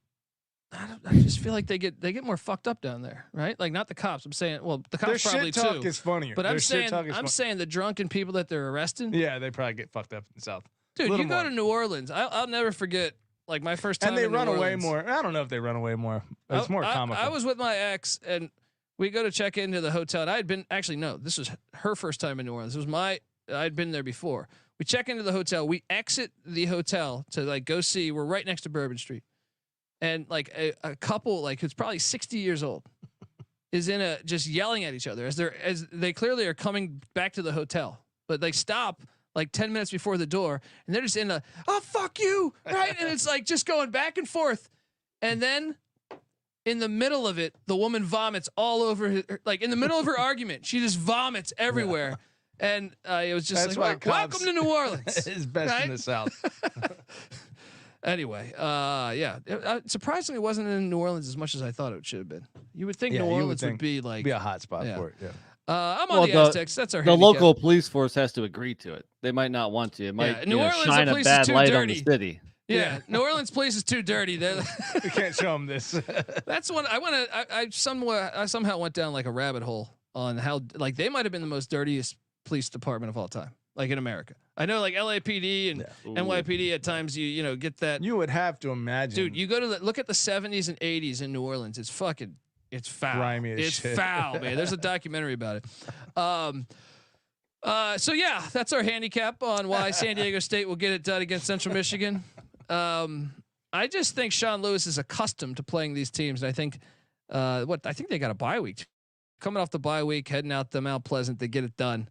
I just feel like they get more fucked up down there, right? Like not the cops. I'm saying, well, the cops
Their
probably
shit talk
too.
is funnier.
But I'm saying the drunken people that they're arresting.
Yeah, they probably get fucked up in the South.
Dude, you go to New Orleans. I'll never forget. Like my first time.
And they
in
run
New
away
Orleans.
more. I don't know if they run away more. It's more comical.
I was with my ex, and we go to check into the hotel. And I had been this was her first time in New Orleans. It was I'd been there before. We check into the hotel. We exit the hotel to like go see. We're right next to Bourbon Street. And like a couple, like who's probably 60 years old, is just yelling at each other as they clearly are coming back to the hotel, but they stop like 10 minutes before the door, and they're just in oh fuck you, right? And it's like just going back and forth, and then in the middle of it, the woman vomits all over like in the middle of her argument, she just vomits everywhere, and it was just welcome to New Orleans.
It's best in the South.
Anyway, surprisingly, it wasn't in New Orleans as much as I thought it should have been. You would think New Orleans would be like
a hot spot for it. Yeah.
I'm on the Aztecs. That's our
the
handicap.
local police force has to agree to it. They might not want to. It might
New Orleans
shine a bad light
dirty.
on the city.
Yeah, New Orleans police is too dirty.
We can't show them this.
That's one I somehow went down like a rabbit hole on how like they might have been the most dirtiest police department of all time, like in America. I know like LAPD and NYPD at times you get that.
You would have to imagine,
dude. You go to look at the 70s and 80s in New Orleans. It's foul.
Grimy as shit.
Foul, man. There's a documentary about it. So yeah, that's our handicap on why San Diego State will get it done against Central Michigan. I just think Sean Lewis is accustomed to playing these teams, and I think I think they got a bye week. Coming off the bye week, heading out to Mount Pleasant to get it done.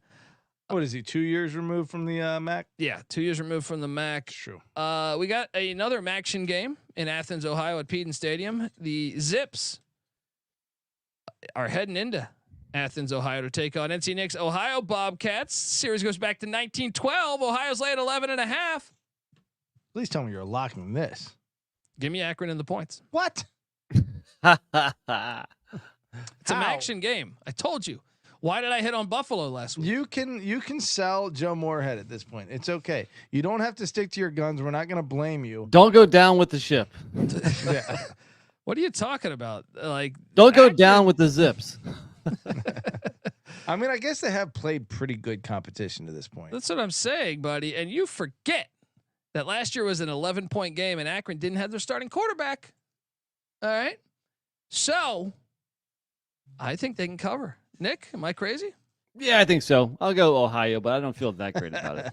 What is he? 2 years removed from the MAC?
Yeah, 2 years removed from the MAC.
True.
We got another MACtion game in Athens, Ohio, at Peden Stadium. The Zips are heading into Athens, Ohio, to take on NC Nick's Ohio Bobcats. Series goes back to 1912. Ohio's laying 11.5.
Please tell me you're locking this.
Give me Akron in the points.
What?
It's a MACtion game. I told you. Why did I hit on Buffalo last week?
You can sell Joe Moorhead at this point. It's okay. You don't have to stick to your guns. We're not going to blame you.
Don't go down with the ship.
Yeah.
What are you talking about? Like,
don't go down with the Zips.
I mean, I guess they have played pretty good competition to this point.
That's what I'm saying, buddy. And you forget that last year was an 11-point game and Akron didn't have their starting quarterback. All right. So I think they can cover. Nick, am I crazy?
Yeah, I think so. I'll go Ohio, but I don't feel that great about it.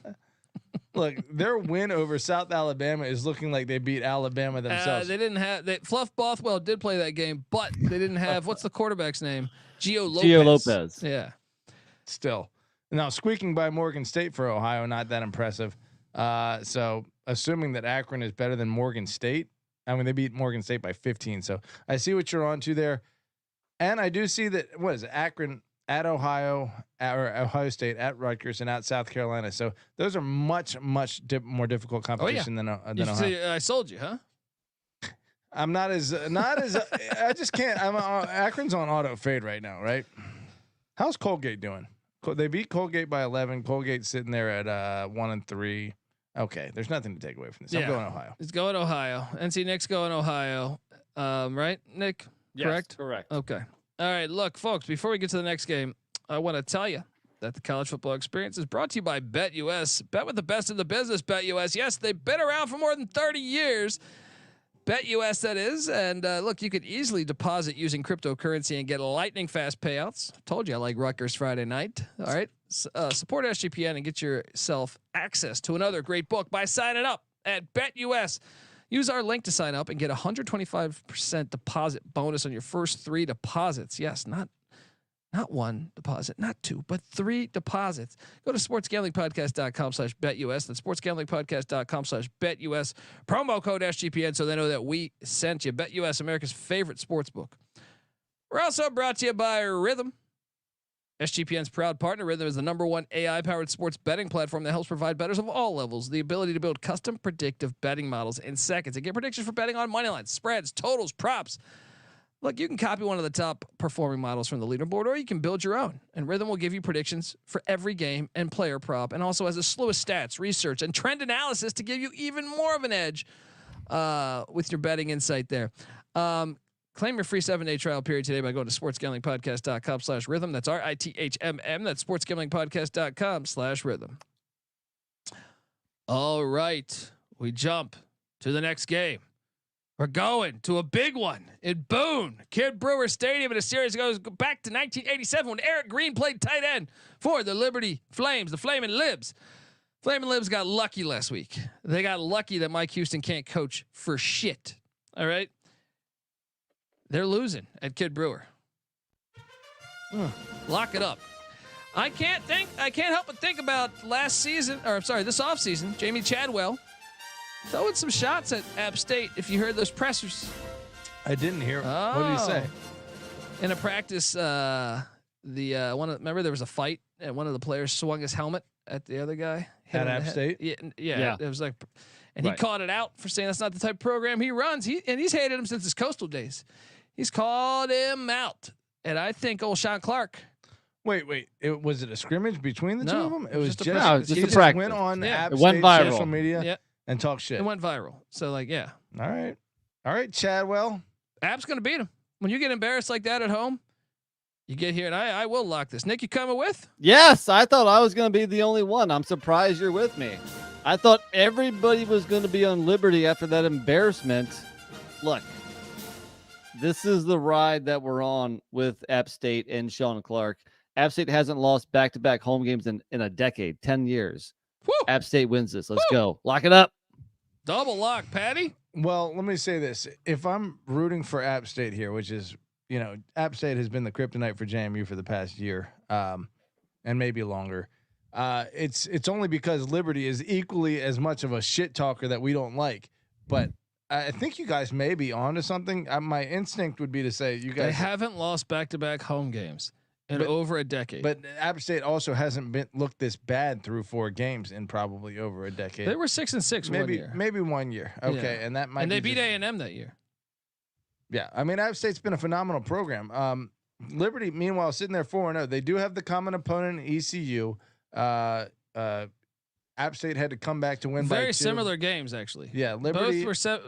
Look, their win over South Alabama is looking like they beat Alabama themselves.
They didn't have Fluff Bothwell did play that game, but they didn't have what's the quarterback's name? Gio Lopez. Yeah.
Still. Now squeaking by Morgan State for Ohio, not that impressive. So assuming that Akron is better than Morgan State, I mean they beat Morgan State by 15. So I see what you're on to there. And I do see that Akron at Ohio, or Ohio State at Rutgers, and at South Carolina. So those are much more difficult competition than Ohio.
I sold you, huh?
I'm not as I just can't. Akron's on auto fade right now, right? How's Colgate doing? They beat Colgate by 11. Colgate's sitting there at 1-3. Okay, there's nothing to take away from this. I'm going Ohio.
It's going Ohio. NC Nick's going Ohio. Right, Nick?
Yes, correct.
Okay. All right. Look, folks, before we get to the next game, I want to tell you that the college football experience is brought to you by BetUS. Bet with the best in the business, BetUS. Yes, they've been around for more than 30 years. BetUS, that is. And look, you could easily deposit using cryptocurrency and get lightning fast payouts. I told you I like Rutgers Friday night. All right. Support SGPN and get yourself access to another great book by signing up at BetUS. Use our link to sign up and get 125% deposit bonus on your first 3 deposits. Yes, not one deposit, not 2, but 3 deposits. Go to sportsgamblingpodcast.com/BetUS. That's sportsgamblingpodcast.com/BetUS. Promo code SGPN so they know that we sent you. BetUS, America's favorite sports book. We're also brought to you by Rhythm. SGPN's proud partner. Rhythm is the #1 AI-powered sports betting platform that helps provide bettors of all levels the ability to build custom predictive betting models in seconds and get predictions for betting on money lines, spreads, totals, props. Look, you can copy one of the top performing models from the leaderboard, or you can build your own. And Rhythm will give you predictions for every game and player prop, and also has a slew of stats, research, and trend analysis to give you even more of an edge with your betting insight there. Claim your free 7-day trial period today by going to sportsgamblingpodcast.com/rhythm. That's RITHMM. That's sportsgamblingpodcast.com/rhythm. All right, we jump to the next game. We're going to a big one in Boone, Kid Brewer Stadium, and a series goes back to 1987 when Eric Green played tight end for the Liberty Flames, the Flamin' Libs. Flamin' Libs got lucky last week. They got lucky that Mike Houston can't coach for shit. All right. They're losing at Kid Brewer. Lock it up. I can't help but think about this offseason, Jamey Chadwell throwing some shots at App State. If you heard those pressers,
I didn't hear. Oh. What did he say?
In a practice, remember there was a fight and one of the players swung his helmet at the other guy
at App State.
Yeah. It was like, and he called it out for saying that's not the type of program he runs. He's hated him since his Coastal days. He's called him out, and I think old Sean Clark.
Wait. Was it a scrimmage between the two of them? It was just
a
practice. Went on App
it went
State
viral.
social media and talk shit.
It went viral. So yeah.
All right, Chadwell.
App's gonna beat him. When you get embarrassed like that at home, you get here, and I will lock this. Nick, you coming with?
Yes, I thought I was going to be the only one. I'm surprised you're with me. I thought everybody was going to be on Liberty after that embarrassment. Look, this is the ride that we're on with App State and Sean Clark. App State hasn't lost back-to-back home games in a decade, 10 years.
Woo!
App State wins this. Let's go. Lock it up.
Double lock, Patty.
Well, let me say this. If I'm rooting for App State here, which is, App State has been the kryptonite for JMU for the past year, and maybe longer. It's only because Liberty is equally as much of a shit talker that we don't like. But I think you guys may be onto something. My instinct would be to say you guys
haven't lost back-to-back home games in over a decade.
But App State also hasn't looked this bad through 4 games in probably over a decade.
They were 6-6
maybe,
1 year.
Maybe 1 year. Okay, and that might.
And they beat A&M that year.
Yeah, I mean, App State's been a phenomenal program. Liberty, meanwhile, sitting there 4-0. They do have the common opponent in ECU. App State had to come back to win by 2.
Very similar games, actually.
Yeah, Liberty
both were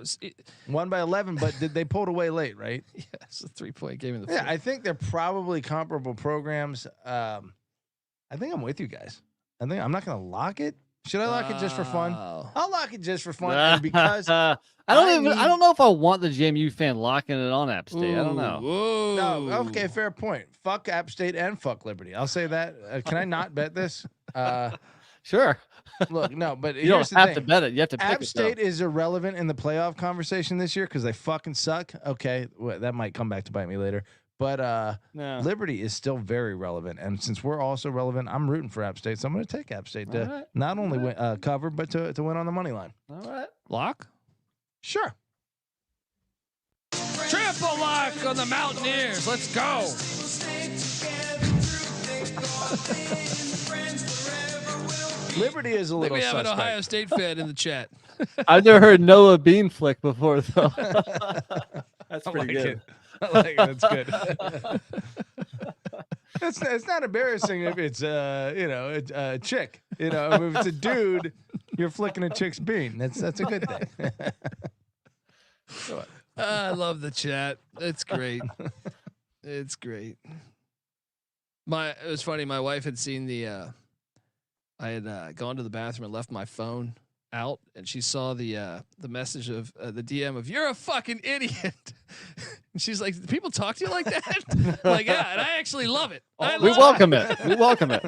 won by 11, but they pulled away late, right?
Yeah, it's a 3-point game in the.
Yeah, I think they're probably comparable programs. I think I'm with you guys. I'm not going to lock it. Should I lock it just for fun? I'll lock it just for fun and because
I don't know if I want the JMU fan locking it on App State. I don't know.
Whoa.
No, okay, fair point. Fuck App State and fuck Liberty. I'll say that. Can I not bet this?
Sure.
Look, no, but
you don't have to bet it. You have to pick
App
it.
State is irrelevant in the playoff conversation this year because they fucking suck. Okay, that might come back to bite me later. But Liberty is still very relevant, and since we're also relevant, I'm rooting for App State. So I'm going to take App State to not only win, cover, but to win on the money line.
All right,
lock.
Sure.
Triple lock on the Mountaineers. Let's go.
Liberty is a little.
We have
suspect.
an Ohio State fan in the chat.
I've never heard Noah Bean flick before, though. That's pretty good.
I like it. That's good. It's not embarrassing if it's a chick. If it's a dude, you're flicking a chick's bean. That's a good thing.
I love the chat. It's great. It's great. It was funny. My wife had seen the. I had gone to the bathroom and left my phone out, and she saw the message of the DM of "You're a fucking idiot." And she's like, "People talk to you like that?" Like, yeah, and I actually love it.
We welcome it. We welcome it.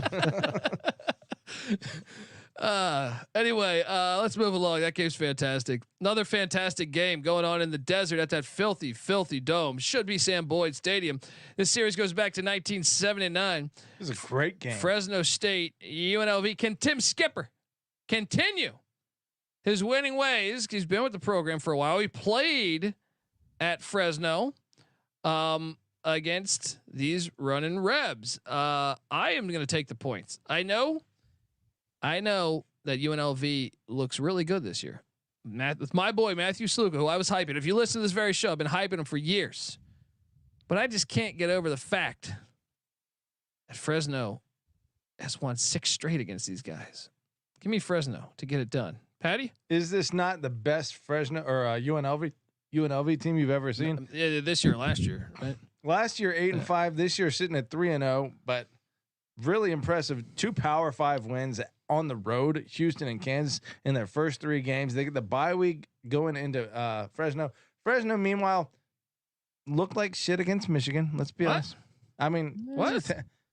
Anyway, let's move along. That game's fantastic. Another fantastic game going on in the desert at that filthy, filthy dome. Should be Sam Boyd Stadium. This series goes back to 1979.
It was a great game.
Fresno State, UNLV. Can Tim Skipper continue his winning ways? He's been with the program for a while. He played at Fresno. against these running Rebs. I am going to take the points. I know that UNLV looks really good this year. With my boy Matthew Sluka, who I was hyping. If you listen to this very show, I've been hyping him for years. But I just can't get over the fact that Fresno has won 6 straight against these guys. Give me Fresno to get it done. Patty?
Is this not the best Fresno or UNLV team you've ever seen?
Yeah, this year, last year, right?
Last year 8-5. This year sitting at 3-0, but really impressive. 2 Power 5 wins on the road. Houston and Kansas in their first 3 games. They get the bye week going into Fresno. Fresno, meanwhile, looked like shit against Michigan. Let's be honest. I mean,
what?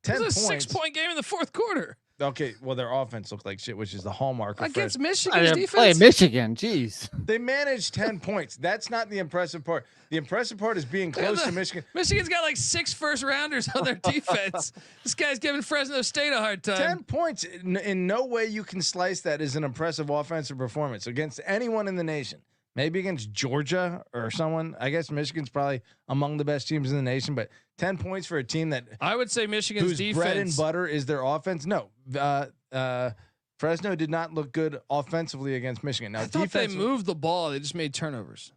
10
points.
points.
6-point game in the fourth quarter.
Okay, well, their offense looked like shit, which is the hallmark of
against
Fresno.
Michigan's defense.
Play Michigan, jeez.
They managed 10 points. That's not the impressive part. The impressive part is being close to Michigan.
Michigan's got like 6 first-rounders on their defense. This guy's giving Fresno State a hard time.
10 points. In no way you can slice that as an impressive offensive performance against anyone in the nation. Maybe against Georgia or someone. I guess Michigan's probably among the best teams in the nation, but 10 points for a team that
I would say Michigan's
whose
defense
bread and butter is their offense. No, Fresno did not look good offensively against Michigan. Now,
I thought they moved the ball. They just made turnovers.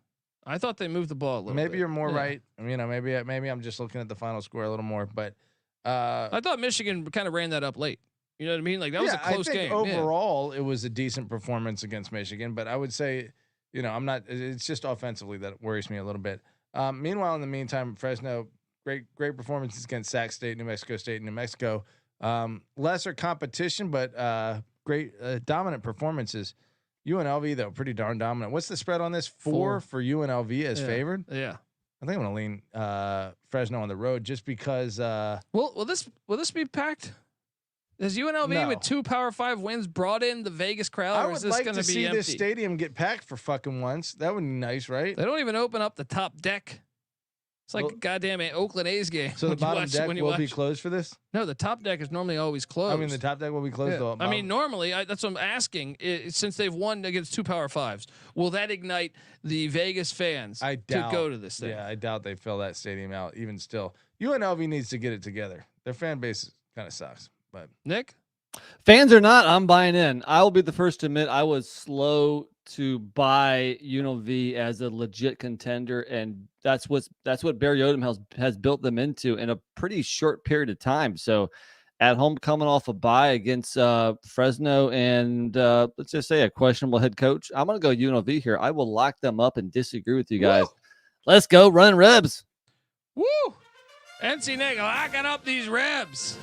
I thought they moved the ball a little
maybe
bit.
You're more right. You know, maybe I'm just looking at the final score a little more, but
I thought Michigan kind of ran that up late. You know what I mean? Like that was a close
I think
game.
Overall, it was a decent performance against Michigan, but I would say, you know, it's just offensively that worries me a little bit. Meanwhile, in the meantime, Fresno, great performances against Sac State, New Mexico State, and New Mexico. Lesser competition, but great dominant performances. UNLV though, pretty darn dominant. What's the spread on this? 4 for UNLV as favored.
Yeah,
I think I'm gonna lean Fresno on the road just because.
Will this be packed? Has UNLV with 2 Power 5 wins brought in the Vegas crowd?
I
or is
would
this
like
going
to
be
see
empty?
this stadium get packed for fucking once. That would be nice, right?
They don't even open up the top deck. It's like a goddamn Oakland A's game.
So the bottom deck will be closed for this?
No, the top deck is normally always closed.
I mean, the top deck will be closed.
Yeah. I mean, normally, that's what I'm asking. Since they've won against 2 Power 5s, will that ignite the Vegas fans to go to this thing?
Yeah, I doubt they fill that stadium out. Even still, UNLV needs to get it together. Their fan base kind of sucks. But
Nick,
fans or not, I'm buying in. I will be the first to admit I was slow to buy UNLV as a legit contender, and that's what Barry Odom has built them into in a pretty short period of time. So at home, coming off a bye against Fresno and let's just say a questionable head coach, I'm going to go UNLV here. I will lock them up and disagree with you guys. Woo! Let's go run Rebs.
Woo! NC Nick locking up these Rebs.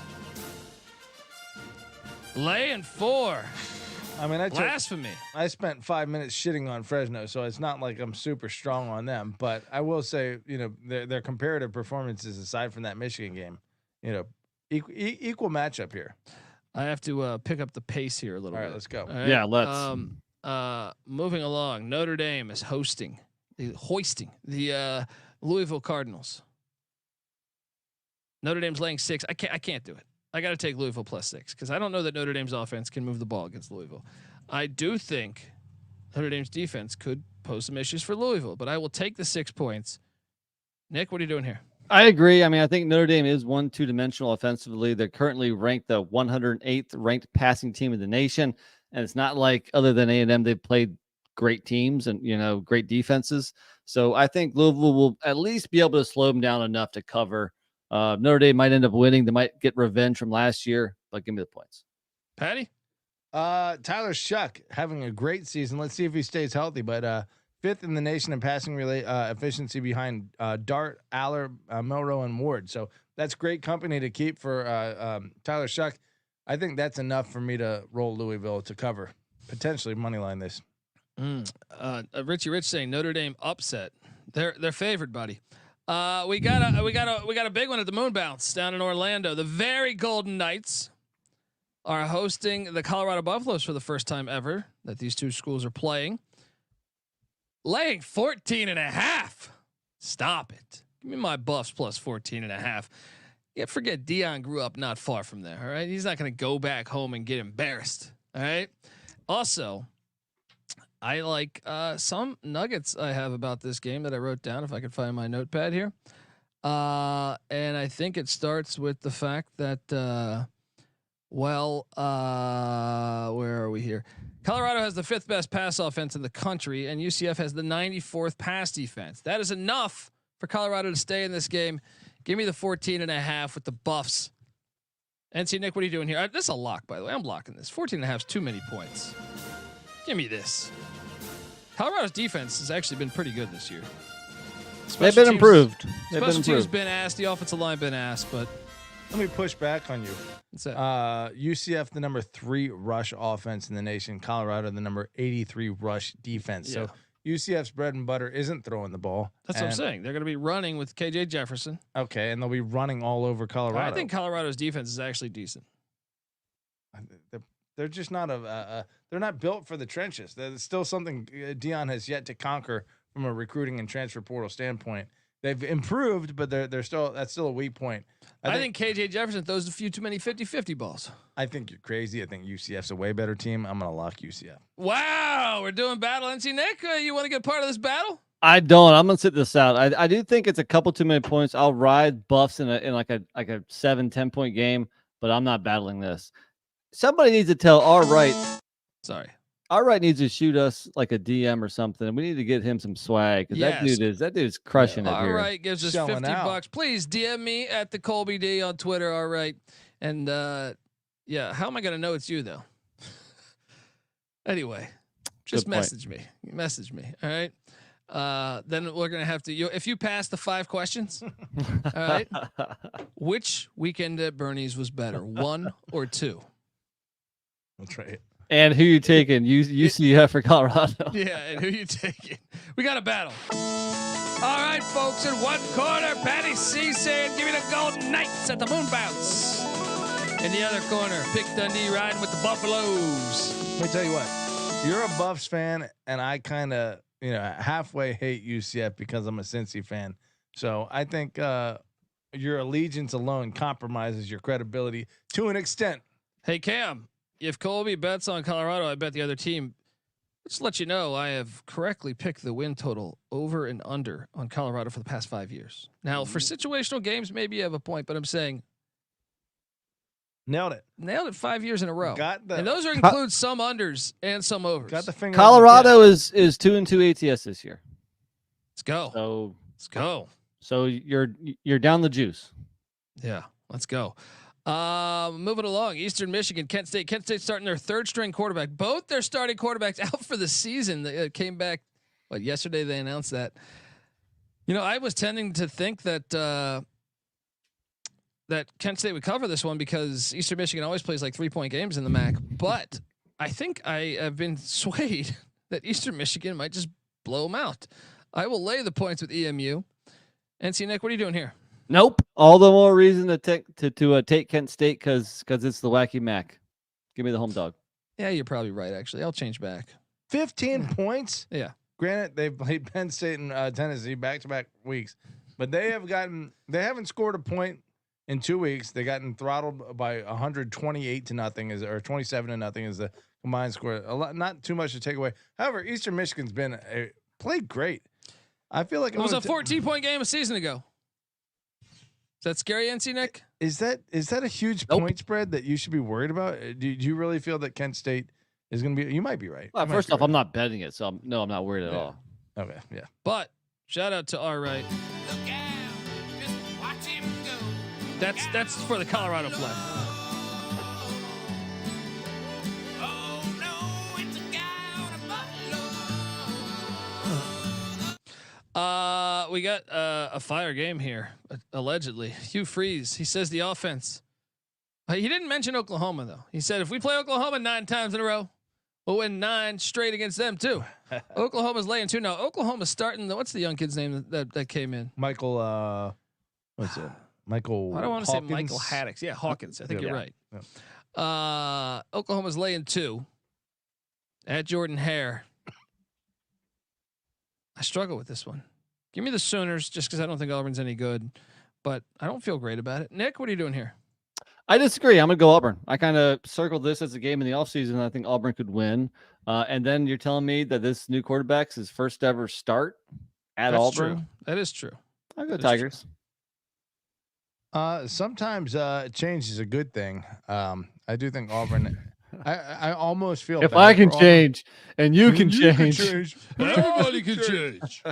Laying 4.
I mean,
blasphemy.
I spent 5 minutes shitting on Fresno, so it's not like I'm super strong on them. But I will say, you know, their comparative performances aside from that Michigan game, you know, equal matchup here.
I have to pick up the pace here a little bit.
All right, let's go.
Right?
Yeah, let's.
Moving along, Notre Dame is hoisting the Louisville Cardinals. Notre Dame's laying 6. I can't do it. I got to take Louisville +6 because I don't know that Notre Dame's offense can move the ball against Louisville. I do think Notre Dame's defense could pose some issues for Louisville, but I will take the 6 points. Nick, what are you doing here?
I agree. I mean, I think Notre Dame is 2-dimensional offensively. They're currently ranked the 108th ranked passing team in the nation, and it's not like other than A&M they've played great teams and, you know, great defenses. So I think Louisville will at least be able to slow them down enough to cover. Notre Dame might end up winning. They might get revenge from last year, but give me the points.
Patty?
Tyler Shuck having a great season. Let's see if he stays healthy, but 5th in the nation in passing efficiency behind Dart, Aller, Milroe, and Ward. So that's great company to keep for Tyler Shuck. I think that's enough for me to roll Louisville to cover, potentially money line this.
Richie Rich saying Notre Dame upset. They're favored, buddy. We got a big one at the Moon Bounce down in Orlando. The very Golden Knights are hosting the Colorado Buffaloes for the first time ever that these two schools are playing. Laying 14.5. Stop it. Give me my Buffs plus 14.5. Yeah, forget Dion grew up not far from there. All right. He's not going to go back home and get embarrassed. All right. Also, I like some nuggets I have about this game that I wrote down. If I could find my notepad here, And I think it starts with the fact that, where are we here? Colorado has the 5th best pass offense in the country, and UCF has the 94th pass defense. That is enough for Colorado to stay in this game. Give me the 14.5 with the Buffs. NC Nick, what are you doing here? This is a lock, by the way. I'm locking this. 14.5 is too many points. Give me this. Colorado's defense has actually been pretty good this year.
They've been improved.
Special teams been asked. The offensive line been asked, but
Let me push back on you.
what's that?
UCF, the number 3 rush offense in the nation. Colorado, the number 83 rush defense.
Yeah.
So UCF's bread and butter isn't throwing the ball.
That's what I'm saying. They're going to be running with KJ Jefferson.
Okay, and they'll be running all over Colorado.
I think Colorado's defense is actually decent.
They're just not they're not built for the trenches. There's still something Dion has yet to conquer from a recruiting and transfer portal standpoint. They've improved, but that's still a weak point.
I think KJ Jefferson throws a few too many 50-50 balls.
I think you're crazy. I think UCF's a way better team. I'm going to lock UCF.
Wow, we're doing battle. NC Nick, you want to get part of this battle?
I don't. I'm gonna sit this out. I do think it's a couple too many points. I'll ride Buffs in like a 7-10 point game, but I'm not battling this. Somebody needs to tell All Right needs to shoot us like a DM or something. We need to get him some swag because that dude's crushing it
All
here.
Right gives us $50. Please DM me at the Colby D on Twitter. All right, and how am I gonna know it's you though? Anyway, just message me. Message me. All right. Then we're gonna have to. If you pass the 5 questions, all right. Which weekend at Bernie's was better, 1 or 2?
That's right.
And who you taking? UCF or Colorado?
Yeah, and who you taking? We got a battle. All right, folks. In one corner, Patty C saying, "Give me the Golden Knights at the Moon Bounce." In the other corner, Pick Dundee riding with the Buffaloes.
Let me tell you what. You're a Buffs fan, and I kind of halfway hate UCF because I'm a Cincy fan. So I think your allegiance alone compromises your credibility to an extent.
Hey, Cam. If Colby bets on Colorado, I bet the other team. Just to let you know, I have correctly picked the win total over and under on Colorado for the past 5 years. Now, for situational games, maybe you have a point, but I'm saying
nailed it
5 years in a row.
And
those include some unders and some overs.
Got the finger.
Colorado is 2-2 ATS this year.
Let's go.
So
let's go.
So you're down the juice.
Yeah, let's go. Moving along, Eastern Michigan, Kent State. Kent State starting their 3rd string quarterback. Both their starting quarterbacks out for the season. They came back. Yesterday they announced that. I was tending to think that that Kent State would cover this one because Eastern Michigan always plays like 3-point games in the MAC. But I think I have been swayed that Eastern Michigan might just blow them out. I will lay the points with EMU. NC Nick, what are you doing here?
Nope. All the more reason to take Kent State because it's the wacky MAC. Give me the home dog.
Yeah, you're probably right. Actually, I'll change back.
15 points.
Yeah.
Granted, they've played Penn State and Tennessee back-to-back weeks, but they haven't scored a point in 2 weeks. They gotten throttled by 128-0 or 27-0 is the combined score. A lot, not too much to take away. However, Eastern Michigan's played great. I feel like
it was a 14-point game a season ago. Is that scary, NC Nick?
Is that a huge point spread that you should be worried about? Do you really feel that Kent State is going to be? You might be right.
Well, first off, I'm not betting it, so I'm not worried at all.
Okay, yeah.
But shout out to All Right.
Look out, just watch him go.
That's for the Colorado flag.
Oh no, it's a guy on a buffalo.
We got a fire game here, allegedly. Hugh Freeze, he says the offense. He didn't mention Oklahoma, though. He said if we play Oklahoma 9 times in a row, we'll win 9 straight against them, too. Oklahoma's laying 2. Now, Oklahoma's starting. What's the young kid's name that came in?
Michael, what's it? Michael.
I don't want to say Michael Haddix. Yeah, Hawkins. I think you're right. Yeah. Oklahoma's laying 2 at Jordan Hare. I struggle with this one. Give me the Sooners just because I don't think Auburn's any good, but I don't feel great about it. Nick, what are you doing here?
I disagree. I'm going to go Auburn. I kind of circled this as a game in the offseason. I think Auburn could win. And then you're telling me that this new quarterback's his first ever start at Auburn?
True. That is true.
I'll go Tigers.
Sometimes change is a good thing. I do think Auburn. I almost feel
If
bad
I can
for Auburn.
change and you can change.
Everybody can change.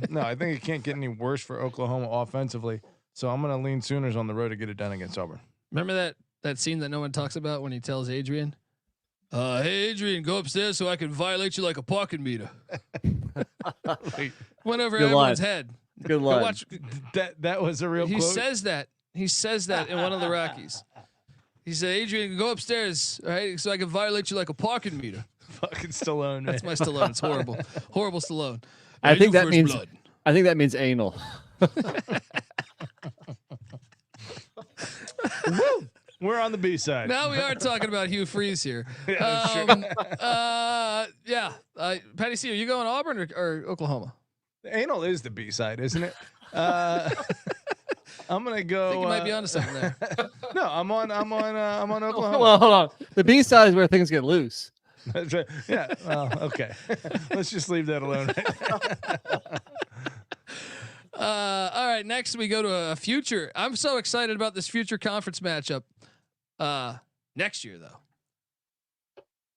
No, I think it can't get any worse for Oklahoma offensively. So I'm going to lean Sooners on the road to get it done against Auburn.
Remember that scene that no one talks about when he tells Adrian, "Hey Adrian, go upstairs so I can violate you like a parking meter." Went over
Good
everyone's
line.
head.
Good line.
Watch.
That was a real
He
quote.
says that. He says that in one of the Rockies. He said, "Adrian, go upstairs, all right, so I can violate you like a parking meter."
Fucking Stallone. Man.
That's my Stallone. It's horrible. Horrible Stallone.
I think that
First
means.
blood.
I think that means anal.
Woo! We're on the B side.
Now we are talking about Hugh Freeze here. Yeah. Patty C, are you going Auburn or Oklahoma?
Anal is the B side, isn't it? I'm gonna go.
I think you might be onto something there.
No, I'm on Oklahoma.
Well, hold on. The B side is where things get loose.
That's right. Yeah. Well, okay. Let's just leave that alone.
All right. Next, we go to a future. I'm so excited about this future conference matchup. Next year, though,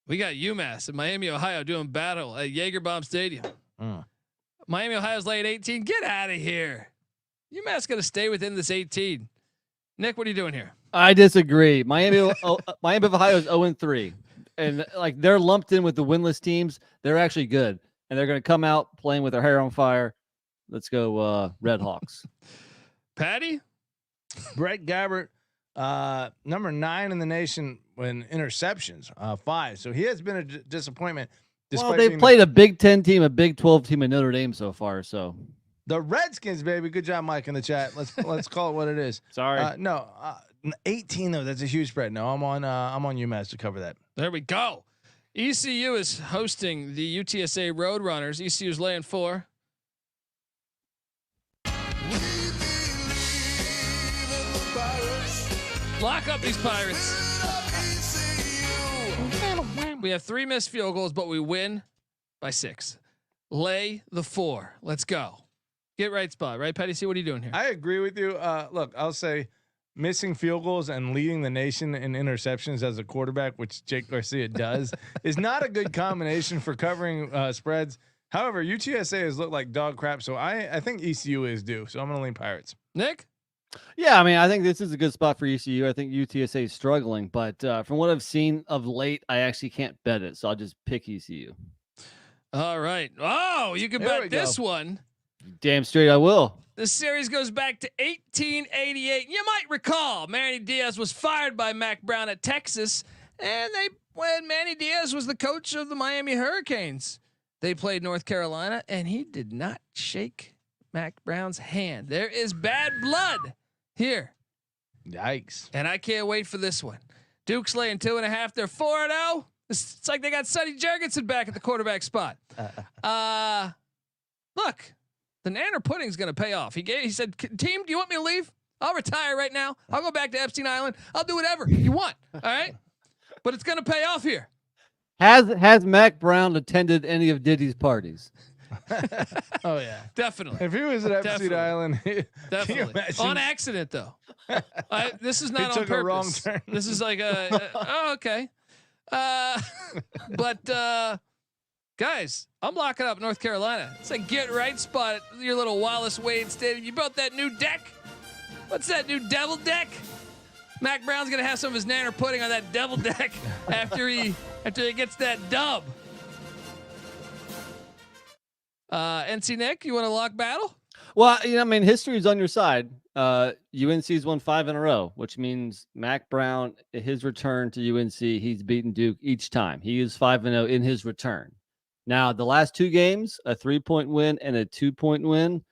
we got UMass and Miami, Ohio doing battle at Jaeger Bomb Stadium. Miami, Ohio's laying 18. Get out of here. UMass going to stay within this 18. Nick, what are you doing here?
I disagree. Miami of Ohio is 0-3, and like they're lumped in with the winless teams. They're actually good, and they're going to come out playing with their hair on fire. Let's go, Red Hawks.
Patty?
Brett Gabbert, number 9 in the nation in interceptions, 5. So he has been a disappointment.
Well, they played a Big 10 team, a Big 12 team in Notre Dame so far. So
the Redskins, baby. Good job, Mike, in the chat. Let's call it what it is.
Sorry.
No, 18 though. That's a huge spread. No, I'm on UMass to cover that.
There we go. ECU is hosting the UTSA Roadrunners. ECU's laying 4. Lock up these Pirates. We have 3 missed field goals, but we win by 6. Lay the 4. Let's go. Get right spot, right, Patty C? What are you doing here?
I agree with you. Look, I'll say missing field goals and leading the nation in interceptions as a quarterback, which Jake Garcia does, is not a good combination for covering spreads. However, UTSA has looked like dog crap, so I think ECU is due. So I'm going to lean Pirates.
Nick?
Yeah, I mean, I think this is a good spot for ECU. I think UTSA is struggling, but from what I've seen of late, I actually can't bet it, so I'll just pick ECU.
All right. Oh, you can bet this one.
Damn straight I will.
The series goes back to 1888. You might recall Manny Diaz was fired by Mac Brown at Texas, and when Manny Diaz was the coach of the Miami Hurricanes, they played North Carolina, and he did not shake Mac Brown's hand. There is bad blood here.
Yikes.
And I can't wait for this one. Duke's laying 2.5. They're 4-0. It's like they got Sonny Jurgensen back at the quarterback spot. Look, the Nanner pudding's going to pay off. He said, "Team, do you want me to leave? I'll retire right now. I'll go back to Epstein Island. I'll do whatever you want." All right. But it's going to pay off here.
Has Mac Brown attended any of Diddy's parties?
Oh yeah,
definitely.
If he was at Epstein Island,
definitely on accident though. This is not on purpose.
A wrong turn.
This is like oh, okay. But guys, I'm locking up North Carolina. It's like get right spot at your little Wallace Wade Stadium. You built that new deck. What's that new devil deck? Mac Brown's gonna have some of his nanner pudding on that devil deck after he gets that dub. NC Nick, you want to lock battle?
Well, I mean, history is on your side. UNC's won 5 in a row, which means Mac Brown, his return to UNC, he's beaten Duke each time. He is 5-0 in his return. Now, the last 2 games, a 3-point win and a 2-point win.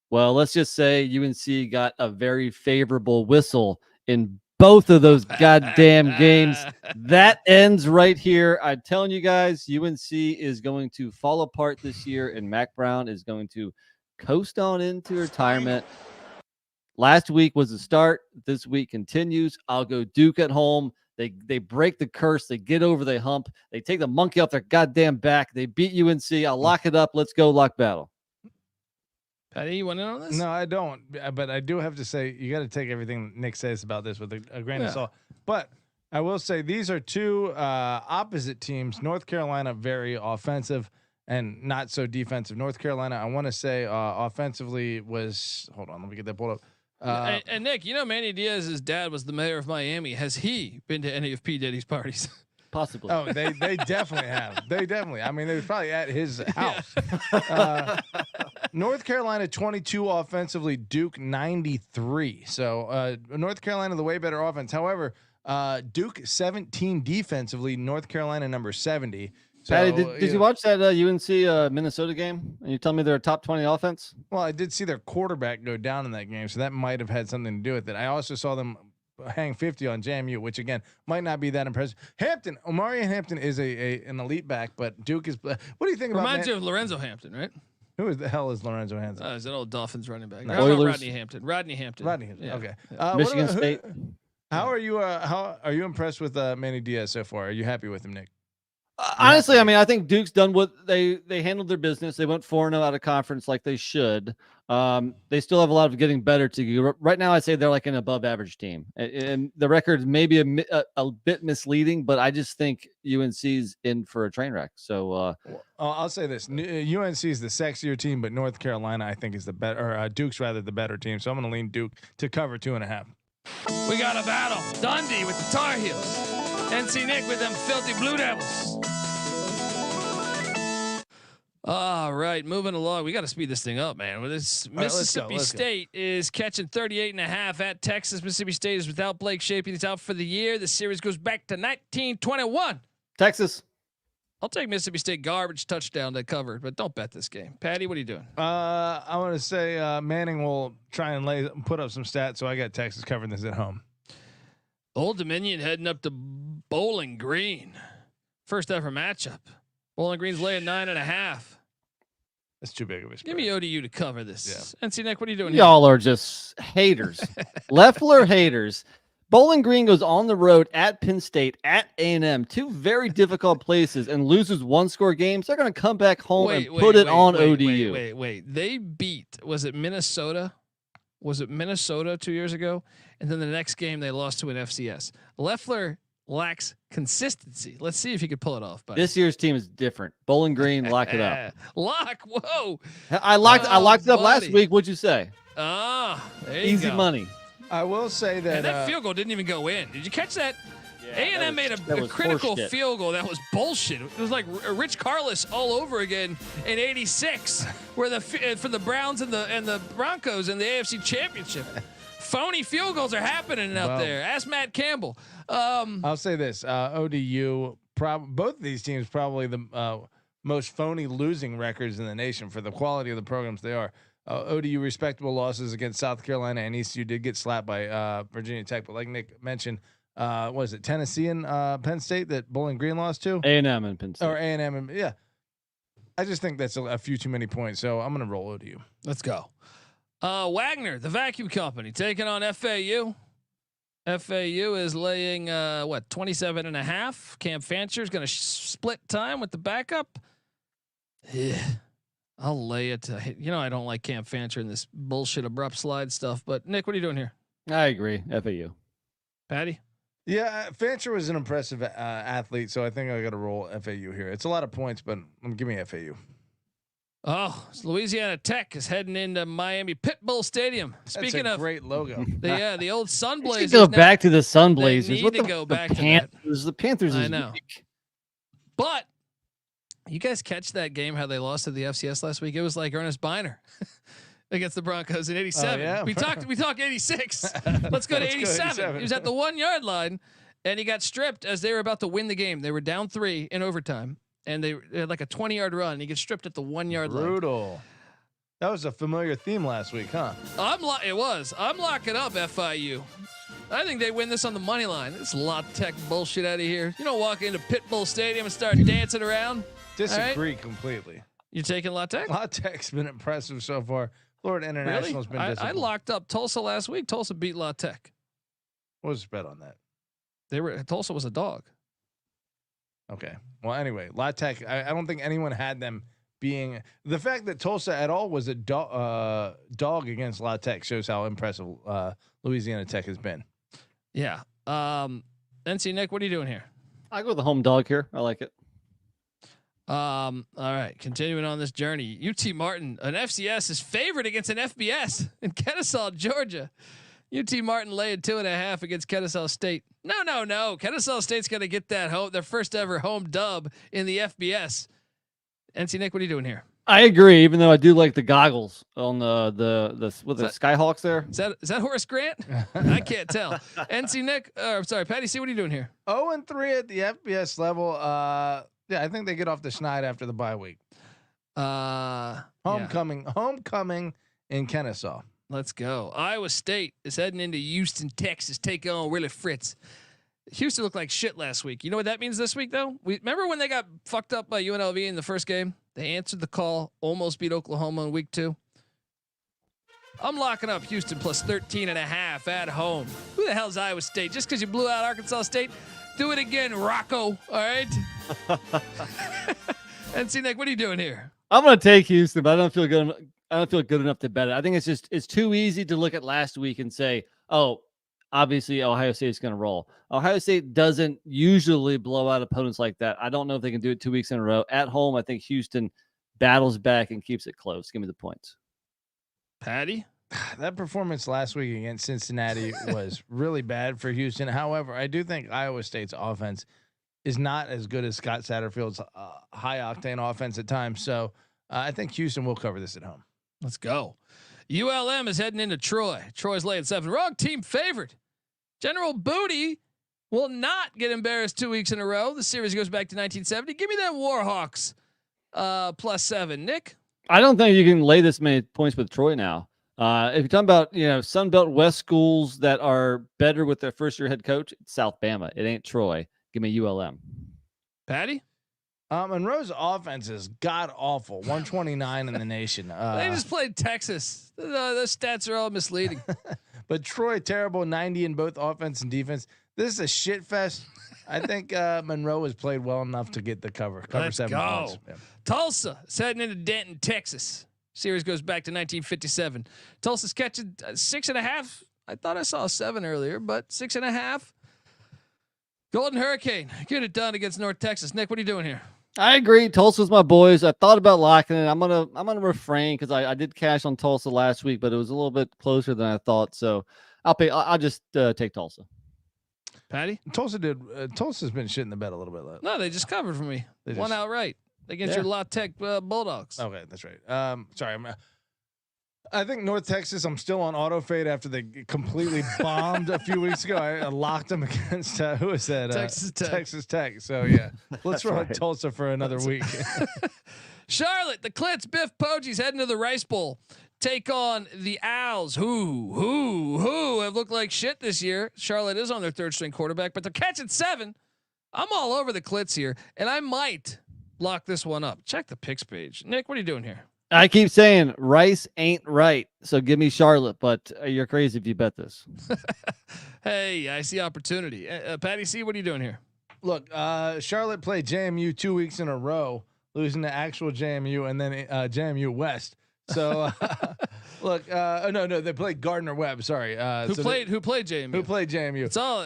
Well, let's just say UNC got a very favorable whistle in both of those goddamn games. That ends right here. I'm telling you guys, UNC is going to fall apart this year, and Mac Brown is going to coast on into retirement. Last week was the start. This week continues. I'll go Duke at home. They break the curse. They get over the hump. They take the monkey off their goddamn back. They beat UNC. I'll lock it up. Let's go lock battle.
Patty, you want in on this?
No, I don't. But I do have to say, you got to take everything Nick says about this with a grain of salt. But I will say these are two opposite teams. North Carolina, very offensive and not so defensive. North Carolina, I want to say offensively was, hold on, let me get that pulled up.
And Nick, you know, Manny Diaz's dad was the mayor of Miami. Has he been to any of P. Diddy's parties?
Possibly.
Oh, they definitely have. They definitely. I mean, they were probably at his house. North Carolina 22 offensively, Duke 93. So North Carolina the way better offense. However, Duke 17 defensively, North Carolina number 70. So,
Patty, did you watch that UNC Minnesota game? And you tell me they're a top 20 offense?
Well, I did see their quarterback go down in that game, so that might have had something to do with it. I also saw them hang 50 on JMU, which again might not be that impressive. Hampton, Omarion Hampton is an elite back, but Duke is. What do you think about?
Reminds you of Lorenzo Hampton, right?
Who is the hell is Lorenzo Hampton?
Is that old Dolphins running back?
No.
Oilers. Rodney Hampton. Rodney Hampton.
Yeah. Okay.
Michigan State.
How are you? How are you impressed with Manny Diaz so far? Are you happy with him, Nick?
Honestly, I mean, I think Duke's done what they handled their business. They went 4-0 out of conference like they should. They still have a lot of getting better to do. Right now, I'd say they're like an above average team, and the record may be a bit misleading, but I just think UNC's in for a train wreck. So
I'll say this: UNC is the sexier team, but North Carolina, I think, is the better. Or Duke's rather the better team. So I'm going to lean Duke to cover 2.5.
We got a battle. Dundee with the Tar Heels. NC Nick with them filthy Blue Devils.
All right, moving along. We got to speed this thing up, man. This Mississippi State is catching 38.5 at Texas. Mississippi State is without Blake Shapen. He's out for the year. The series goes back to 1921.
Texas.
I'll take Mississippi State garbage touchdown that covered, but don't bet this game. Patty, what are you doing?
I want to say Manning will try and put up some stats, so I got Texas covering this at home.
Old Dominion heading up to Bowling Green. First ever matchup. Bowling Green's laying 9.5.
That's too big of a spread.
Give me ODU to cover this. Yeah. NC Nick, what are you doing?
Y'all are just haters. Leffler haters. Bowling Green goes on the road at Penn State, at A&M, two very difficult places, and loses one-score games. They're going to come back home and put it on ODU.
Wait. They beat, was it Minnesota? Was it Minnesota 2 years ago? And then the next game they lost to an FCS. Leffler lacks consistency. Let's see if he could pull it off. Buddy.
This year's team is different. Bowling Green, lock it up.
Lock. Whoa.
I locked it up last week. What'd you say?
There you
Easy
go.
money.
I will say that
and that field goal didn't even go in. Did you catch that?
Yeah,
A&M made a critical field goal. That was bullshit. It was like Rich Carlos all over again in '86, where for the Browns and the Broncos in the AFC Championship. Phony field goals are happening out there. Ask Matt Campbell.
I'll say this: ODU, both of these teams probably the most phony losing records in the nation for the quality of the programs they are. ODU respectable losses against South Carolina and ECU did get slapped by Virginia Tech, but like Nick mentioned, was it Tennessee and Penn State that Bowling Green lost to?
A&M and Penn State.
Or A&M and yeah. I just think that's a few too many points, so I'm going to roll ODU.
Let's go. Wagner, the vacuum company, taking on FAU. FAU is laying 27.5. Cam Fancher is going to split time with the backup. Yeah. I'll lay it. I don't like Cam Fancher in this bullshit abrupt slide stuff. But Nick, what are you doing here?
I agree. FAU.
Patty?
Yeah, Fancher was an impressive athlete, so I think I got to roll FAU here. It's a lot of points, but give me FAU.
Oh, Louisiana Tech is heading into Miami Pitbull Stadium. Speaking of
great logo,
the old Sun Blazers.
Go back to the Sun Blazers.
Need to go back to that.
The Panthers.
I know. But you guys catch that game? How they lost to the FCS last week? It was like Ernest Biner against the Broncos in '87.
Yeah.
We talked '86. Let's go to '87. He was at the 1 yard line, and he got stripped as they were about to win the game. They were down 3 in overtime. And they had like a 20-yard run. He gets stripped at the 1 yard line.
Brutal. That was a familiar theme last week, huh?
It was. I'm locking up FIU. I think they win this on the money line. This La Tech bullshit out of here. You don't walk into Pitbull Stadium and start dancing around.
Disagree completely.
You taking La Tech?
La Tech's been impressive so far. Florida International's been disappointing.
I locked up Tulsa last week. Tulsa beat La Tech.
What was the spread on that?
Tulsa was a dog.
Okay. Well, anyway, La Tech, I don't think anyone had them being the fact that Tulsa at all was a dog against La Tech shows how impressive Louisiana Tech has been.
Yeah. NC Nick, what are you doing here?
I go with the home dog here. I like it.
All right, continuing on this journey, UT Martin, an FCS is favored against an FBS in Kennesaw, Georgia. UT Martin laying 2.5 against Kennesaw State. No. Kennesaw State's going to get that their first ever home dub in the FBS. NC Nick, what are you doing here?
I agree, even though I do like the goggles on the Skyhawks there.
Is that Horace Grant? I can't tell. NC Nick, I'm sorry, Patty C, what are you doing here?
0-3 at the FBS level. Yeah, I think they get off the schneid after the bye week. Homecoming in Kennesaw.
Let's go. Iowa State is heading into Houston, Texas, taking on Willie Fritz. Houston looked like shit last week. You know what that means this week, though? Remember when they got fucked up by UNLV in the first game? They answered the call, almost beat Oklahoma in week 2. I'm locking up Houston plus 13.5 at home. Who the hell's Iowa State? Just because you blew out Arkansas State? Do it again, Rocco. All right. NC Nick, what are you doing here?
I'm going to take Houston, but I don't feel good enough to bet it. I think it's too easy to look at last week and say, oh, obviously Ohio State's going to roll. Ohio State doesn't usually blow out opponents like that. I don't know if they can do it 2 weeks in a row. At home, I think Houston battles back and keeps it close. Give me the points.
Patty?
That performance last week against Cincinnati was really bad for Houston. However, I do think Iowa State's offense is not as good as Scott Satterfield's high octane offense at times. So I think Houston will cover this at home.
Let's go. ULM is heading into Troy. Troy's laying 7. Wrong team favored. General Booty will not get embarrassed 2 weeks in a row. The series goes back to 1970. Give me that Warhawks plus 7. Nick?
I don't think you can lay this many points with Troy now. If you're talking about, Sun Belt West schools that are better with their first year head coach, it's South Bama. It ain't Troy. Give me ULM.
Patty?
Monroe's offense is god awful. 129 in the nation.
They just played Texas. The stats are all misleading.
But Troy, terrible, 90 in both offense and defense. This is a shit fest. I think Monroe has played well enough to get the cover.
Let's
7
go.
points. Yeah.
Tulsa is heading into Denton, Texas. Series goes back to 1957. Tulsa's catching 6.5. I thought I saw 7 earlier, but 6.5. Golden Hurricane get it done against North Texas. Nick, what are you doing here?
I agree. Tulsa's my boys. I thought about locking it. I'm gonna refrain because I did cash on Tulsa last week, but it was a little bit closer than I thought. So I'll just take Tulsa.
Patty?
Tulsa's been shitting the bed a little bit.
No, they just covered for me. One outright against your La Tech Bulldogs.
Okay, that's right. Sorry, I think North Texas. I'm still on auto fade after they completely bombed a few weeks ago. I locked them against who was that? Texas Tech. So yeah, let's roll Tulsa for another week.
Charlotte, the Clits, Biff Poggies heading to the Rice Bowl. Take on the Owls, who have looked like shit this year. Charlotte is on their 3rd string quarterback, but they're catching 7. I'm all over the Clits here, and I might lock this one up. Check the picks page. Nick, what are you doing here?
I keep saying Rice ain't right, so give me Charlotte. But you're crazy if you bet this.
Hey, I see opportunity. Patty C, what are you doing here?
Look, Charlotte played JMU 2 weeks in a row, losing to actual JMU and then JMU West. So look, no, they played Gardner Webb. Sorry,
who played JMU?
Who played JMU?
It's all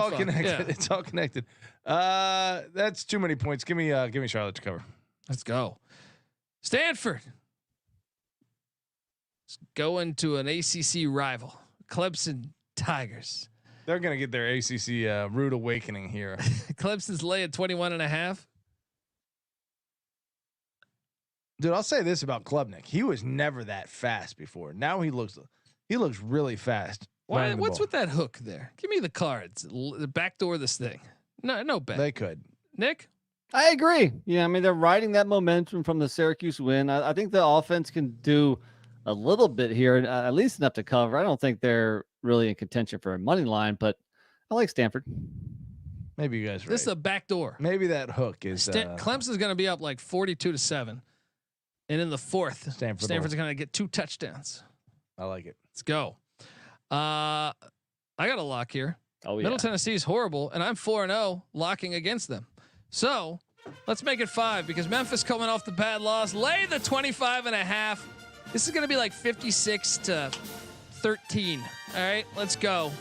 connected.
Yeah.
It's all connected. That's too many points. Give me Charlotte to cover.
Let's go. Stanford is going to an ACC rival, Clemson Tigers.
They're gonna get their ACC rude awakening here.
Clemson's laying 21.5.
Dude, I'll say this about Klubnik. He was never that fast before. Now he looks really fast.
Why? What's with that hook there? Give me the cards. Backdoor this thing. No bet.
They could.
Nick?
I agree. Yeah, I mean they're riding that momentum from the Syracuse win. I think the offense can do a little bit here, at least enough to cover. I don't think they're really in contention for a money line, but I like Stanford.
Maybe you guys are right.
This is a backdoor.
Maybe that hook is
Clemson's going to be up like 42-7, and in the 4th, Stanford's going to get 2 touchdowns.
I like it.
Let's go. I got a lock here.
Oh yeah.
Middle Tennessee is horrible, and I'm 4-0 locking against them. So Let's make it 5 because Memphis coming off the bad loss. Lay the 25.5. This is going to be like 56-13. All right, let's go.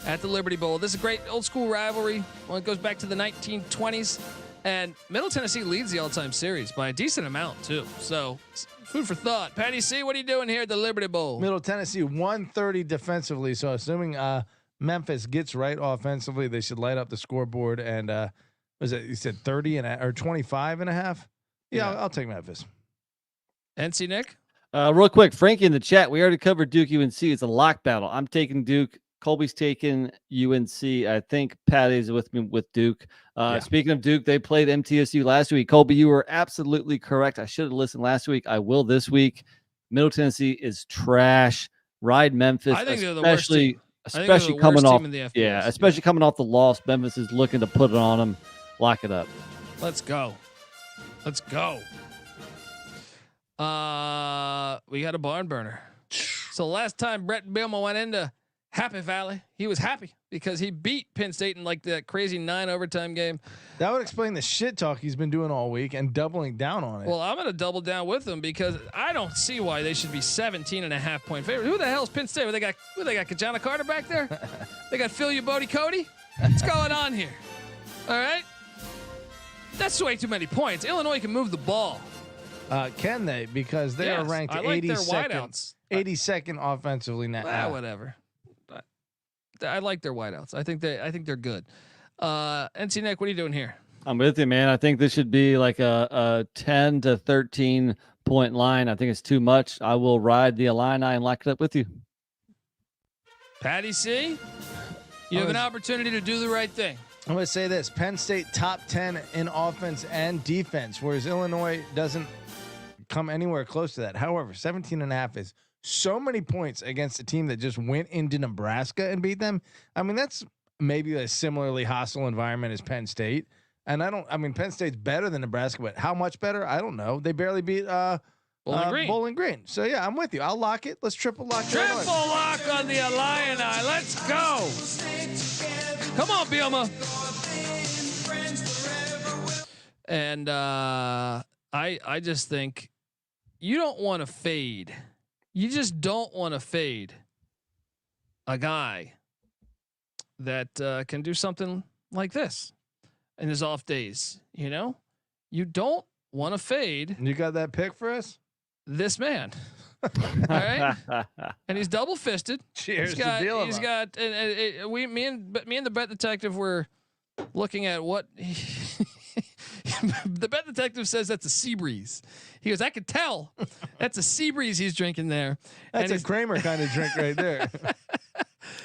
At the Liberty Bowl. This is a great old school rivalry. Well, it goes back to the 1920s. And Middle Tennessee leads the all-time series by a decent amount, too. So, food for thought. Patty C, what are you doing here at the Liberty Bowl?
Middle Tennessee 130 defensively. So, assuming Memphis gets right offensively, they should light up the scoreboard. And was it you said 30 or 25.5? Yeah, I'll take Memphis.
NC Nick?
Real quick, Frankie in the chat. We already covered Duke UNC. It's a lock battle. I'm taking Duke. Colby's taking UNC. I think Patty's with me with Duke. Speaking of Duke, they played MTSU last week. Colby, you were absolutely correct. I should have listened last week. I will this week. Middle Tennessee is trash. Ride Memphis.
I think they're the worst team.
Especially coming off.
Especially
coming off the loss. Memphis is looking to put it on them. Lock it up.
Let's go. Let's go. We got a barn burner. So last time Brett Bielema went into Happy Valley, he was happy because he beat Penn State in like that crazy 9 overtime game.
That would explain the shit talk he's been doing all week and doubling down on it.
Well, I'm going to double down with them because I don't see why they should be 17.5 point favorite. Who the hell's Penn State? They got Kajana Carter back there? They got Phil Ubodi Cody? What's going on here? All right. That's way too many points. Illinois can move the ball.
Can they? Because they are ranked 82nd offensively now.
Whatever. I like their wideouts. I think they're good. NC Nick, what are you doing here?
I'm with you, man. I think this should be like a 10 to 13 point line. I think it's too much. I will ride the Illini and lock it up with you.
Patty C, you have an opportunity to do the right thing.
I'm going to say this. Penn State top 10 in offense and defense, whereas Illinois doesn't come anywhere close to that. However, 17.5 is so many points against a team that just went into Nebraska and beat them. I mean, that's maybe a similarly hostile environment as Penn State. And Penn State's better than Nebraska, but how much better? I don't know. They barely beat Bowling Green. So yeah, I'm with you. I'll lock it. Let's triple lock.
Triple lock on the Illini. Let's go. Come on, Bielema. And I just think you don't want to fade. You just don't want to fade a guy that can do something like this in his off days. You know, you don't want to fade.
You got that pick for us?
This man. All right. And he's double fisted.
Cheers.
Me and the bet detective were looking at what the bet detective says that's a sea breeze. He goes, I could tell that's a sea breeze he's drinking there.
That's a Kramer kind of drink right there.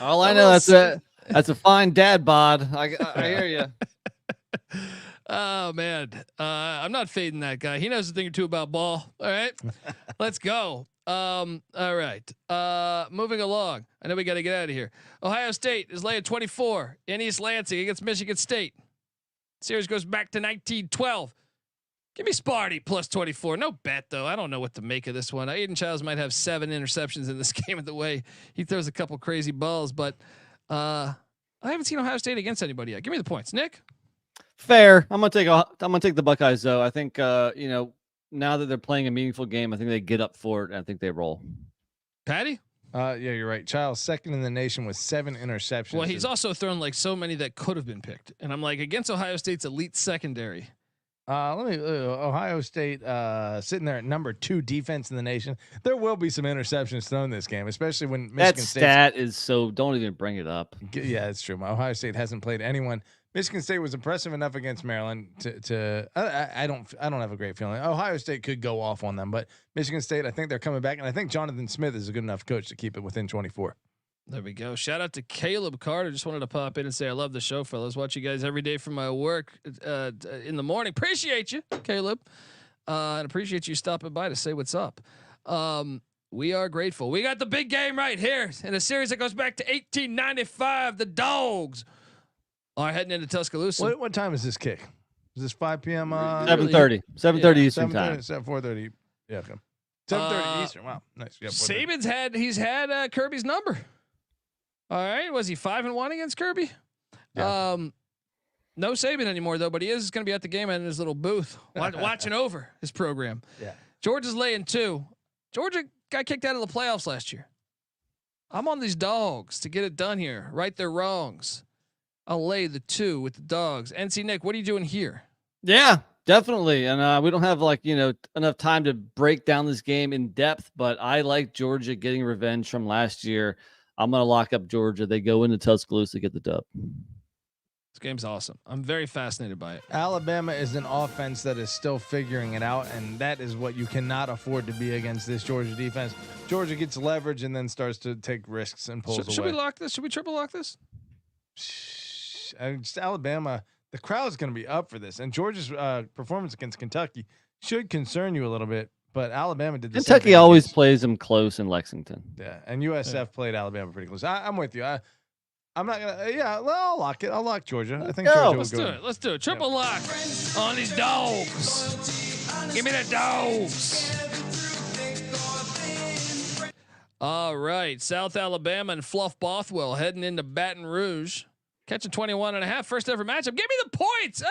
All I know, that's a fine dad bod. I hear you.
Oh man. I'm not fading that guy. He knows a thing or two about ball. All right, let's go. All right. Moving along. I know we got to get out of here. Ohio State is laying 24 in East Lansing against Michigan State. Series goes back to 1912. Give me Sparty plus 24. No bet though. I don't know what to make of this one. Aiden Childs might have 7 interceptions in this game. At the way he throws a couple crazy balls, but I haven't seen Ohio State against anybody yet. Give me the points, Nick.
Fair. I'm gonna take the Buckeyes though. I think now that they're playing a meaningful game, I think they get up for it and I think they roll.
Patty?
Yeah, you're right. Childs second in the nation with 7 interceptions.
Well, he's also thrown like so many that could have been picked. And I'm like, against Ohio State's elite secondary.
Ohio State sitting there at number 2 defense in the nation. There will be some interceptions thrown this game, especially when Michigan State.
That stat is so. Don't even bring it up.
Yeah, it's true. Ohio State hasn't played anyone. Michigan State was impressive enough against Maryland to I don't have a great feeling. Ohio State could go off on them, but Michigan State, I think they're coming back, and I think Jonathan Smith is a good enough coach to keep it within 24.
There we go. Shout out to Caleb Carter. Just wanted to pop in and say I love the show, fellas. Watch you guys every day from my work in the morning. Appreciate you, Caleb, and appreciate you stopping by to say what's up. We are grateful. We got the big game right here in a series that goes back to 1895. The Dogs are heading into Tuscaloosa.
What time is this kick? Is this 5 p.m.?
7:30. 7:30 Eastern time.
4:30. Yeah. Okay. 7:30 Eastern. Wow, nice. Yeah,
Saban's had Kirby's number. All right, was he 5-1 against Kirby?
Yeah.
No Saban anymore though, but he is going to be at the game in his little booth, watching over his program.
Yeah.
Georgia's laying 2. Georgia got kicked out of the playoffs last year. I'm on these dogs to get it done here. Right their wrongs. I'll lay the 2 with the dogs. NC Nick, what are you doing here?
Yeah, definitely. And we don't have enough time to break down this game in depth, but I like Georgia getting revenge from last year. I'm going to lock up Georgia. They go into Tuscaloosa, get the dub.
This game's awesome. I'm very fascinated by it.
Alabama is an offense that is still figuring it out, and that is what you cannot afford to be against this Georgia defense. Georgia gets leverage and then starts to take risks and pulls away.
Should we lock this? Should we triple lock this?
Just Alabama, the crowd's going to be up for this, and Georgia's performance against Kentucky should concern you a little bit. But Alabama did the same
Kentucky
thing
always
against,
plays them close in Lexington.
yeah, and USF played Alabama pretty close. I'm with you. I'm not gonna. Yeah, well, I'll lock it. I'll lock Georgia. I think Georgia will
Let's do it. Let's do it. Triple lock on these dogs. Give me the dogs. All right, South Alabama and Fluff Bothwell heading into Baton Rouge, catching 21.5. First ever matchup. Give me the points.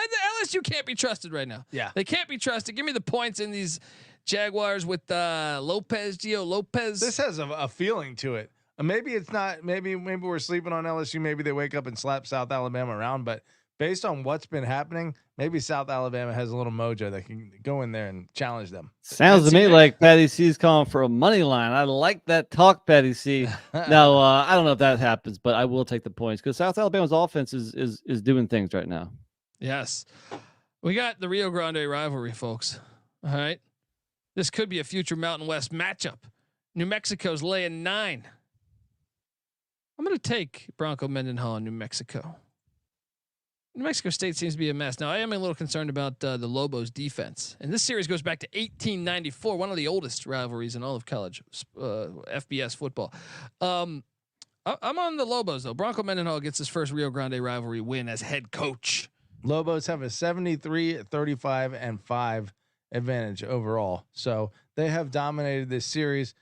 LSU can't be trusted right now.
Yeah,
they can't be trusted. Give me the points in these Jaguars with Gio Lopez.
This has a feeling to it. Maybe it's not. Maybe we're sleeping on LSU. Maybe they wake up and slap South Alabama around. But based on what's been happening, maybe South Alabama has a little mojo that can go in there and challenge them.
Sounds to me like Patty C's calling for a money line. I like that talk, Patty C. Now I don't know if that happens, but I will take the points because South Alabama's offense is doing things right now.
Yes, we got the Rio Grande rivalry, folks. All right, this could be a future Mountain West matchup. New Mexico's laying 9. I'm going to take Bronco Mendenhall in New Mexico. New Mexico State seems to be a mess. Now, I am a little concerned about the Lobos defense. And this series goes back to 1894, one of the oldest rivalries in all of college FBS football. I'm on the Lobos, though. Bronco Mendenhall gets his first Rio Grande rivalry win as head coach.
Lobos have a 73-35-5 advantage overall. So they have dominated this series.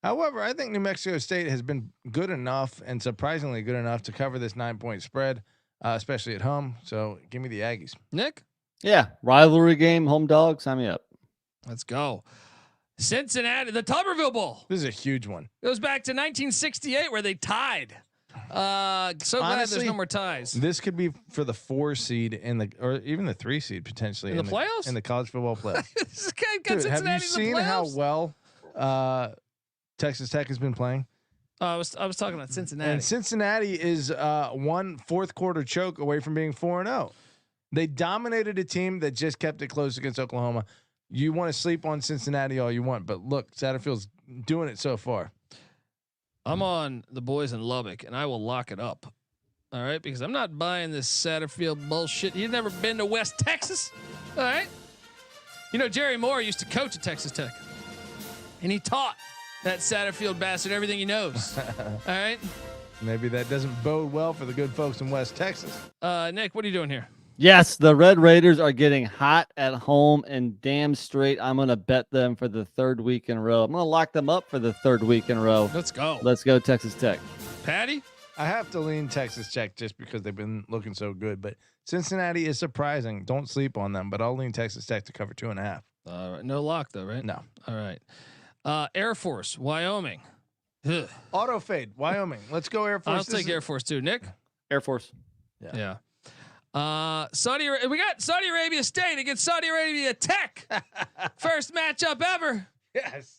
However, I think New Mexico State has been good enough and surprisingly good enough to cover this 9-point spread, especially at home. So give me the Aggies.
Nick?
Yeah. Rivalry game, home dog. Sign me up.
Let's go. Cincinnati, the Tuberville Bowl.
This is a huge one.
Goes back to 1968 where they tied. So
Honestly,
glad there's no more ties.
This could be for the 4 seed or even the 3 seed potentially
in the playoffs,
in the college football playoffs.
Dude,
have you seen how well Texas Tech has been playing?
I was talking about Cincinnati.
And Cincinnati is one fourth quarter choke away from being 4-0. They dominated a team that just kept it close against Oklahoma. You want to sleep on Cincinnati all you want, but look, Satterfield's doing it so far.
I'm on the boys in Lubbock, and I will lock it up. All right, because I'm not buying this Satterfield bullshit. He's never been to West Texas. All right. You know, Jerry Moore used to coach at Texas Tech, and he taught that Satterfield bastard everything he knows. All right.
Maybe that doesn't bode well for the good folks in West Texas.
Nick, what are you doing here?
Yes, the Red Raiders are getting hot at home, and damn straight, I'm going to bet them for the 3rd week in a row. I'm going to lock them up for the 3rd week in a row.
Let's go.
Let's go, Texas Tech.
Patty?
I have to lean Texas Tech just because they've been looking so good, but Cincinnati is surprising. Don't sleep on them, but I'll lean Texas Tech to cover 2.5.
All right. No lock, though, right?
No.
All right. Air Force, Wyoming. Ugh.
Auto fade, Wyoming. Let's go Air Force.
I'll take Air Force too. Nick?
Air Force.
Yeah. We got Saudi Arabia State against Saudi Arabia Tech. First matchup ever.
Yes.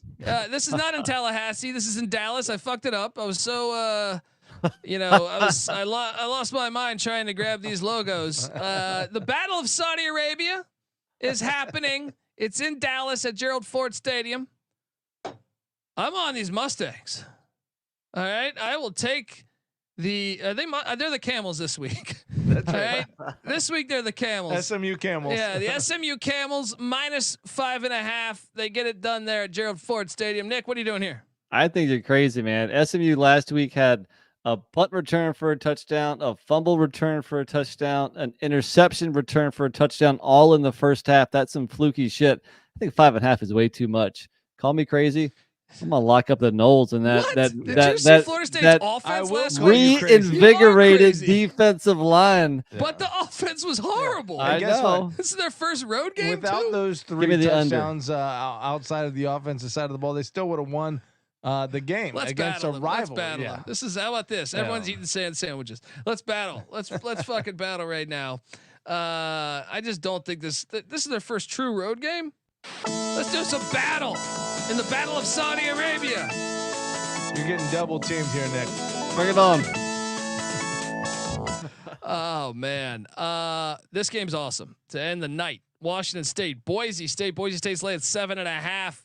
This is not in Tallahassee. This is in Dallas. I fucked it up. I was so I lost my mind trying to grab these logos. The Battle of Saudi Arabia is happening. It's in Dallas at Gerald Ford Stadium. I'm on these Mustangs. All right, I will take the. They're the Camels this week.
That's
right. This week they're the Camels.
SMU Camels.
Yeah, the SMU Camels -5.5. They get it done there at Gerald Ford Stadium. Nick, what are you doing here?
I think you're crazy, man. SMU last week had a punt return for a touchdown, a fumble return for a touchdown, an interception return for a touchdown, all in the first half. That's some fluky shit. I think 5.5 is way too much. Call me crazy. I'm gonna lock up the Knowles and that
What?
that
Did
that
you see
that,
Florida State's
that
offense last
call you
week?
crazy.
reinvigorated
crazy.
defensive line.
But the offense was horrible.
I
guess
know.
what?
This is their first road game
Without
too?
those
me
3
the under.
touchdowns outside of the offensive side of the ball, they still would have won the game
Let's
against
battle
a
them.
rival.
Let's battle them. This is how about this? Everyone's eating sandwiches. Let's battle. Let's fucking battle right now. I just don't think this is their first true road game. Let's do some battle in the Battle of Saudi Arabia.
You're getting double teamed here, Nick.
Bring it on.
Oh man, this game's awesome to end the night. Washington State, Boise State. Boise State's laying 7.5.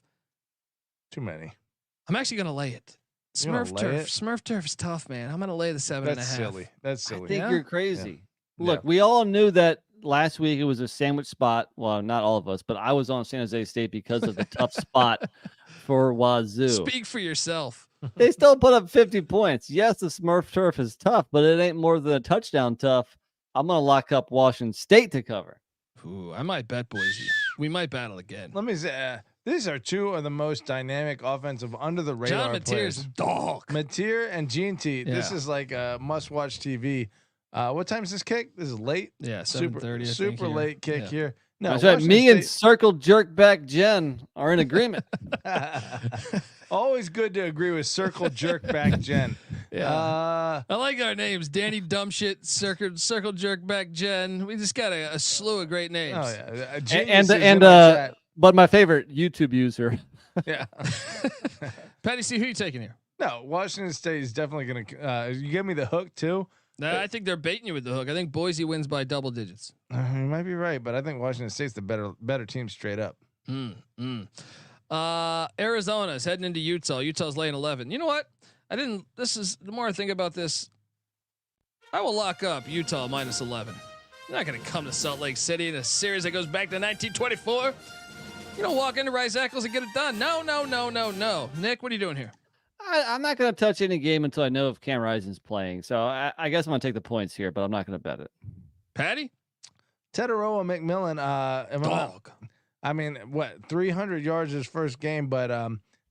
Too many.
I'm actually gonna lay it.
You gonna
Smurf
lay
turf.
it?
Smurf turf is tough, man. I'm gonna lay the 7.5.
That's silly. That's
I
silly.
think
Yeah?
you're crazy.
Yeah.
Look, we all knew that last week it was a sandwich spot. Well, not all of us, but I was on San Jose State because of the tough spot for Wazoo.
Speak for yourself.
They still put up 50 points. Yes, the Smurf turf is tough, but it ain't more than a touchdown tough. I'm gonna lock up Washington State to cover.
Ooh, I might bet Boise. We might battle again.
Let me say, these are two of the most dynamic offensive under the radar
John Mateer's
players.
dog.
Mateer and GT. This
Yeah.
is like a must-watch TV. What time is this kick? This is late.
Yeah,
Super
7:30.
super late kick
Yeah.
here. No,
That's right.
Washington
Me and
State-
Circle Jerk Back Jen are in agreement.
Always good to agree with Circle Jerk Back Jen.
Yeah. I like our names. Danny Dumbshit, Circle Jerk Back Jen. We just got a slew of great names.
Oh yeah,
and
geniuses in our chat.
but my favorite YouTube user.
Yeah.
Patty C, who you taking here?
No, Washington State is definitely gonna. You give me the hook too.
I think they're baiting you with the hook. I think Boise wins by double digits.
You might be right, but I think Washington State's the better team straight up.
Arizona's heading into Utah. Utah's laying 11. You know what? This is the more I think about this, I will lock up Utah minus 11. You're not going to come to Salt Lake City in a series that goes back to 1924. You don't walk into Rice Eccles and get it done. No. Nick, what are you doing here?
I'm not going to touch any game until I know if Cam Rising's playing. So I guess I'm going to take the points here, but I'm not going to bet it.
Patty?
Tetaroa McMillan,
Dog.
I mean, what 300 yards his first game, but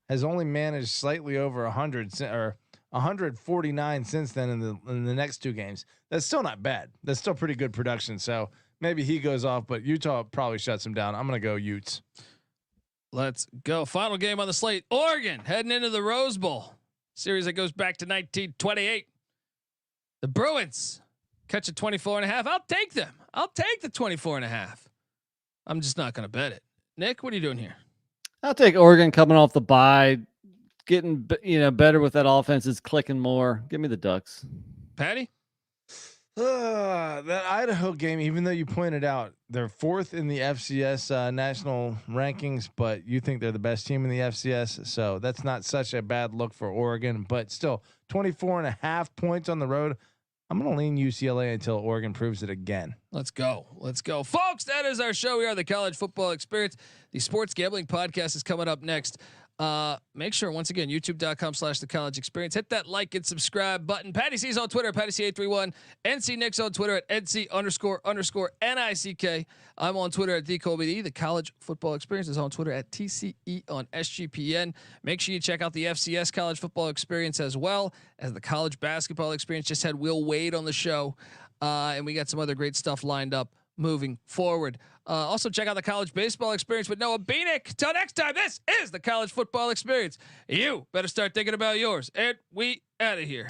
has only managed slightly over 100 or 149 since then in the next two games. That's still not bad. That's still pretty good production. So maybe he goes off, but Utah probably shuts him down. I'm gonna go Utes.
Let's go. Final game on the slate. Oregon heading into the Rose Bowl series that goes back to 1928. The Bruins catch a 24.5. I'll take them. I'll take the 24.5. I'm just not going to bet it. Nick, what are you doing here?
I'll take Oregon coming off the bye, getting better with that offense, is clicking more. Give me the Ducks.
Patty?
That Idaho game, even though you pointed out they're fourth in the FCS national rankings, but you think they're the best team in the FCS. So that's not such a bad look for Oregon, but still 24.5 points on the road. I'm going to lean UCLA until Oregon proves it again.
Let's go. Let's go. Folks, that is our show. We are the College Football Experience. The Sports Gambling Podcast is coming up next. Make sure, once again, youtube.com/the college experience. Hit that like and subscribe button. Patty C's on Twitter at PattyC831. NC Nick's on Twitter at NC__NICK. I'm on Twitter at TheColbyD. The College Football Experience is on Twitter at TCE on SGPN. Make sure you check out the FCS College Football Experience as well as the College Basketball Experience. Just had Will Wade on the show, and we got some other great stuff lined up moving forward. Also check out the College Baseball Experience with Noah Beanick. Till next time, this is the College Football Experience. You better start thinking about yours. And we out of here.